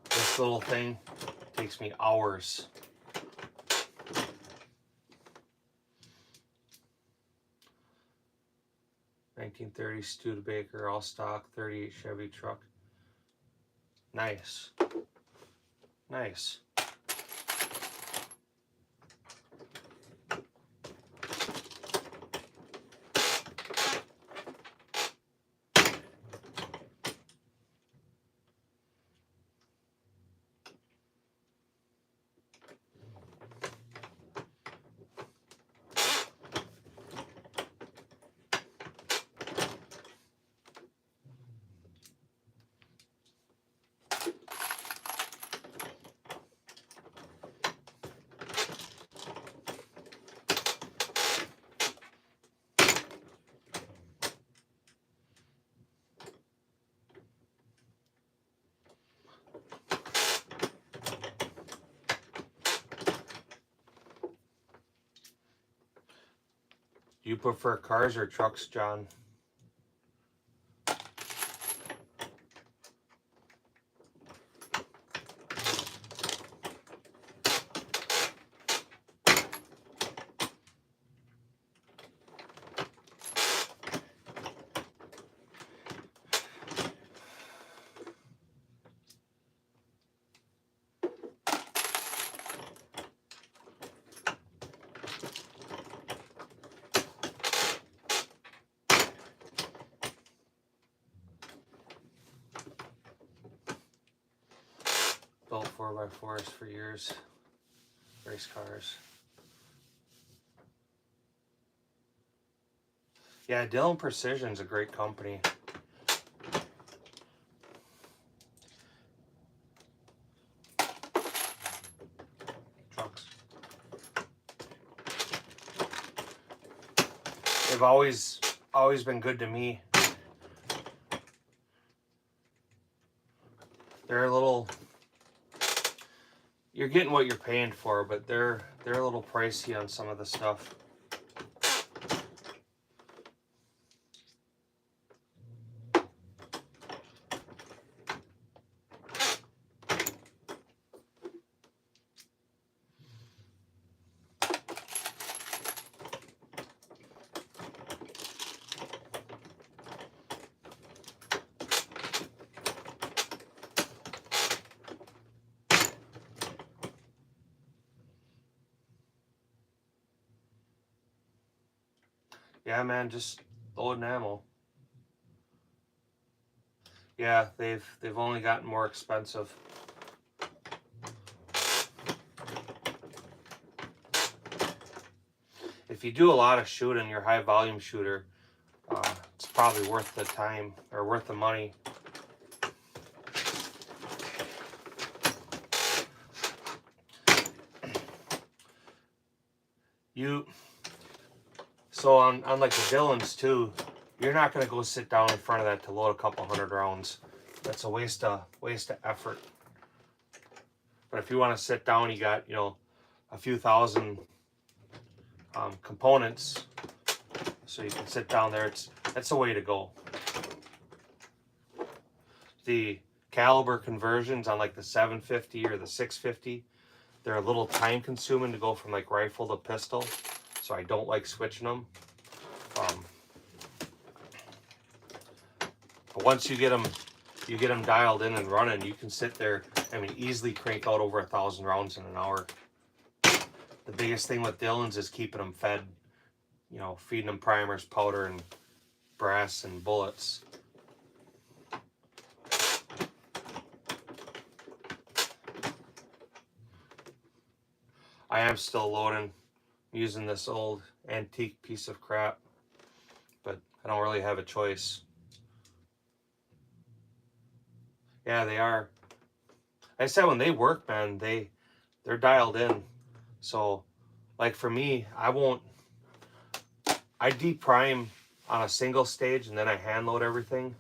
This little thing takes me hours. (1930) Studebaker, all stock, 38 Chevy truck. Nice. Nice. Do you prefer cars or trucks, John? Built 4x4s for years. Race cars. Yeah, Dillon Precision's a great company. Trucks. They've always been good to me. They're a little, you're getting what you're paying for, but they're a little pricey on some of the stuff. Yeah, man, just loading ammo. Yeah, they've only gotten more expensive. If you do a lot of shooting, you're a high volume shooter, it's probably worth the time or worth the money. So on like the Dillons too, you're not gonna go sit down in front of that to load a couple hundred rounds. That's a waste of effort. But if you want to sit down, you got, you know, a few thousand components, so you can sit down there. That's the way to go. The caliber conversions on like the 750 or the 650, they're a little time consuming to go from like rifle to pistol, so I don't like switching them. But once you get them dialed in and running, you can sit there, I mean, easily crank out over 1,000 rounds in an hour. The biggest thing with Dillons is keeping them fed, you know, feeding them primers, powder, and brass and bullets. I am still loading, using this old antique piece of crap, but I don't really have a choice. Yeah, they are. I said when they work, man, they're dialed in. So, like for me, I deprime on a single stage and then I hand load everything,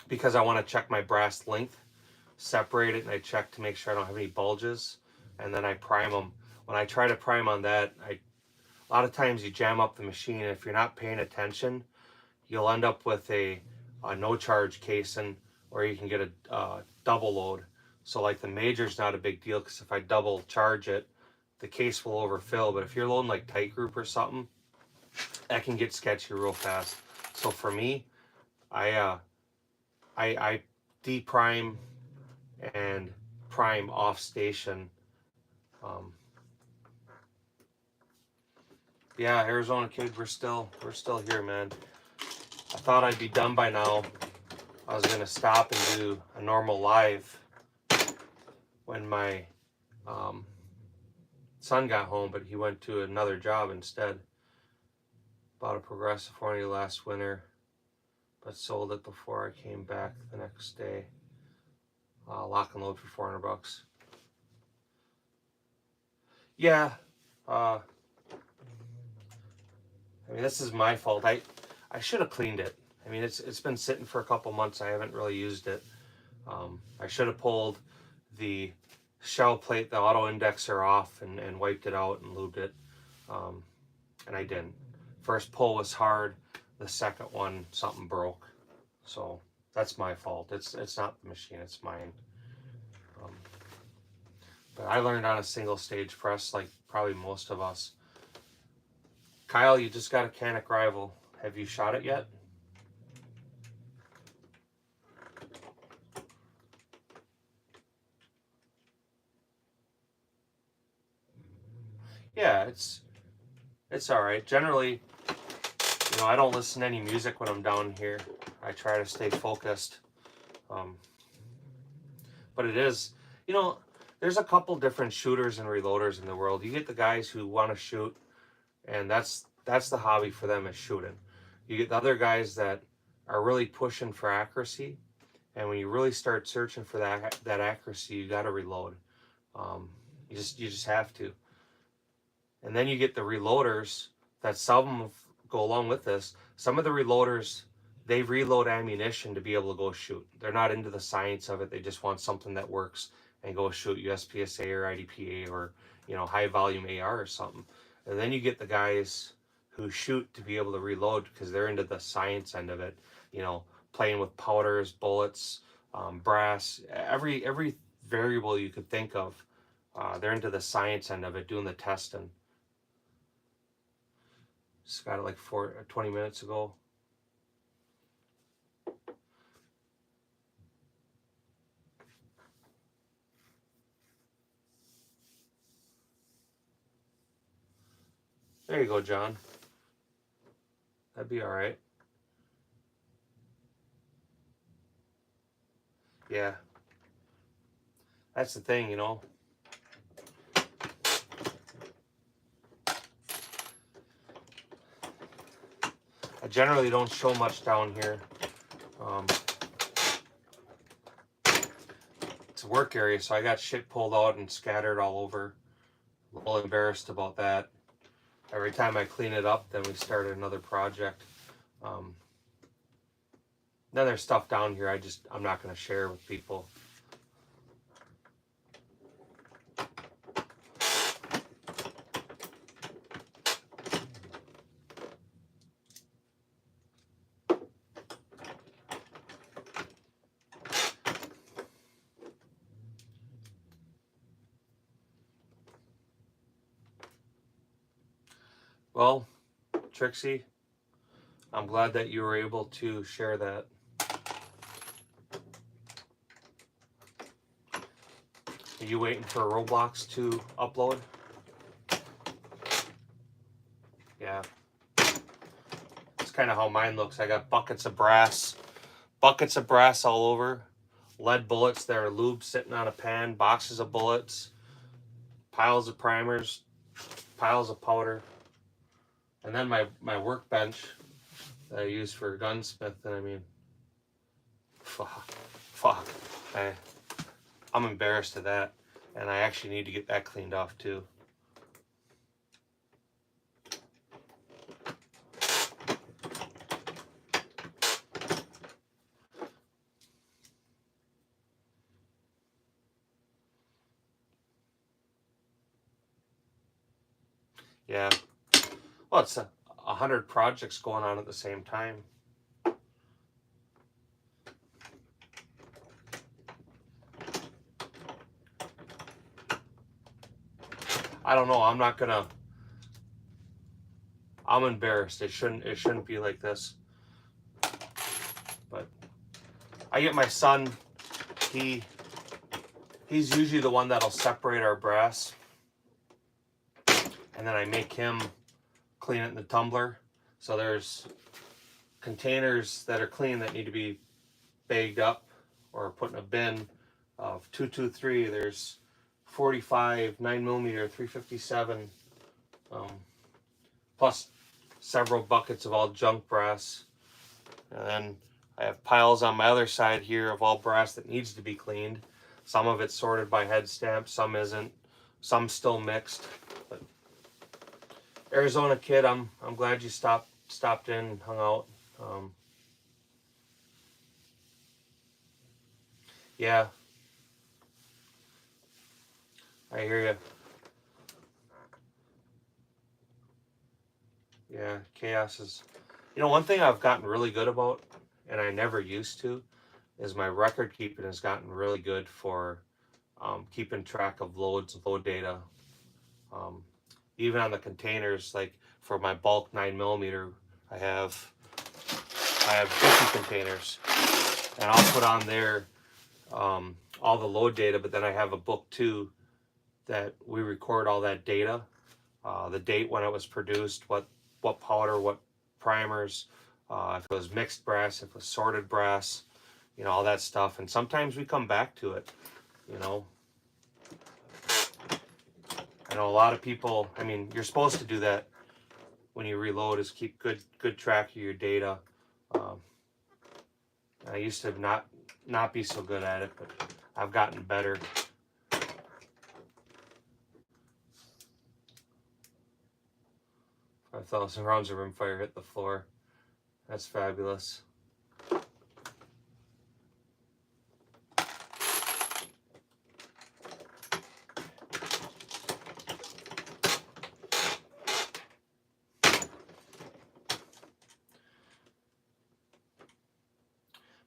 because I want to check my brass length, separate it, and I check to make sure I don't have any bulges, and then I prime them. When I try to prime on that, a lot of times you jam up the machine, and if you're not paying attention, you'll end up with a no charge casing, or you can get a double load. So like the major's not a big deal, because if I double charge it, the case will overfill. But if you're loading like tight group or something, that can get sketchy real fast. So for me, I deprime and prime off station. Yeah, Arizona kid, we're still here, man. I thought I'd be done by now. I was gonna stop and do a normal live when my son got home, but he went to another job instead. Bought a Progressive 40 last winter, but sold it before I came back the next day. Lock and load for $400. Yeah, I mean, this is my fault. I should have cleaned it. I mean, it's been sitting for a couple months. I haven't really used it. I should have pulled the shell plate, the auto indexer off, and wiped it out and lubed it. and I didn't. First pull was hard. The second one, something broke. So that's my fault. It's not the machine, it's mine. But I learned on a single stage press like probably most of us. Kyle, you just got a Canic Rival. Have you shot it yet? Yeah, it's all right. Generally, you know, I don't listen to any music when I'm down here. I try to stay focused. But it is, you know, there's a couple different shooters and reloaders in the world. You get the guys who want to shoot, and that's the hobby for them, is shooting. You get the other guys that are really pushing for accuracy, and when you really start searching for that accuracy, you got to reload. You just have to. And then you get the reloaders that some go along with this. Some of the reloaders, they reload ammunition to be able to go shoot. They're not into the science of it. They just want something that works and go shoot USPSA or IDPA or, you know, high volume AR or something. And then you get the guys who shoot to be able to reload because they're into the science end of it, you know, playing with powders, bullets, brass, every variable you could think of. They're into the science end of it, doing the testing. Just got it like 20 minutes ago. There you go, John. That'd be all right. Yeah. That's the thing, you know. I generally don't show much down here. It's a work area, so I got shit pulled out and scattered all over. A little embarrassed about that. Every time I clean it up, then we start another project. Then there's stuff down here I'm not going to share with people. Well, Trixie, I'm glad that you were able to share that. Are you waiting for Roblox to upload? Yeah. It's kind of how mine looks. I got buckets of brass all over, lead bullets that are lubed sitting on a pan, boxes of bullets, piles of primers, piles of powder, and then my workbench that I use for gunsmith. And I mean, fuck, I'm embarrassed of that, and I actually need to get that cleaned off too. Yeah. Well, it's 100 projects going on at the same time. I don't know. I'm embarrassed. It shouldn't be like this. But I get my son, he's usually the one that'll separate our brass. And then I make him clean it in the tumbler. So there's containers that are clean that need to be bagged up or put in a bin of 223. There's 45, 9mm, 357, plus several buckets of all junk brass. And then I have piles on my other side here of all brass that needs to be cleaned. Some of it's sorted by head stamp, some isn't, some still mixed. But Arizona kid, I'm glad you stopped in and hung out. Yeah, I hear you. Yeah, chaos is, one thing I've gotten really good about, and I never used to, is my record keeping has gotten really good for keeping track of loads, load data. Um, Even on the containers, like for my bulk 9mm, I have 50 containers, and I'll put on there all the load data, but then I have a book too that we record all that data, the date when it was produced, what powder, what primers, if it was mixed brass, if it was sorted brass, all that stuff. And sometimes we come back to it, you know. I know a lot of people, I mean, you're supposed to do that when you reload, is keep good track of your data. I used to not be so good at it, but I've gotten better. 5,000 rounds of rimfire hit the floor. That's fabulous.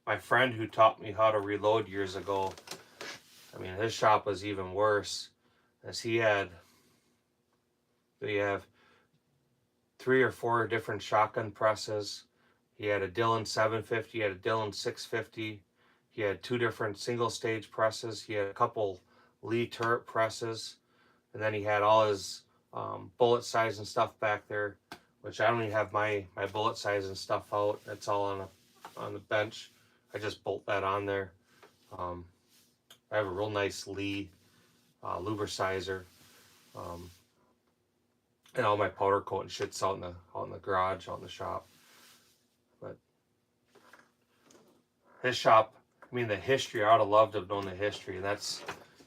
My friend who taught me how to reload years ago, I mean, his shop was even worse, as he have 3 or 4 different shotgun presses. He had a Dillon 750, he had a Dillon 650, he had 2 different single stage presses, he had a couple Lee turret presses, and then he had all his bullet size and stuff back there, which I don't even have my bullet size and stuff out. That's all on the bench. I just bolt that on there. I have a real nice Lee lubricizer, and all my powder coat and shit's out in the garage, out in the shop. But his shop, I mean, the history, I would have loved to have known the history, and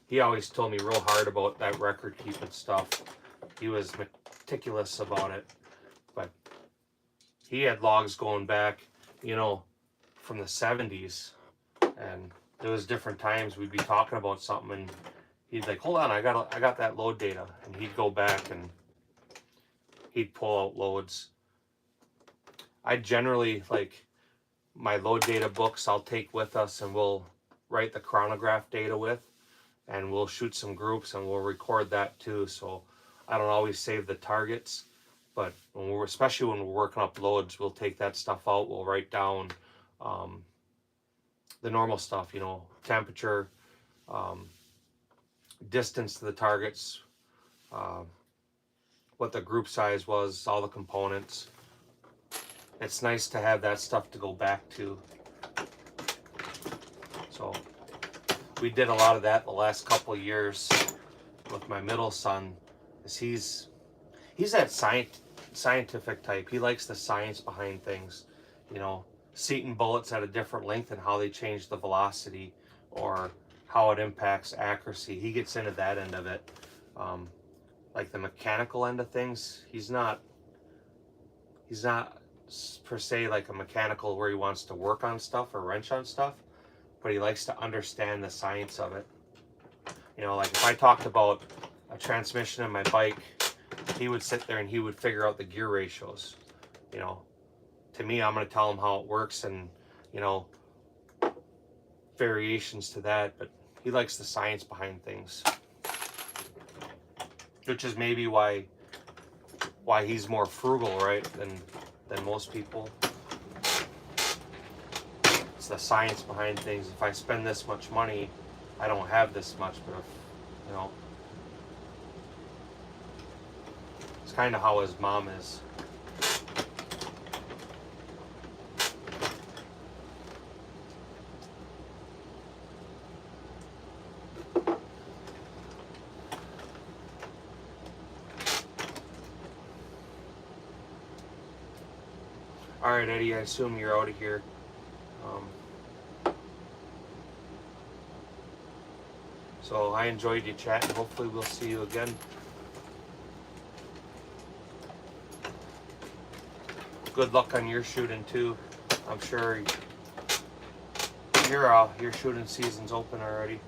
he always told me real hard about that record keeping stuff. He was meticulous about it, but he had logs going back, from the 70s, and there was different times we'd be talking about something, and he'd like, hold on, I got that load data, and he'd go back and he'd pull out loads. I generally, like, my load data books I'll take with us, and we'll write the chronograph data with, and we'll shoot some groups, and we'll record that too. So I don't always save the targets, but especially when we're working up loads, we'll take that stuff out. We'll write down the normal stuff, temperature, distance to the targets, what the group size was, all the components. It's nice to have that stuff to go back to. So we did a lot of that the last couple of years with my middle son, is he's that scientific type. He likes the science behind things, seating bullets at a different length and how they change the velocity, or how it impacts accuracy. He gets into that end of it. Like the mechanical end of things, he's not per se like a mechanical where he wants to work on stuff or wrench on stuff, but he likes to understand the science of it. Like if I talked about a transmission in my bike, he would sit there and he would figure out the gear ratios. To me, I'm going to tell him how it works and, variations to that, but he likes the science behind things, which is maybe why he's more frugal, right, than most people. It's the science behind things. If I spend this much money, I don't have this much, but if, it's kind of how his mom is. All right, Eddie, I assume you're out of here. So I enjoyed you chatting. Hopefully we'll see you again. Good luck on your shooting too. I'm sure your shooting season's open already.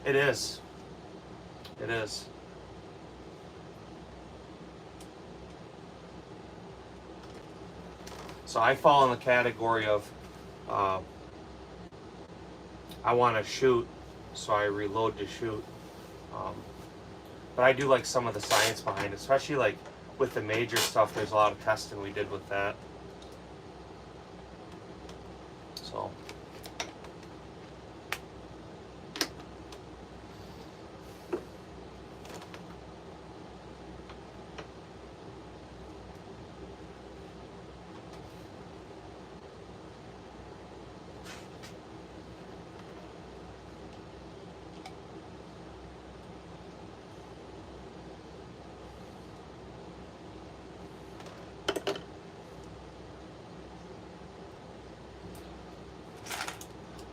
It is. It is. So I fall in the category of I want to shoot, so I reload to shoot. But I do like some of the science behind it, especially like with the major stuff. There's a lot of testing we did with that. So.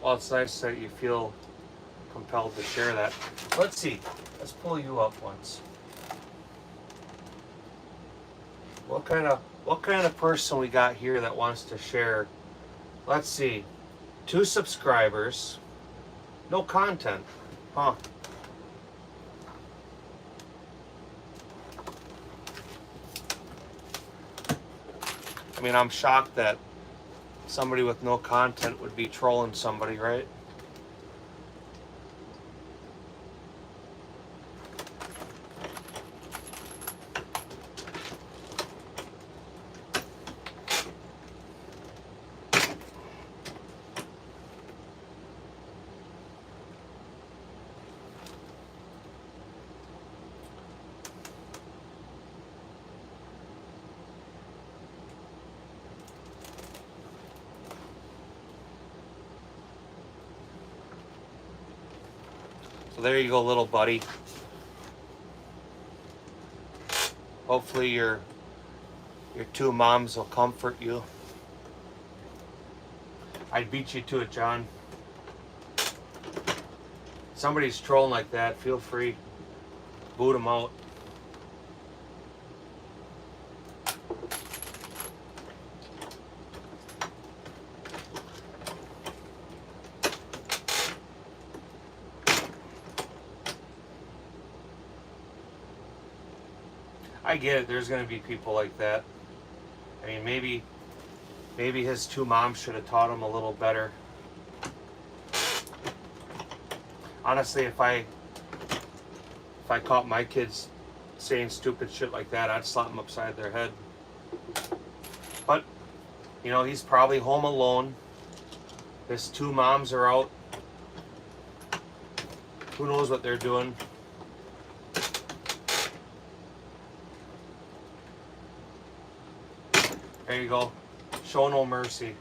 Well, it's nice that you feel compelled to share that. Let's see. Let's pull you up once. What kind of person we got here that wants to share? Let's see. 2 subscribers. No content. Huh. I mean, I'm shocked that somebody with no content would be trolling somebody, right? So there you go, little buddy. Hopefully your 2 moms will comfort you. I'd beat you to it, John. Somebody's trolling like that, feel free. Boot them out. I get it, there's gonna be people like that. I mean, maybe his 2 moms should have taught him a little better. Honestly, if I caught my kids saying stupid shit like that, I'd slap them upside their head. But, you know, he's probably home alone. His 2 moms are out. Who knows what they're doing? There you go. Show no mercy.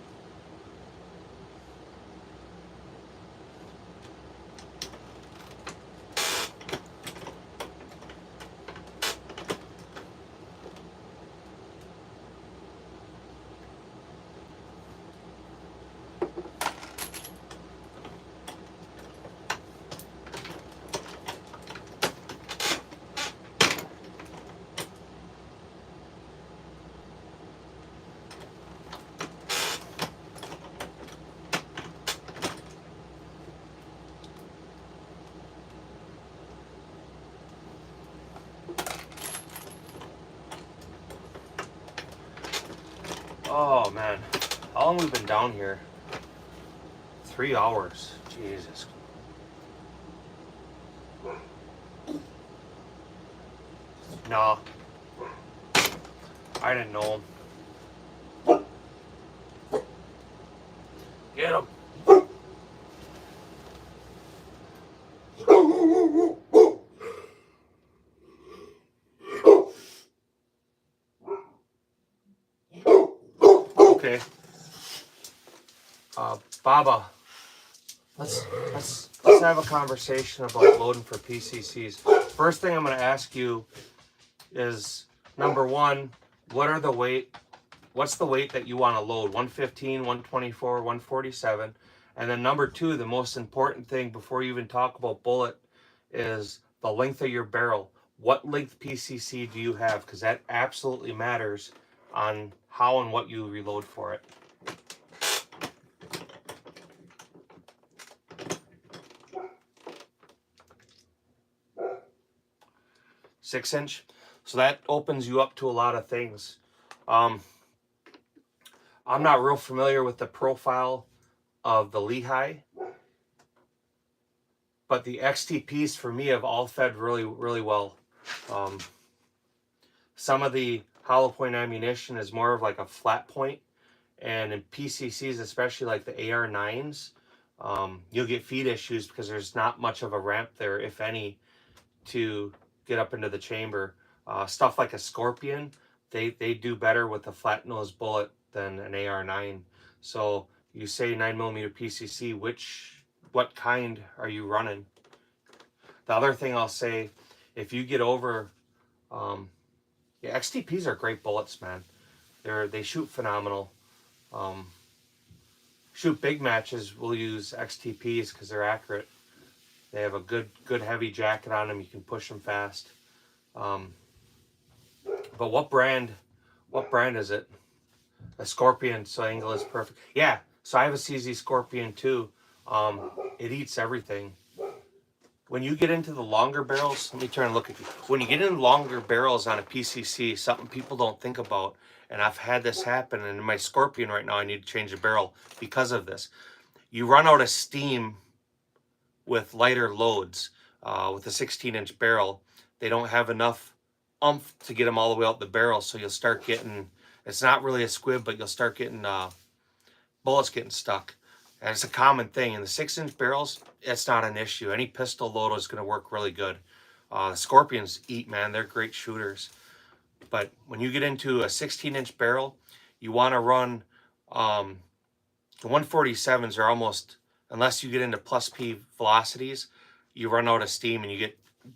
Oh man, how long have we been down here? 3 hours. Jesus. No, I didn't know him. Get him. Okay. Baba, let's have a conversation about loading for PCCs. First thing I'm going to ask you is, number 1, what's the weight that you want to load? 115, 124, 147. And then number 2, the most important thing before you even talk about bullet is the length of your barrel. What length PCC do you have? Because that absolutely matters on how and what you reload for it. (6-inch). So that opens you up to a lot of things. I'm not real familiar with the profile of the Lehigh, but the XTPs for me have all fed really, really well. Some of the hollow point ammunition is more of like a flat point, and in PCCs, especially like the AR9s, you'll get feed issues because there's not much of a ramp there, if any, to get up into the chamber. Stuff like a Scorpion, they do better with a flat nose bullet than an AR9. So you say 9mm PCC, what kind are you running? The other thing I'll say, if you get over, yeah, XTPs are great bullets, man. They shoot phenomenal. Shoot big matches, we'll use XTPs because they're accurate. They have a good heavy jacket on them. You can push them fast. But what brand is it? A Scorpion, so angle is perfect. Yeah, so I have a CZ Scorpion too. It eats everything. When you get into the longer barrels, let me turn and look at you. When you get into longer barrels on a PCC, something people don't think about, and I've had this happen, and in my Scorpion right now, I need to change the barrel because of this. You run out of steam with lighter loads. With a 16-inch barrel, they don't have enough oomph to get them all the way out the barrel, so you'll start getting, it's not really a squib, but you'll start getting bullets getting stuck. And it's a common thing. In the 6-inch barrels, it's not an issue. Any pistol load is going to work really good. The Scorpions eat, man. They're great shooters. But when you get into a 16-inch barrel, you want to run, the 147s are almost, unless you get into plus P velocities, you run out of steam and you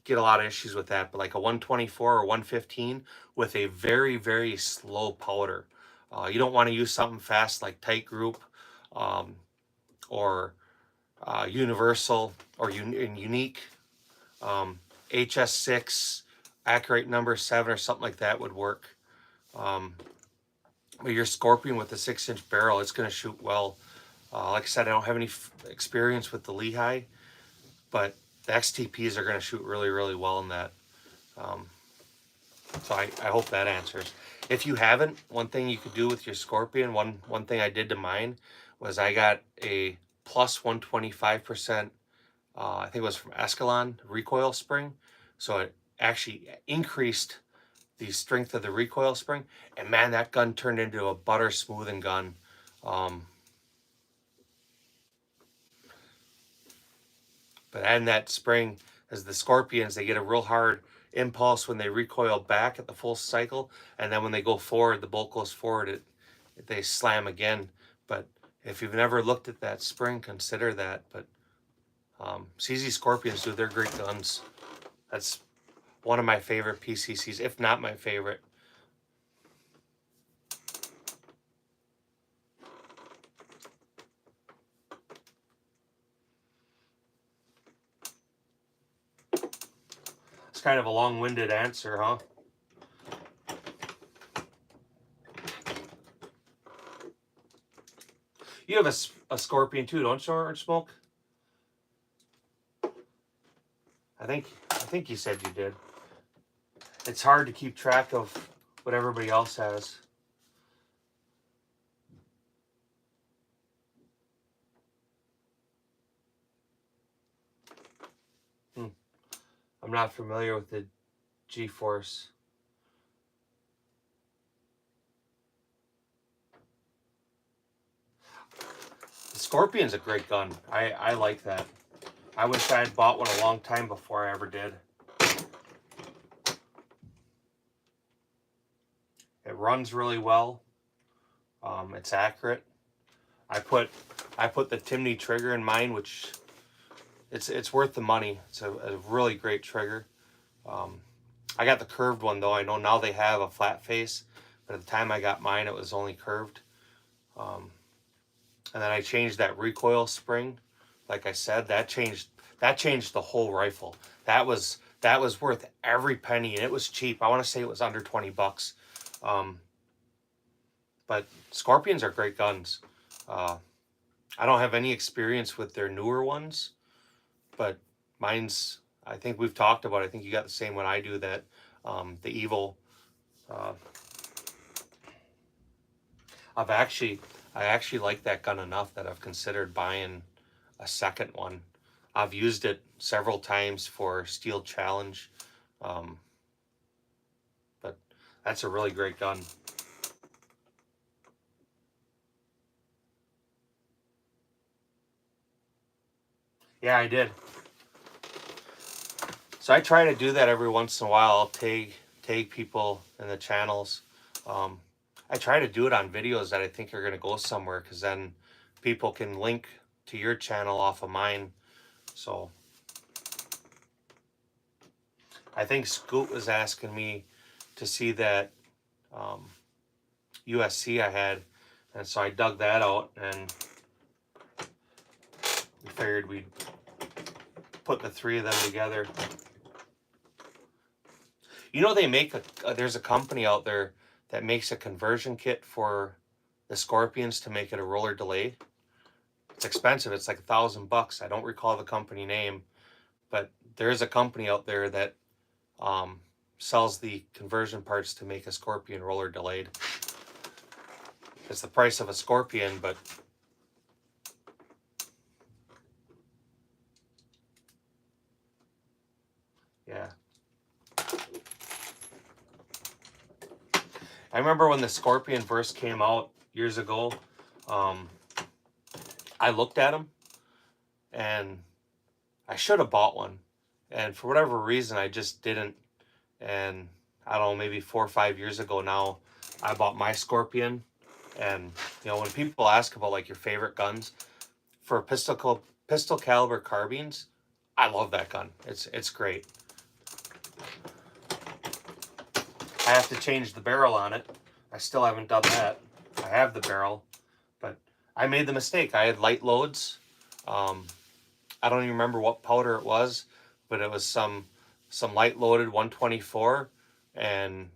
get a lot of issues with that. But like a 124 or 115 with a very, very slow powder. You don't want to use something fast like Tight Group, or Universal, or Unique. HS6, accurate number 7 or something like that would work. But your Scorpion with a 6-inch barrel, it's going to shoot well. Like I said, I don't have any experience with the Lehigh, but the XTPs are going to shoot really, really well in that. So I hope that answers. If you haven't, one thing you could do with your Scorpion, one thing I did to mine was I got a plus 125%, I think it was from Escalon recoil spring. So it actually increased the strength of the recoil spring. And man, that gun turned into a butter smoothing gun. But adding that spring, as the Scorpions, they get a real hard impulse when they recoil back at the full cycle, and then when they go forward, the bolt goes forward, they slam again. But if you've never looked at that spring, consider that. But CZ Scorpions, dude, they're great guns. That's one of my favorite PCCs, if not my favorite. It's kind of a long-winded answer, huh? You have a Scorpion too, don't you, Orange Smoke? I think you said you did. It's hard to keep track of what everybody else has. I'm not familiar with the G-Force. The Scorpion's a great gun. I like that. I wish I had bought one a long time before I ever did. It runs really well. It's accurate. I put the Timney trigger in mine, which it's worth the money. It's a really great trigger. I got the curved one though. I know now they have a flat face, but at the time I got mine, it was only curved. And then I changed that recoil spring. Like I said, that changed the whole rifle. That was worth every penny, and it was cheap. I want to say it was under $20. But Scorpions are great guns. I don't have any experience with their newer ones, but mine's, I think we've talked about it. I think you got the same one I do, that the Evil. I actually like that gun enough that I've considered buying a second one. I've used it several times for Steel Challenge, but that's a really great gun. Yeah, I did. So I try to do that every once in a while. I'll tag people in the channels. I try to do it on videos that I think are going to go somewhere, because then people can link to your channel off of mine. So I think Scoot was asking me to see that USC I had, and so I dug that out, and we figured we'd put the three of them together. You know, they make there's a company out there that makes a conversion kit for the Scorpions to make it a roller delay. It's expensive. It's like $1,000. I don't recall the company name, but there is a company out there that sells the conversion parts to make a Scorpion roller delayed. It's the price of a Scorpion, but yeah. I remember when the Scorpion first came out years ago, I looked at them and I should have bought one. And for whatever reason, I just didn't. And I don't know, maybe 4 or 5 years ago now, I bought my Scorpion. And, you know, when people ask about like your favorite guns, for pistol caliber carbines, I love that gun. It's great. I have to change the barrel on it. I still haven't done that. I have the barrel, but I made the mistake. I had light loads. I don't even remember what powder it was, but it was some light loaded 124, and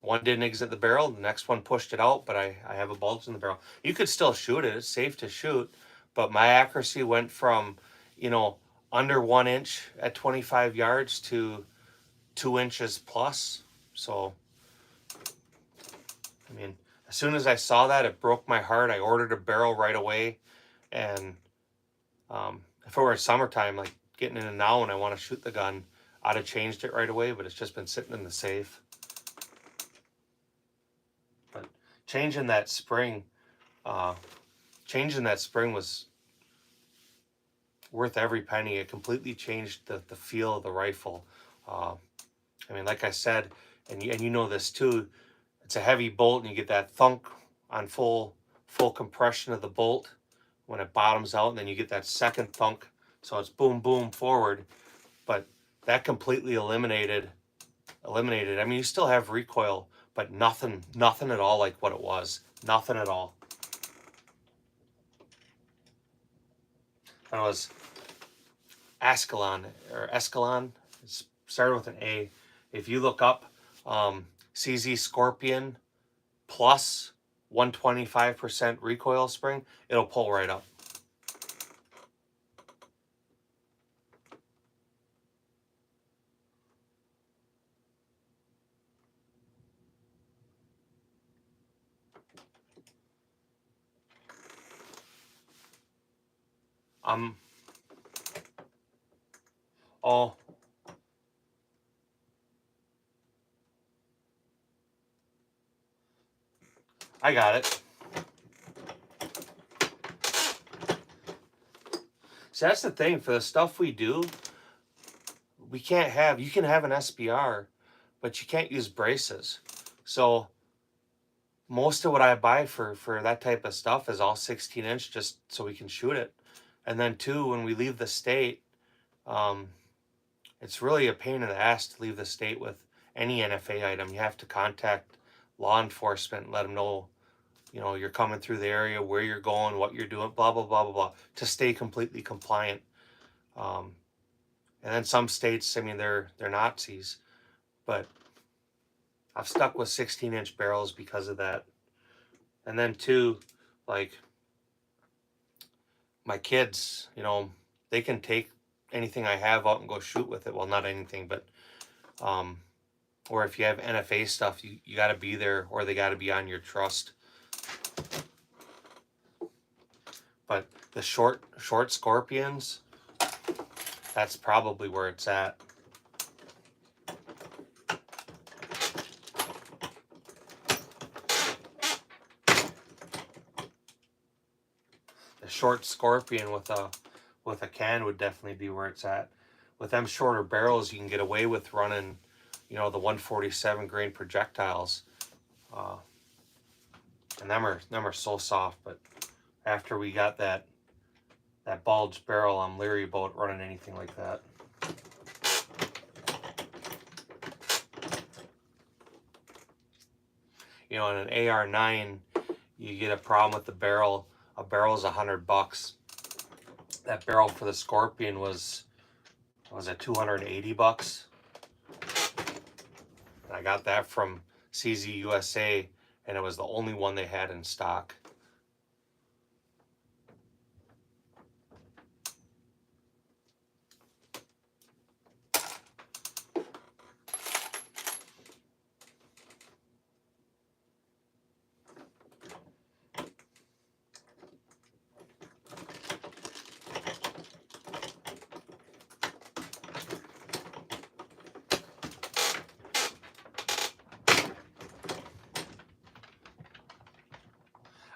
one didn't exit the barrel. The next one pushed it out, but I have a bulge in the barrel. You could still shoot it. It's safe to shoot, but my accuracy went from, you know, under 1 inch at 25 yards to 2 inches plus. So, I mean, as soon as I saw that, it broke my heart. I ordered a barrel right away, and if it were summertime, like getting in it now and I want to shoot the gun, I'd have changed it right away, but it's just been sitting in the safe. But changing that spring was worth every penny. It completely changed the feel of the rifle. I mean, like I said, and you know this too, it's a heavy bolt and you get that thunk on full compression of the bolt when it bottoms out, and then you get that second thunk, so it's boom boom forward. But that completely eliminated. I mean, you still have recoil, but nothing at all like what it was. Nothing at all. And it was Ascalon, it started with an A. If you look up CZ Scorpion plus 125% recoil spring, it'll pull right up. Oh, I got it. So that's the thing, for the stuff we do, you can have an SBR, but you can't use braces. So most of what I buy for that type of stuff is all 16-inch, just so we can shoot it. And then too, when we leave the state, it's really a pain in the ass to leave the state with any NFA item. You have to contact law enforcement and let them know, you know, you're coming through the area, where you're going, what you're doing, blah, blah, blah, blah, blah, to stay completely compliant. And then some states, I mean, they're Nazis, but I've stuck with 16-inch barrels because of that. And then too, like, my kids, you know, they can take anything I have out and go shoot with it. Well, not anything, but or if you have NFA stuff, you got to be there, or they got to be on your trust. But the short scorpions, that's probably where it's at. The short scorpion with a can would definitely be where it's at. With them shorter barrels, you can get away with running, you know, the 147 grain projectiles, and them are so soft. But after we got that bulged barrel, I'm leery about running anything like that. You know, in an AR-9, you get a problem with the barrel. A barrel's $100. That barrel for the Scorpion was it $280? And I got that from CZ USA, and it was the only one they had in stock.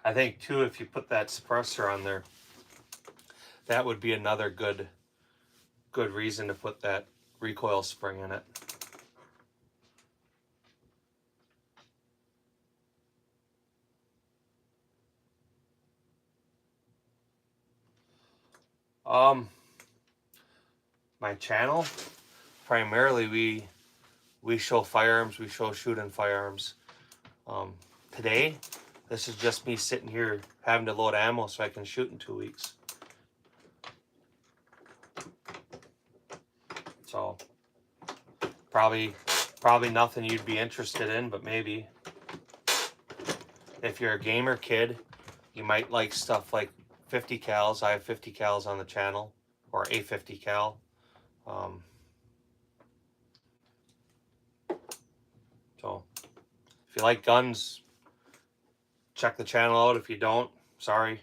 I think too, if you put that suppressor on there, that would be another good reason to put that recoil spring in it. My channel, primarily we show firearms, we show shooting firearms. Today, this is just me sitting here having to load ammo so I can shoot in 2 weeks. So probably nothing you'd be interested in, but maybe if you're a gamer kid, you might like stuff like 50 cals. I have 50 cals on the channel, or a 50 cal. So if you like guns, check the channel out. If you don't, sorry,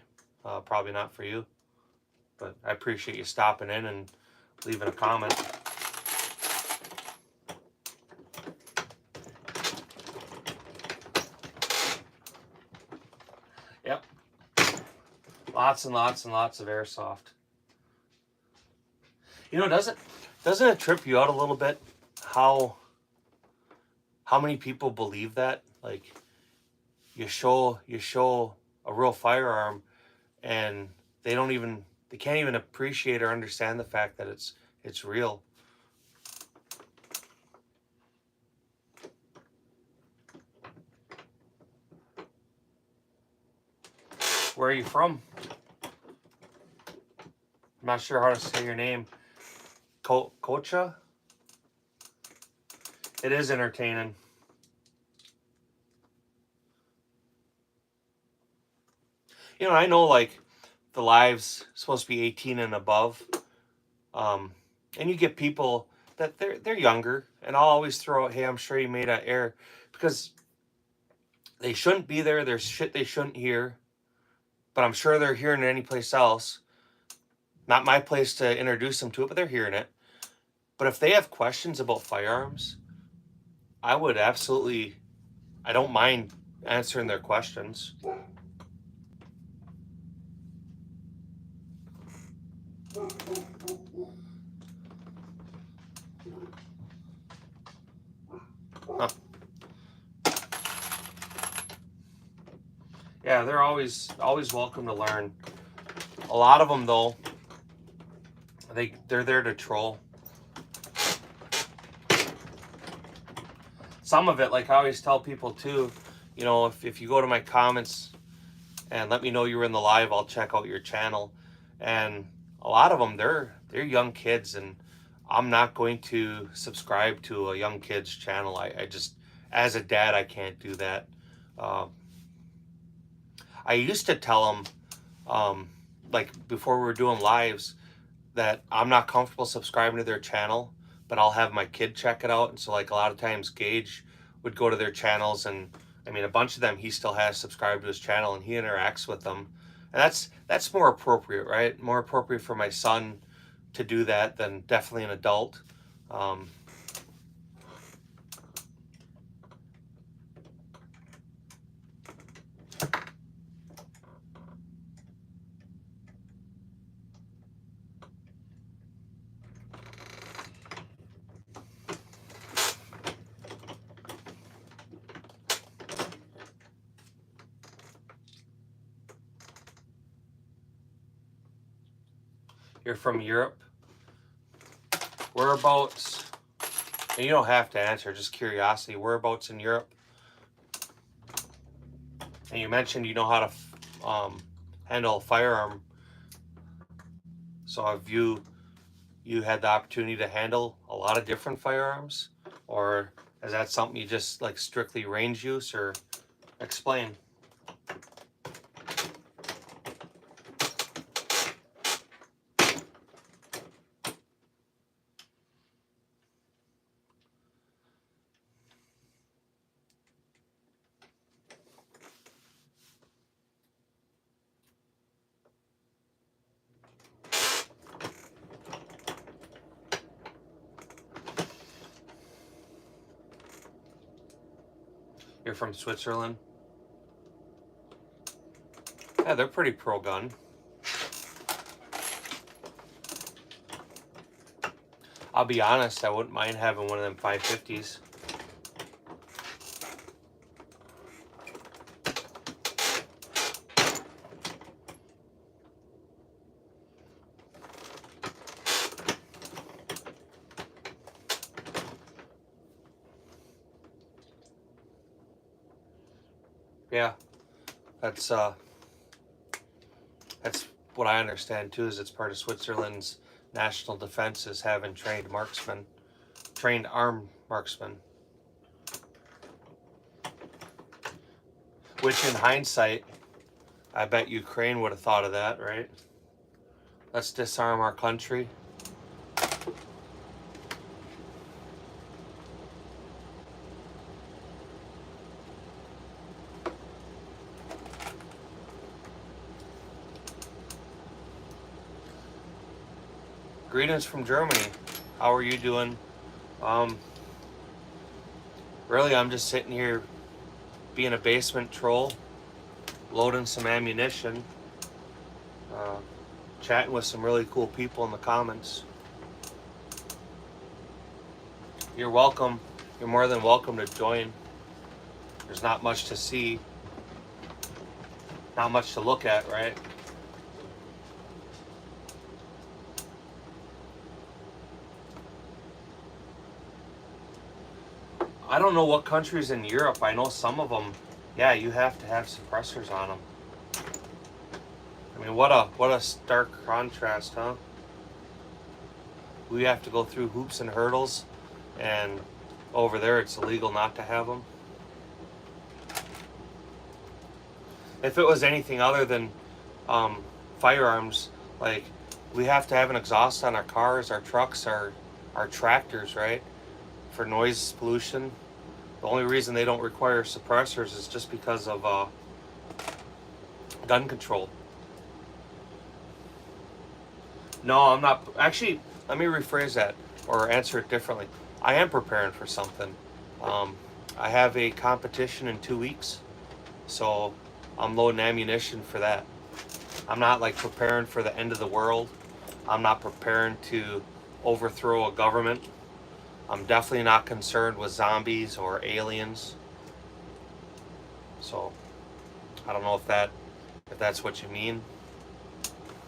probably not for you. But I appreciate you stopping in and leaving a comment. Yep. Lots and lots and lots of airsoft. You know, doesn't it trip you out a little bit how many people believe that? Like, you show a real firearm and they can't even appreciate or understand the fact that it's real. Where are you from? I'm not sure how to say your name. Kocha? It is entertaining. You know, I know like the live's supposed to be 18 and above. And you get people that they're younger, and I'll always throw out, hey, I'm sure you made an error, because they shouldn't be there. There's shit they shouldn't hear, but I'm sure they're hearing it anyplace else. Not my place to introduce them to it, but they're hearing it. But if they have questions about firearms, I don't mind answering their questions. Huh. Yeah, they're always welcome to learn. A lot of them, though, they're there to troll. Some of it, like I always tell people too, you know, if you go to my comments and let me know you were in the live, I'll check out your channel. And a lot of them, they're young kids, and I'm not going to subscribe to a young kid's channel. I just, as a dad, I can't do that. I used to tell them, like before we were doing lives, that I'm not comfortable subscribing to their channel, but I'll have my kid check it out. And so like a lot of times Gage would go to their channels, and I mean, a bunch of them, he still has subscribed to his channel and he interacts with them. And that's more appropriate, right? More appropriate for my son to do that than definitely an adult. You're from Europe? Whereabouts? And you don't have to answer, just curiosity. Whereabouts in Europe? And you mentioned you know how to handle a firearm. So have you had the opportunity to handle a lot of different firearms? Or is that something you just like strictly range use, or explain? You're from Switzerland? Yeah, they're pretty pro-gun. I'll be honest, I wouldn't mind having one of them 550s. Yeah, that's what I understand too, is it's part of Switzerland's national defense is having trained armed marksmen. Which in hindsight, I bet Ukraine would have thought of that, right? Let's disarm our country. Greetings from Germany. How are you doing? Really, I'm just sitting here being a basement troll, loading some ammunition, chatting with some really cool people in the comments. You're welcome. You're more than welcome to join. There's not much to see, not much to look at, right? I don't know what countries in Europe. I know some of them, yeah, you have to have suppressors on them. I mean, what a stark contrast, huh? We have to go through hoops and hurdles, and over there it's illegal not to have them. If it was anything other than firearms, like we have to have an exhaust on our cars, our trucks, our tractors, right? For noise pollution. The only reason they don't require suppressors is just because of gun control. No, I'm not. Actually, let me rephrase that or answer it differently. I am preparing for something. I have a competition in 2 weeks, so I'm loading ammunition for that. I'm not like preparing for the end of the world. I'm not preparing to overthrow a government. I'm definitely not concerned with zombies or aliens. So I don't know if that's what you mean.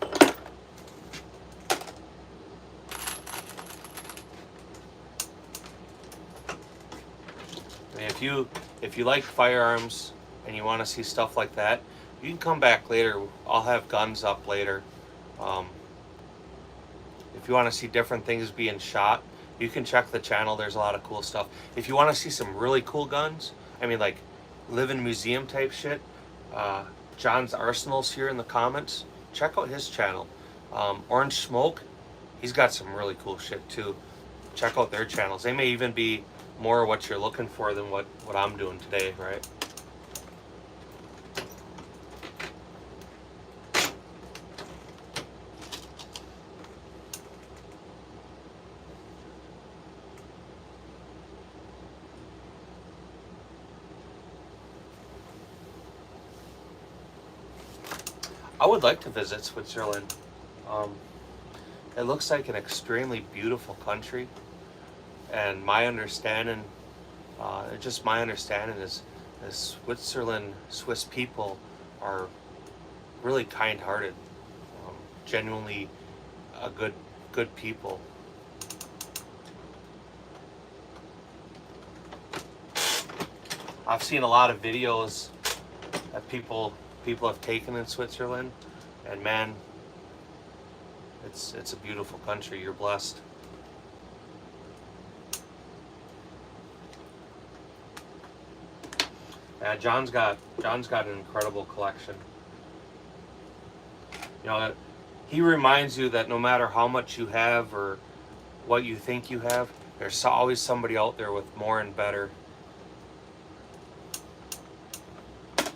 I mean, if you like firearms and you want to see stuff like that, you can come back later. I'll have guns up later. If you want to see different things being shot, you can check the channel. There's a lot of cool stuff. If you want to see some really cool guns, I mean like live-in museum type shit, John's Arsenal's here in the comments. Check out his channel. Orange Smoke, he's got some really cool shit too. Check out their channels. They may even be more what you're looking for than what I'm doing today, right? I would like to visit Switzerland. Um, it looks like an extremely beautiful country, and my understanding, just my understanding is Swiss people are really kind-hearted, um, genuinely a good people. I've seen a lot of videos that people have taken in Switzerland, and man, it's a beautiful country. You're blessed. Yeah, John's got an incredible collection. You know, he reminds you that no matter how much you have or what you think you have, there's always somebody out there with more and better. To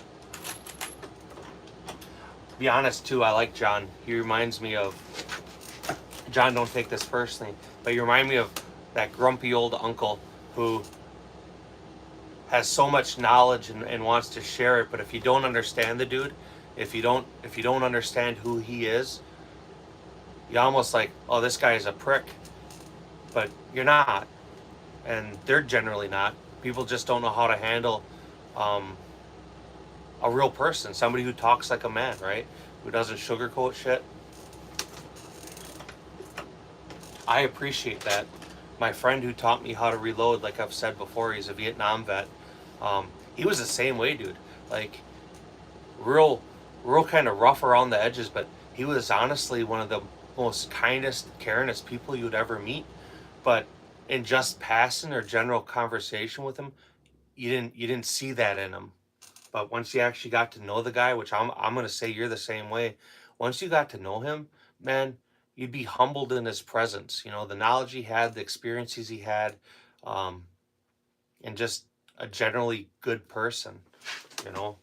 be honest too, I like John. He reminds me of John. Don't take this personally, but you remind me of that grumpy old uncle who has so much knowledge and wants to share it, but if you don't understand the dude, if you don't understand who he is, you almost like, oh, this guy is a prick, but you're not, and they're generally not. People just don't know how to handle um, a real person, somebody who talks like a man, right? Who doesn't sugarcoat shit. I appreciate that. My friend who taught me how to reload, like I've said before, he's a Vietnam vet. He was the same way, dude. Like real, real kind of rough around the edges, but he was honestly one of the most kindest, caringest people you'd ever meet. But in just passing or general conversation with him, you didn't see that in him. But once you actually got to know the guy, which I'm gonna say you're the same way, once you got to know him, man, you'd be humbled in his presence. You know, the knowledge he had, the experiences he had, um, and just a generally good person, you know.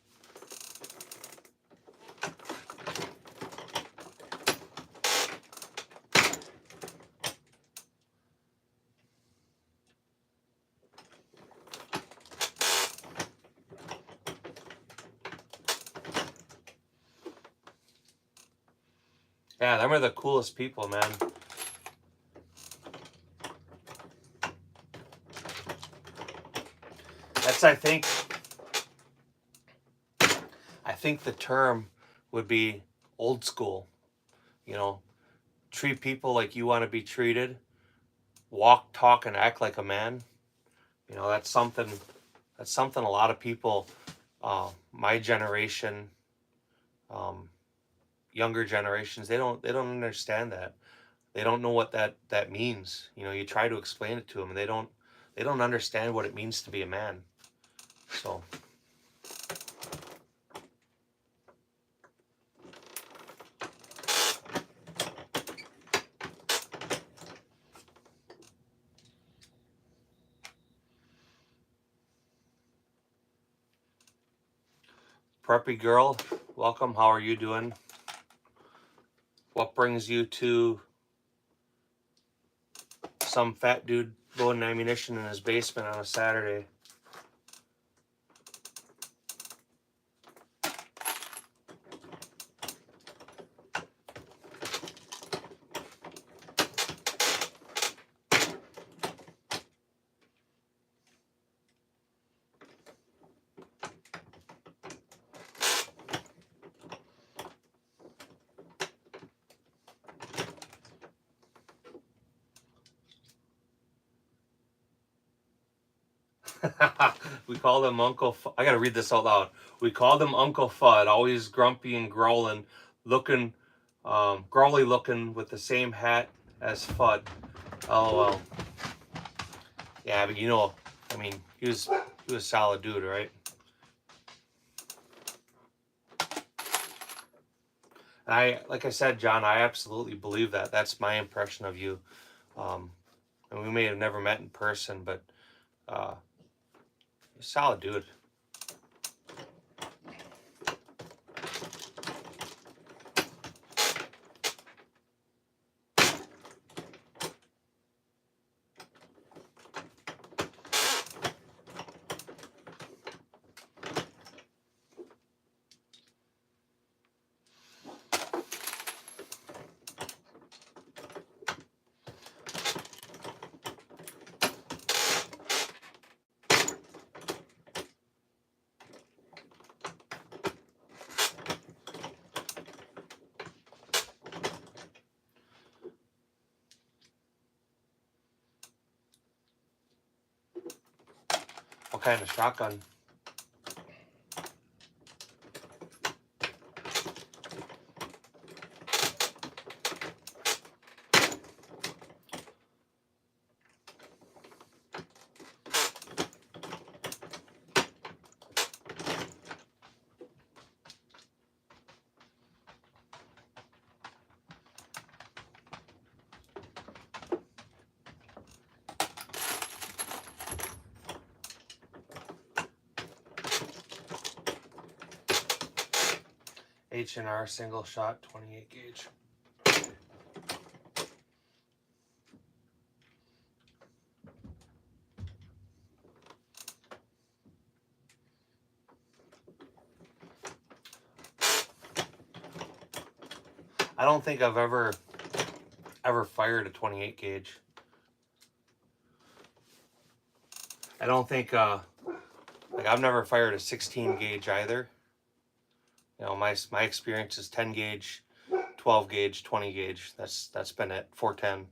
Yeah, them are the coolest people, man. That's I think the term would be old school, you know. Treat people like you want to be treated, walk, talk, and act like a man. You know, that's something a lot of people, my generation, um, younger generations, they don't understand that. They don't know what that means. You know, you try to explain it to them, and they don't understand what it means to be a man. So preppy girl, welcome. How are you doing? What brings you to some fat dude loading ammunition in his basement on a Saturday? We called him I gotta read this out loud. We called him Uncle Fudd, always grumpy and growling, looking, growly looking, with the same hat as Fudd. LOL. Yeah, but I mean, he was a solid dude, right? And like I said, John, I absolutely believe that. That's my impression of you. Um, and we may have never met in person, but uh, you're a solid dude. What kind of shotgun? H&R single shot 28 gauge. I don't think I've ever fired a 28 gauge. I don't think like I've never fired a 16 gauge either. You know, my experience is 10 gauge, 12 gauge, 20 gauge. That's been it. 410.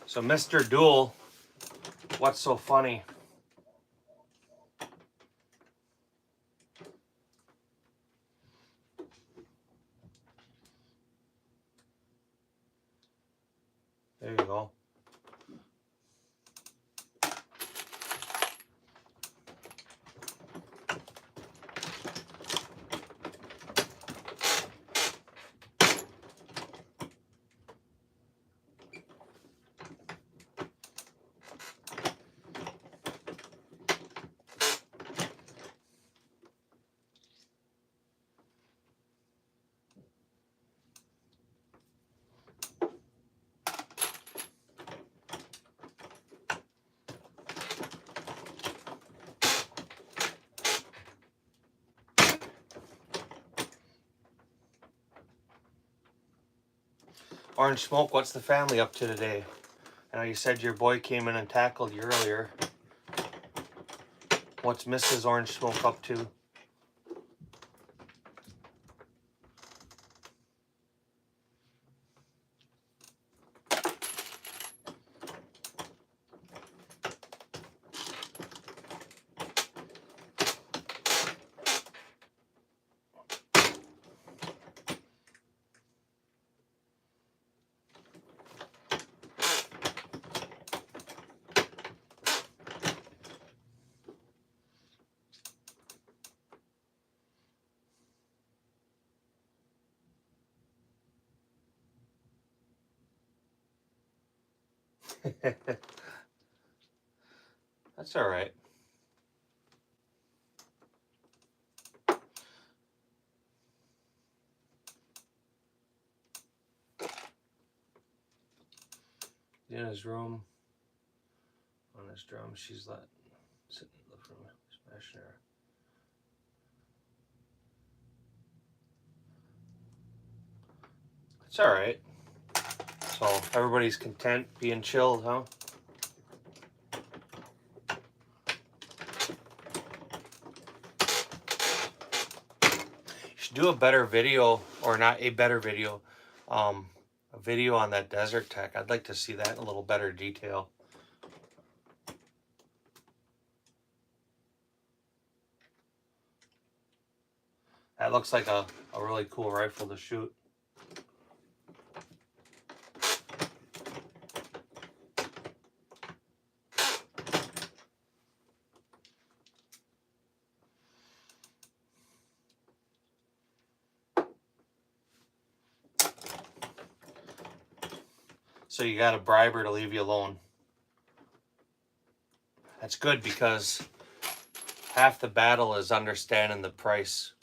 So Mr. Duel, what's so funny? There you go. Orange Smoke, what's the family up to today? I know you said your boy came in and tackled you earlier. What's Mrs. Orange Smoke up to? That's all right. In his room, on his drum, she's sitting in the living room, smashing her. It's all right. So everybody's content, being chilled, huh? You should do a better video, or not a better video, a video on that Desert Tech. I'd like to see that in a little better detail. That looks like a really cool rifle to shoot. So you got to bribe her to leave you alone. That's good because half the battle is understanding the price.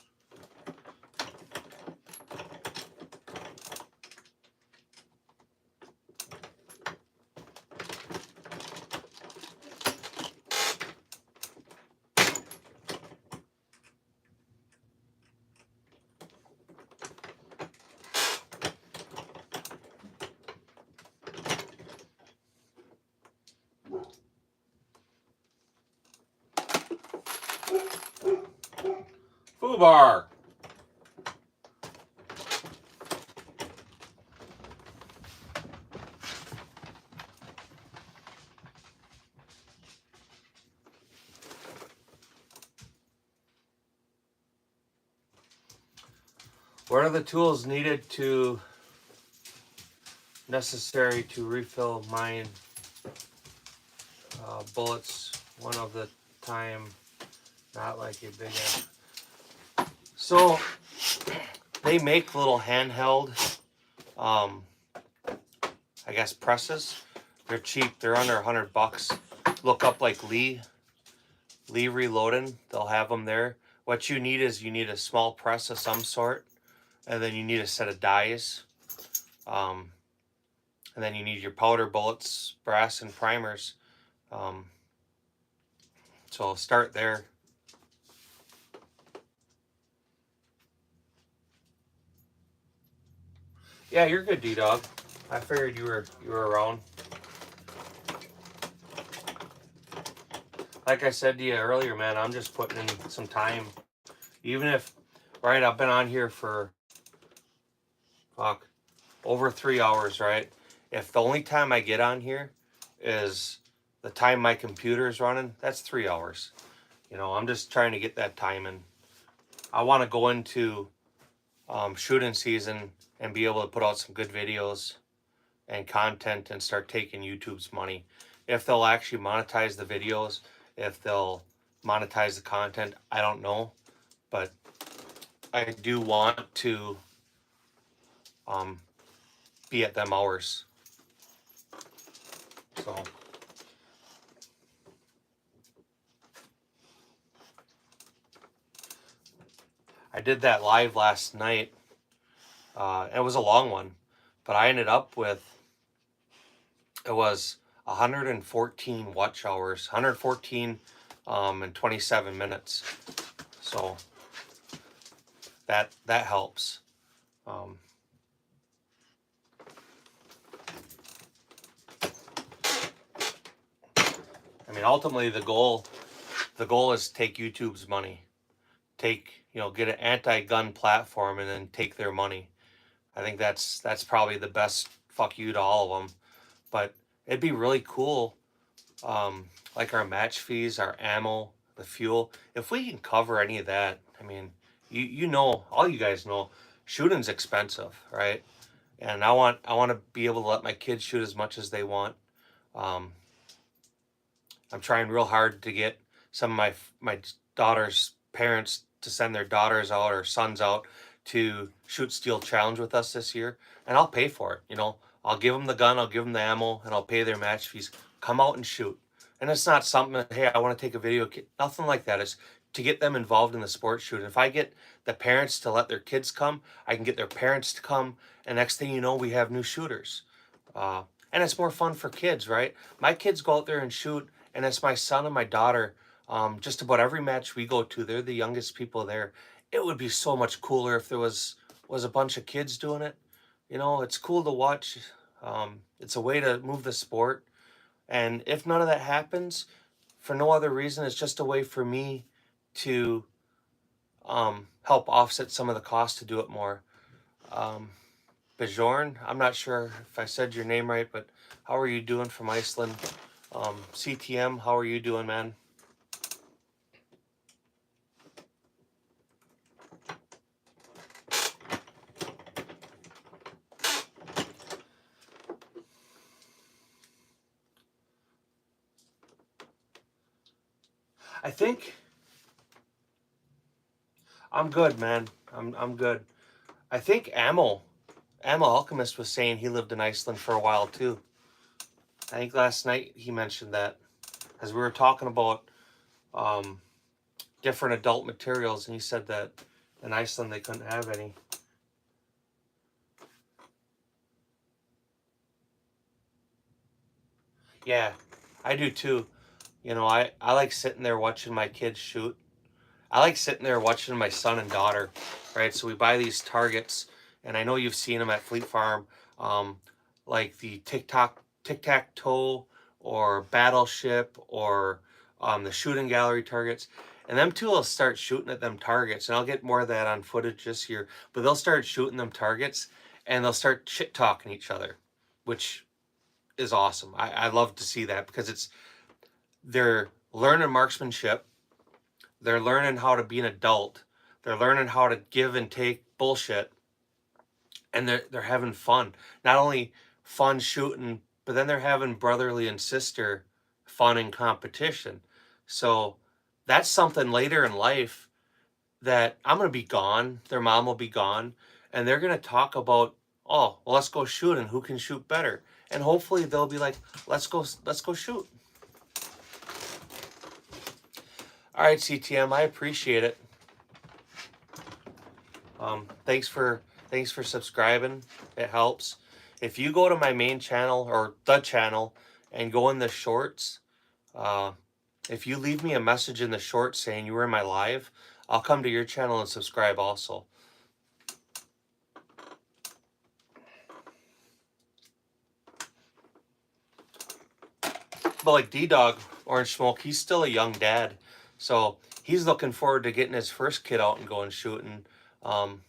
Foobar. What are the tools necessary to refill mine bullets one of the time, not like a big one. So they make little handheld, I guess presses. They're cheap. They're under $100. Look up like Lee Reloading. They'll have them there. What you need is a small press of some sort, and then you need a set of dies. And then you need your powder bullets, brass, and primers. So I'll start there. Yeah, you're good, D-Dog. I figured you were around. Like I said to you earlier, man, I'm just putting in some time. Even if, right, I've been on here for, over 3 hours, right? If the only time I get on here is the time my computer is running, that's 3 hours. You know, I'm just trying to get that time in. I want to go into shooting season and be able to put out some good videos and content and start taking YouTube's money. If they'll actually monetize the videos, if they'll monetize the content, I don't know. But I do want to be at them hours. So I did that live last night. It was a long one, but I ended up with, it was 114 watch hours, 114 and 27 minutes. So that helps. I mean, ultimately the goal is take YouTube's money, get an anti-gun platform and then take their money. I think that's probably the best fuck you to all of them. But it'd be really cool, like our match fees, our ammo, the fuel. If we can cover any of that, I mean, all you guys know, shooting's expensive, right? And I want to be able to let my kids shoot as much as they want. I'm trying real hard to get some of my daughter's parents to send their daughters out or sons out to shoot steel challenge with us this year, and I'll pay for it. I'll give them the gun, I'll give them the ammo, and I'll pay their match fees. Come out and shoot. And it's not something that, hey, I want to take a video. Nothing like that. It's to get them involved in the sport shooting. If I get the parents to let their kids come, I can get their parents to come, and next thing you know, we have new shooters. And it's more fun for kids, right? My kids go out there and shoot, and it's my son and my daughter. Just about every match we go to, they're the youngest people there. It would be so much cooler if there was a bunch of kids doing it. It's cool to watch. It's a way to move the sport. And if none of that happens, for no other reason, it's just a way for me to help offset some of the cost to do it more. Bjorn, I'm not sure if I said your name right, but how are you doing from Iceland? CTM, how are you doing, man? I think I'm good, man. I'm good. I think Ammo Alchemist was saying he lived in Iceland for a while too. I think last night he mentioned that. as we were talking about different adult materials, and he said that in Iceland they couldn't have any. Yeah, I do too. You know, I like sitting there watching my kids shoot. I like sitting there watching my son and daughter, right? So we buy these targets, and I know you've seen them at Fleet Farm, um, like the tic-tac-toe or Battleship or the shooting gallery targets. And them two will start shooting at them targets, and I'll get more of that on footage this year. But they'll start shooting them targets, and they'll start shit talking each other, which is awesome. I love to see that because they're learning marksmanship. They're learning how to be an adult. They're learning how to give and take bullshit, and they're having fun. Not only fun shooting, but then they're having brotherly and sister fun in competition. So that's something later in life that I'm gonna be gone. Their mom will be gone, and they're gonna talk about, oh, well, let's go shoot, and who can shoot better. And hopefully they'll be like, let's go shoot. All right, CTM, I appreciate it. Thanks for subscribing. It helps. If you go to my main channel or the channel and go in the shorts, if you leave me a message in the shorts saying you were in my live, I'll come to your channel and subscribe also. But like D-Dog, Orange Smoke, he's still a young dad. So he's looking forward to getting his first kid out and going shooting. So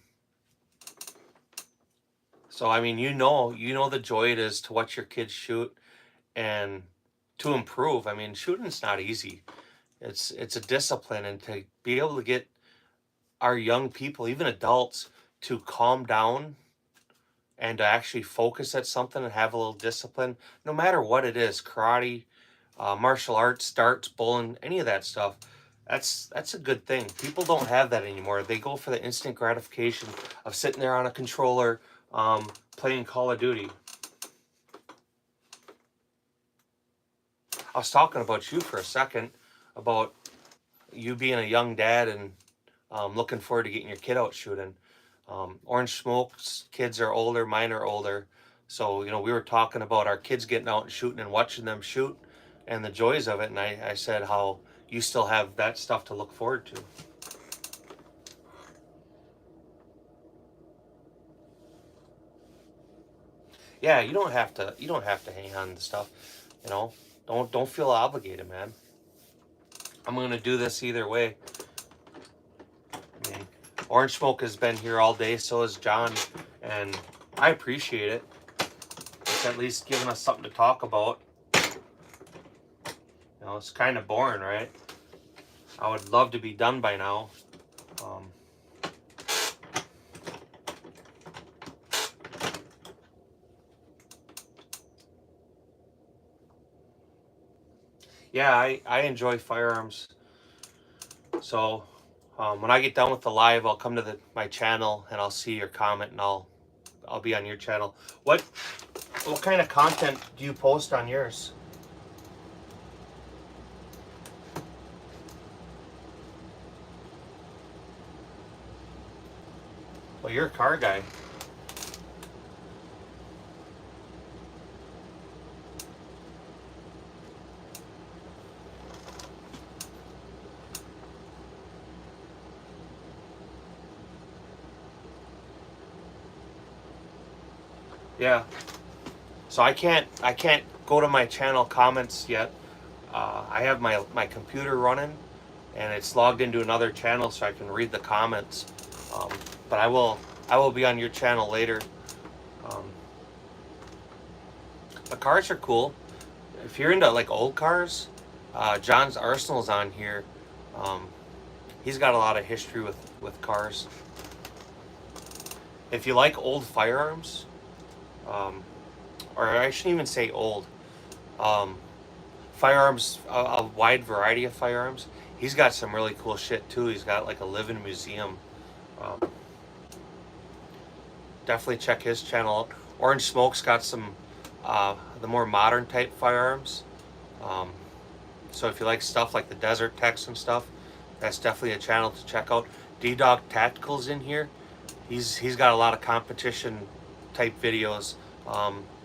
I mean, you know the joy it is to watch your kids shoot and to improve. I mean, shooting's not easy. It's a discipline, and to be able to get our young people, even adults, to calm down and to actually focus at something and have a little discipline, no matter what it is, karate, martial arts, darts, bowling, any of that stuff. That's a good thing. People don't have that anymore. They go for the instant gratification of sitting there on a controller, playing Call of Duty. I was talking about you for a second, about you being a young dad and looking forward to getting your kid out shooting. Orange Smoke's kids are older, mine are older. So, you know, we were talking about our kids getting out and shooting and watching them shoot and the joys of it. And I said how you still have that stuff to look forward to. Yeah, you don't have to hang on to stuff, you know. Don't feel obligated, man. I'm gonna do this either way. I mean, Orange Smoke has been here all day, so has John, and I appreciate it. It's at least giving us something to talk about. You know, it's kind of boring, right? I would love to be done by now. Yeah, I enjoy firearms. So when I get done with the live, I'll come to my channel and I'll see your comment, and I'll be on your channel. What kind of content do you post on yours? Well, you're a car guy. Yeah. So I can't go to my channel comments yet. I have my computer running, and it's logged into another channel so I can read the comments. But I will be on your channel later. The cars are cool. If you're into like old cars, John's Arsenal's on here. He's got a lot of history with cars. If you like old firearms, or I shouldn't even say old, firearms, a wide variety of firearms. He's got some really cool shit too. He's got like a living museum. Definitely check his channel out. Orange Smoke's got some the more modern type firearms. So if you like stuff like the desert techs and stuff, that's definitely a channel to check out. D-Dog Tactical's in here. He's got a lot of competition type videos,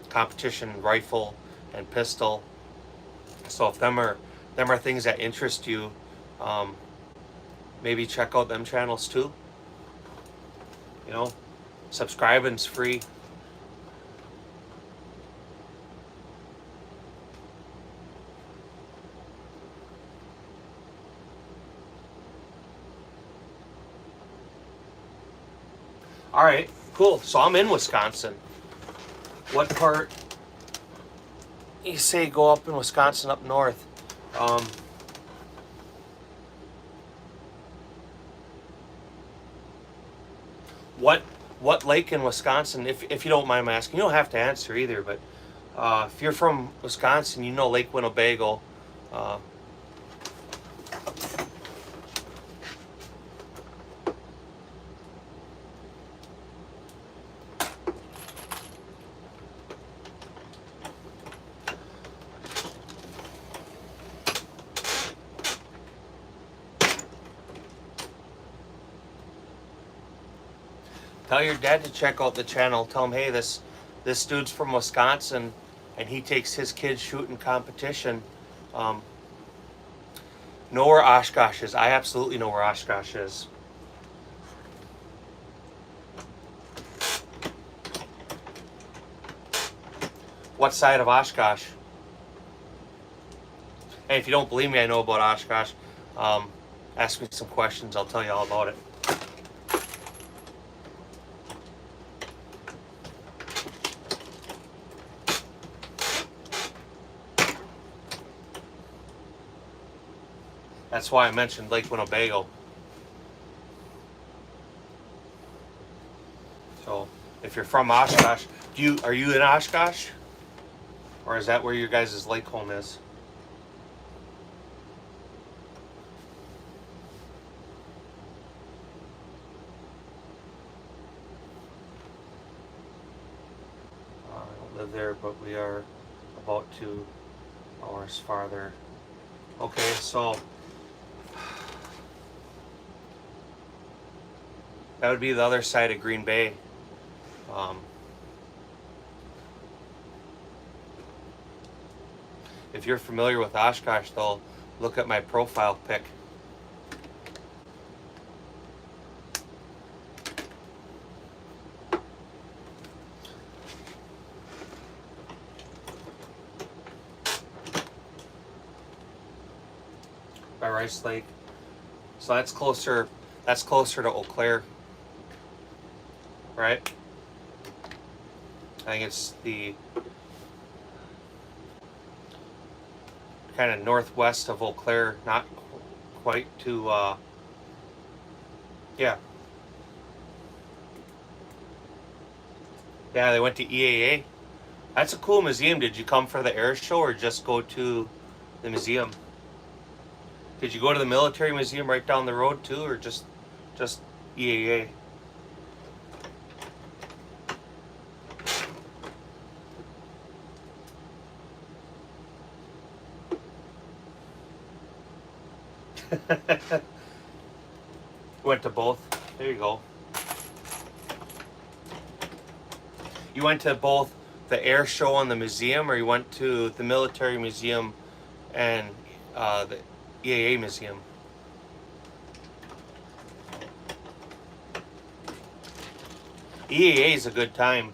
competition rifle and pistol. So if them are things that interest you, um, maybe check out them channels too. You know, subscribing's free. All right, cool. So I'm in Wisconsin. What part? You say go up in Wisconsin, up north. What lake in Wisconsin? If you don't mind my asking, you don't have to answer either. But if you're from Wisconsin, you know Lake Winnebago. Uh, Tell your dad to check out the channel. Tell him, hey, this dude's from Wisconsin, and he takes his kids shooting competition. Know where Oshkosh is? I absolutely know where Oshkosh is. What side of Oshkosh? Hey, if you don't believe me, I know about Oshkosh. Ask me some questions. I'll tell you all about it. That's why I mentioned Lake Winnebago. So, if you're from Oshkosh, are you in Oshkosh? Or is that where your guys' lake home is? I don't live there, but we are about 2 hours farther. Okay, so that would be the other side of Green Bay. If you're familiar with Oshkosh, though, look at my profile pic. By Rice Lake. So that's closer to Eau Claire. Right? I think it's the kind of northwest of Eau Claire, not quite to yeah. Yeah, they went to EAA. That's a cool museum. Did you come for the air show or just go to the museum? Did you go to the military museum right down the road too, or just EAA? Went to both. There you go. You went to both the air show and the museum, or you went to the military museum and the EAA museum? EAA is a good time.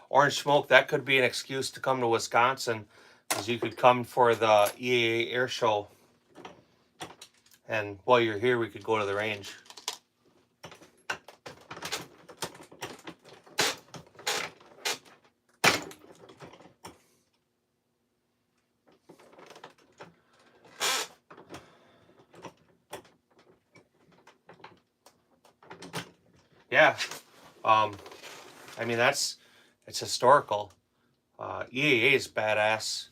Orange smoke, that could be an excuse to come to Wisconsin, because you could come for the EAA air show. And while you're here, we could go to the range. Yeah. I mean, it's historical. EAA is badass.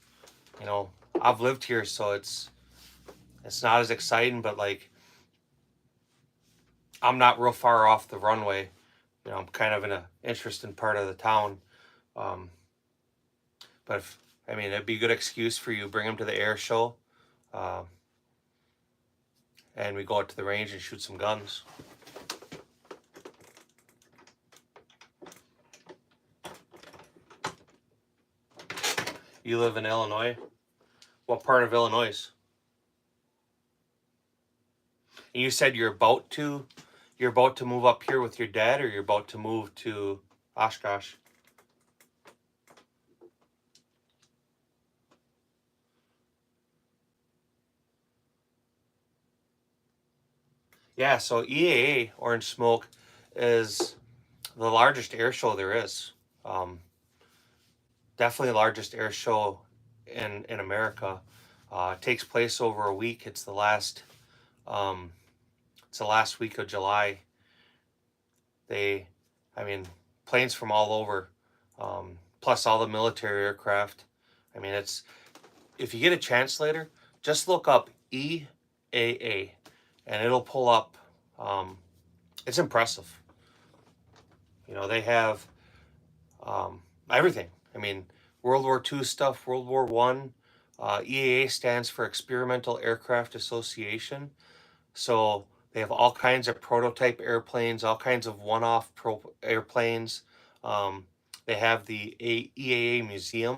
You know, I've lived here, so it's not as exciting, but like I'm not real far off the runway. You know, I'm kind of in an interesting part of the town. But if, I mean, it'd be a good excuse for you. Bring them to the air show, and we go out to the range and shoot some guns. You live in Illinois? What part of Illinois? And you said you're about to move up here with your dad, or you're about to move to Oshkosh? Yeah, so EAA, Orange Smoke, is the largest air show there is. Definitely the largest air show in America. It takes place over a week. It's the last week of July. I mean, planes from all over, plus all the military aircraft. I mean, if you get a chance later, just look up EAA, and it'll pull up. It's impressive. You know, they have everything. I mean, World War II stuff, World War One. EAA stands for Experimental Aircraft Association. So they have all kinds of prototype airplanes, all kinds of one-off airplanes. They have the EAA Museum,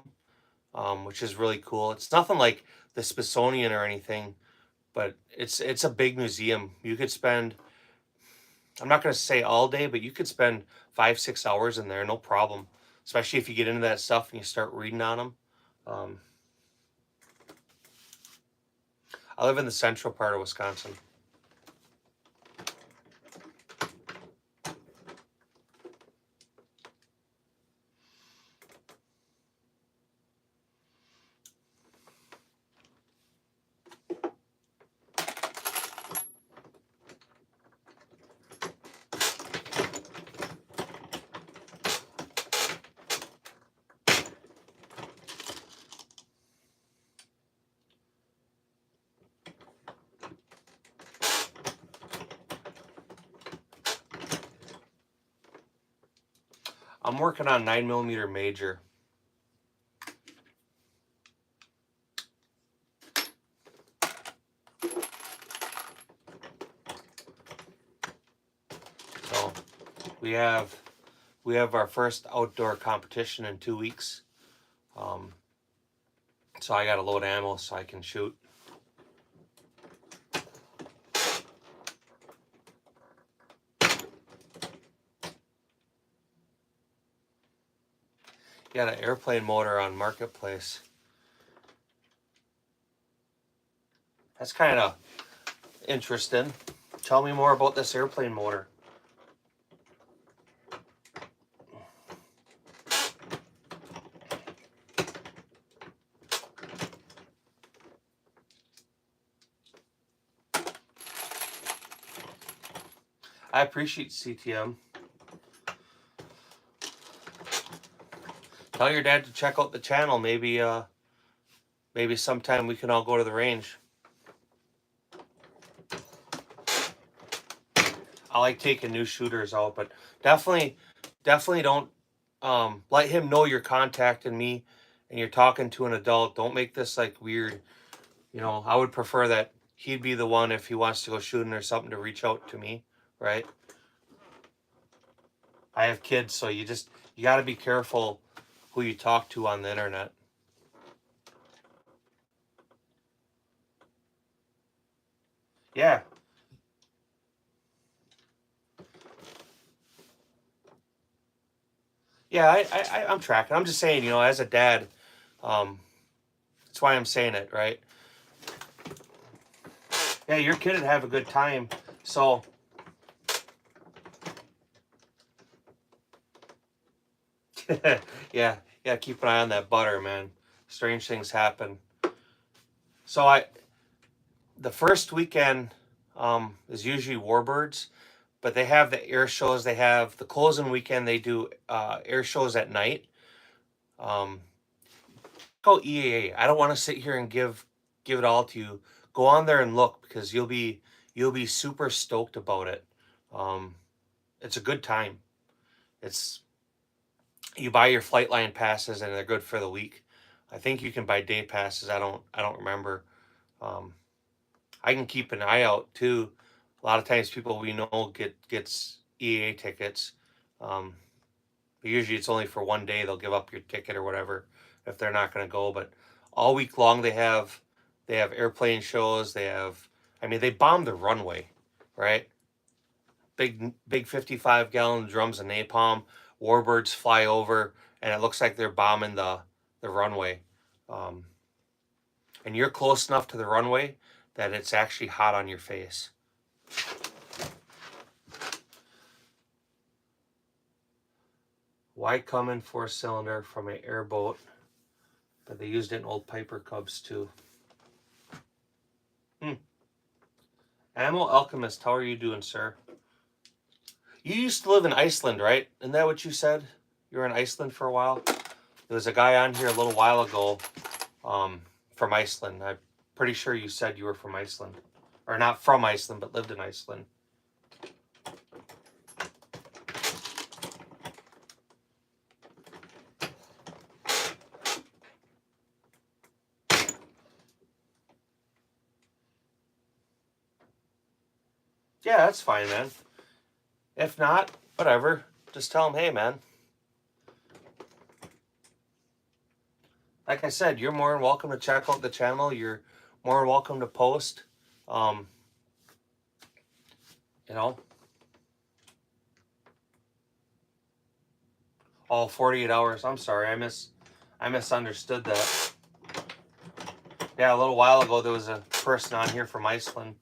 which is really cool. It's nothing like the Smithsonian or anything, but it's a big museum. You could spend, I'm not going to say all day, but you could spend 5-6 hours in there, no problem. Especially if you get into that stuff and you start reading on them. I live in the central part of Wisconsin. I'm working on 9mm Major. So we have our first outdoor competition in 2 weeks. So I got to load ammo so I can shoot. Got an airplane motor on Marketplace. That's kind of interesting. Tell me more about this airplane motor. I appreciate CTM. Tell your dad to check out the channel. Maybe sometime we can all go to the range. I like taking new shooters out, but definitely don't let him know you're contacting me and you're talking to an adult. Don't make this like weird. You know, I would prefer that he'd be the one, if he wants to go shooting or something, to reach out to me, right? I have kids, so you got to be careful who you talk to on the internet. Yeah. Yeah, I'm tracking. I'm just saying, you know, as a dad, that's why I'm saying it, right? Yeah, your kid would have a good time. So, yeah, keep an eye on that butter, man. Strange things happen. So the first weekend is usually Warbirds, but they have the air shows. They have the closing weekend. They do air shows at night. Go EAA. I don't want to sit here and give it all to you. Go on there and look, because you'll be super stoked about it. It's a good time. You buy your flight line passes and they're good for the week. I think you can buy day passes. I don't remember. Um, I can keep an eye out too. A lot of times people we know gets EA tickets. Um, but usually it's only for one day. They'll give up your ticket or whatever if they're not going to go. But all week long they have airplane shows. They bomb the runway, right? Big 55-gallon drums of napalm. Warbirds fly over, and it looks like they're bombing the runway. Um, and you're close enough to the runway that it's actually hot on your face. Why come in 4-cylinder from an airboat? But they used it in old Piper Cubs too. Ammo Alchemist, how are you doing, sir? You used to live in Iceland, right? Isn't that what you said? You were in Iceland for a while? There was a guy on here a little while ago from Iceland. I'm pretty sure you said you were from Iceland. Or not from Iceland, but lived in Iceland. Yeah, that's fine, man. If not, whatever. Just tell them, hey, man. Like I said, you're more than welcome to check out the channel. You're more than welcome to post. You know. All 48 hours. I'm sorry, I misunderstood that. Yeah, a little while ago there was a person on here from Iceland,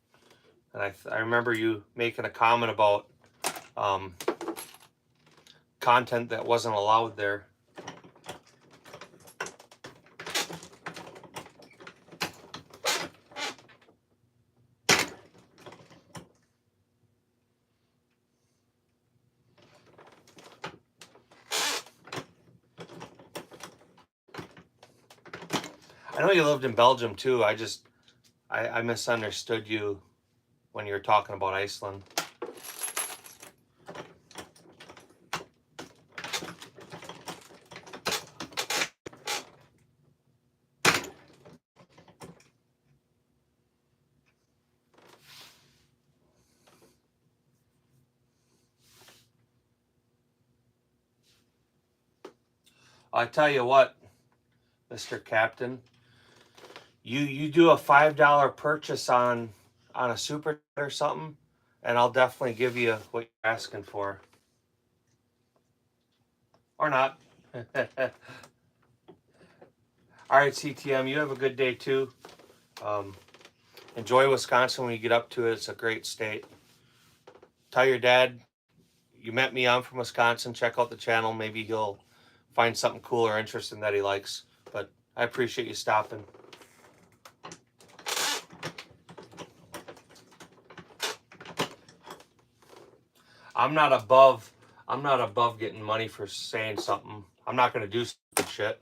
and I remember you making a comment about content that wasn't allowed there. I know you lived in Belgium too. I misunderstood you when you were talking about Iceland. I tell you what, Mr. Captain, you do a $5 purchase on a super or something, and I'll definitely give you what you're asking for. Or not. All right, CTM, you have a good day too. Enjoy Wisconsin when you get up to it. It's a great state. Tell your dad you met me. I'm from Wisconsin. Check out the channel. Maybe he'll find something cool or interesting that he likes. But I appreciate you stopping. I'm not above getting money for saying something. I'm not gonna do stupid shit.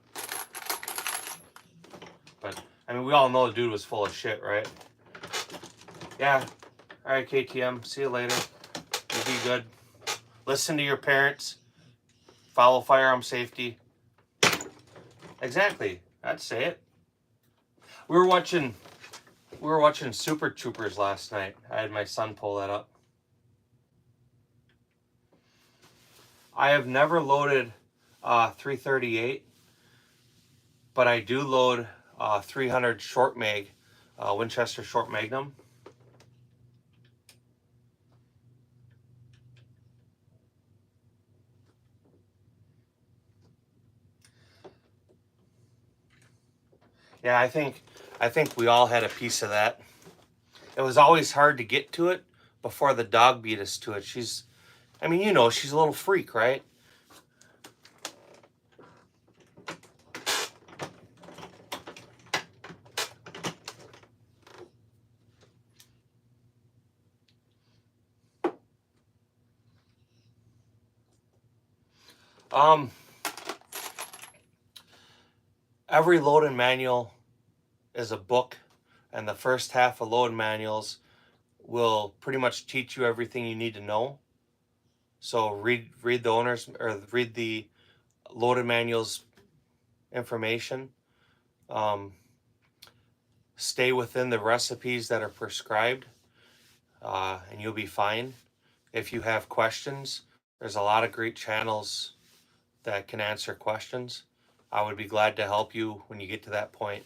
But I mean, we all know the dude was full of shit, right? Yeah. All right, KTM. See you later. You be good. Listen to your parents. Follow firearm safety. Exactly. I'd say it. We were watching Super Troopers last night. I had my son pull that up. I have never loaded 338, but I do load 300 short mag, Winchester short magnum. Yeah, I think we all had a piece of that. It was always hard to get to it before the dog beat us to it. She's a little freak, right? Every loading manual is a book, and the first half of loading manuals will pretty much teach you everything you need to know. So read the owner's, or read the loaded manual's information. Stay within the recipes that are prescribed, and you'll be fine. If you have questions, there's a lot of great channels that can answer questions. I would be glad to help you when you get to that point.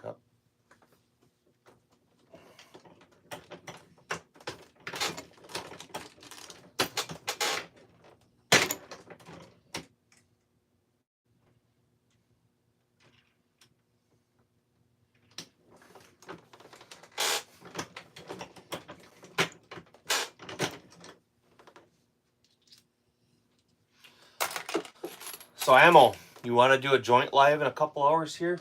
Yep. So Ammo, you want to do a joint live in a couple hours here?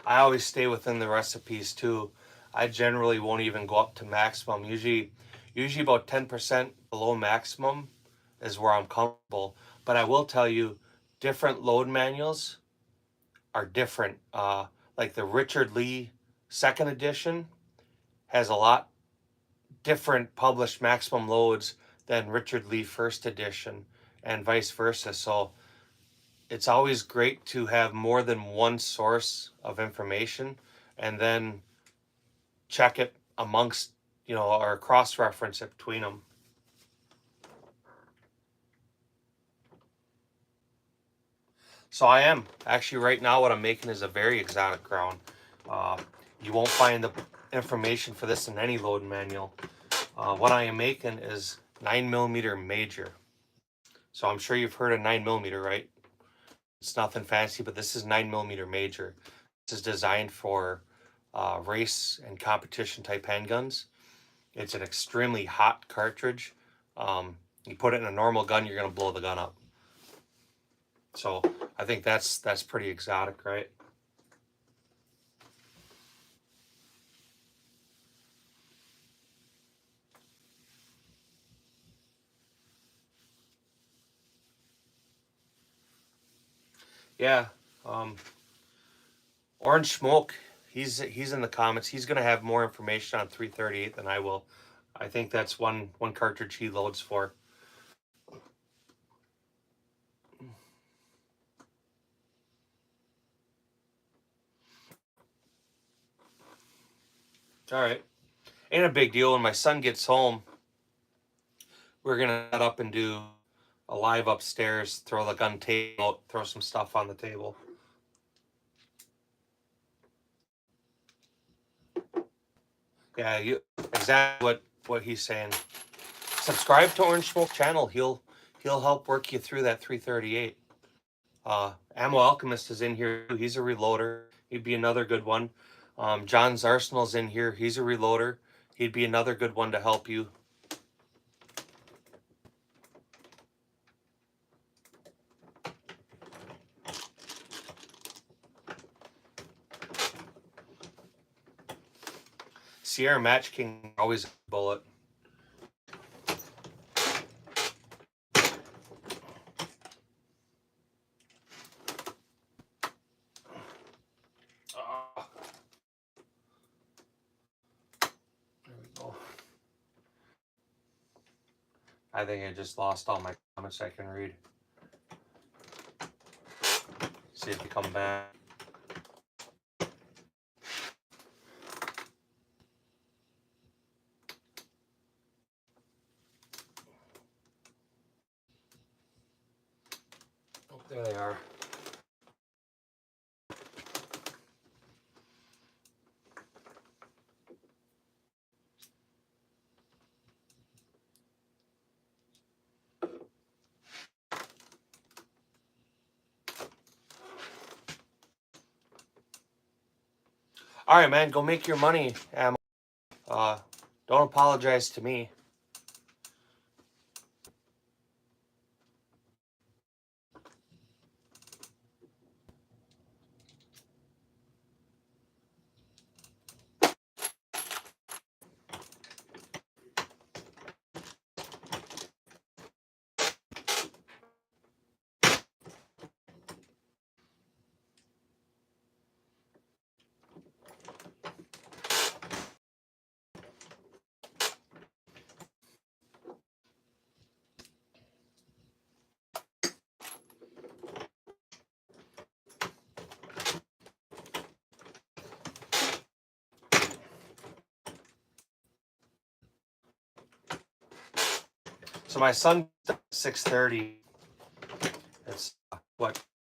I always stay within the recipes too. I generally won't even go up to maximum. Usually about 10% below maximum is where I'm comfortable. But I will tell you, different load manuals are different. Like the Richard Lee second edition has a lot different published maximum loads than Richard Lee first edition, and vice versa. So it's always great to have more than one source of information, and then check it amongst, or cross-reference it between them. So I am actually, right now what I'm making is a very exotic ground. You won't find the information for this in any load manual. What I am making is 9mm major. So I'm sure you've heard of 9mm, right? It's nothing fancy, but this is 9mm major. This is designed for race and competition type handguns. It's an extremely hot cartridge. You put it in a normal gun, you're gonna blow the gun up. So I think that's pretty exotic, right? Yeah. Orange Smoke, he's in the comments. He's gonna have more information on 338 than I will. I think that's one cartridge he loads for. All right. Ain't a big deal. When my son gets home, we're gonna set up and do a live upstairs, throw the gun table out, throw some stuff on the table. Yeah, exactly what he's saying. Subscribe to Orange Smoke channel. He'll help work you through that 338. Ammo Alchemist is in here. He's a reloader. He'd be another good one. John's Arsenal's in here. He's a reloader. He'd be another good one to help you. Sierra Match King, always a bullet. There we go. I think I just lost all my comments I can read. See if they come back. Oh, there they are. All right, man, go make your money, Ammo. Don't apologize to me. So my son 6:30. It's what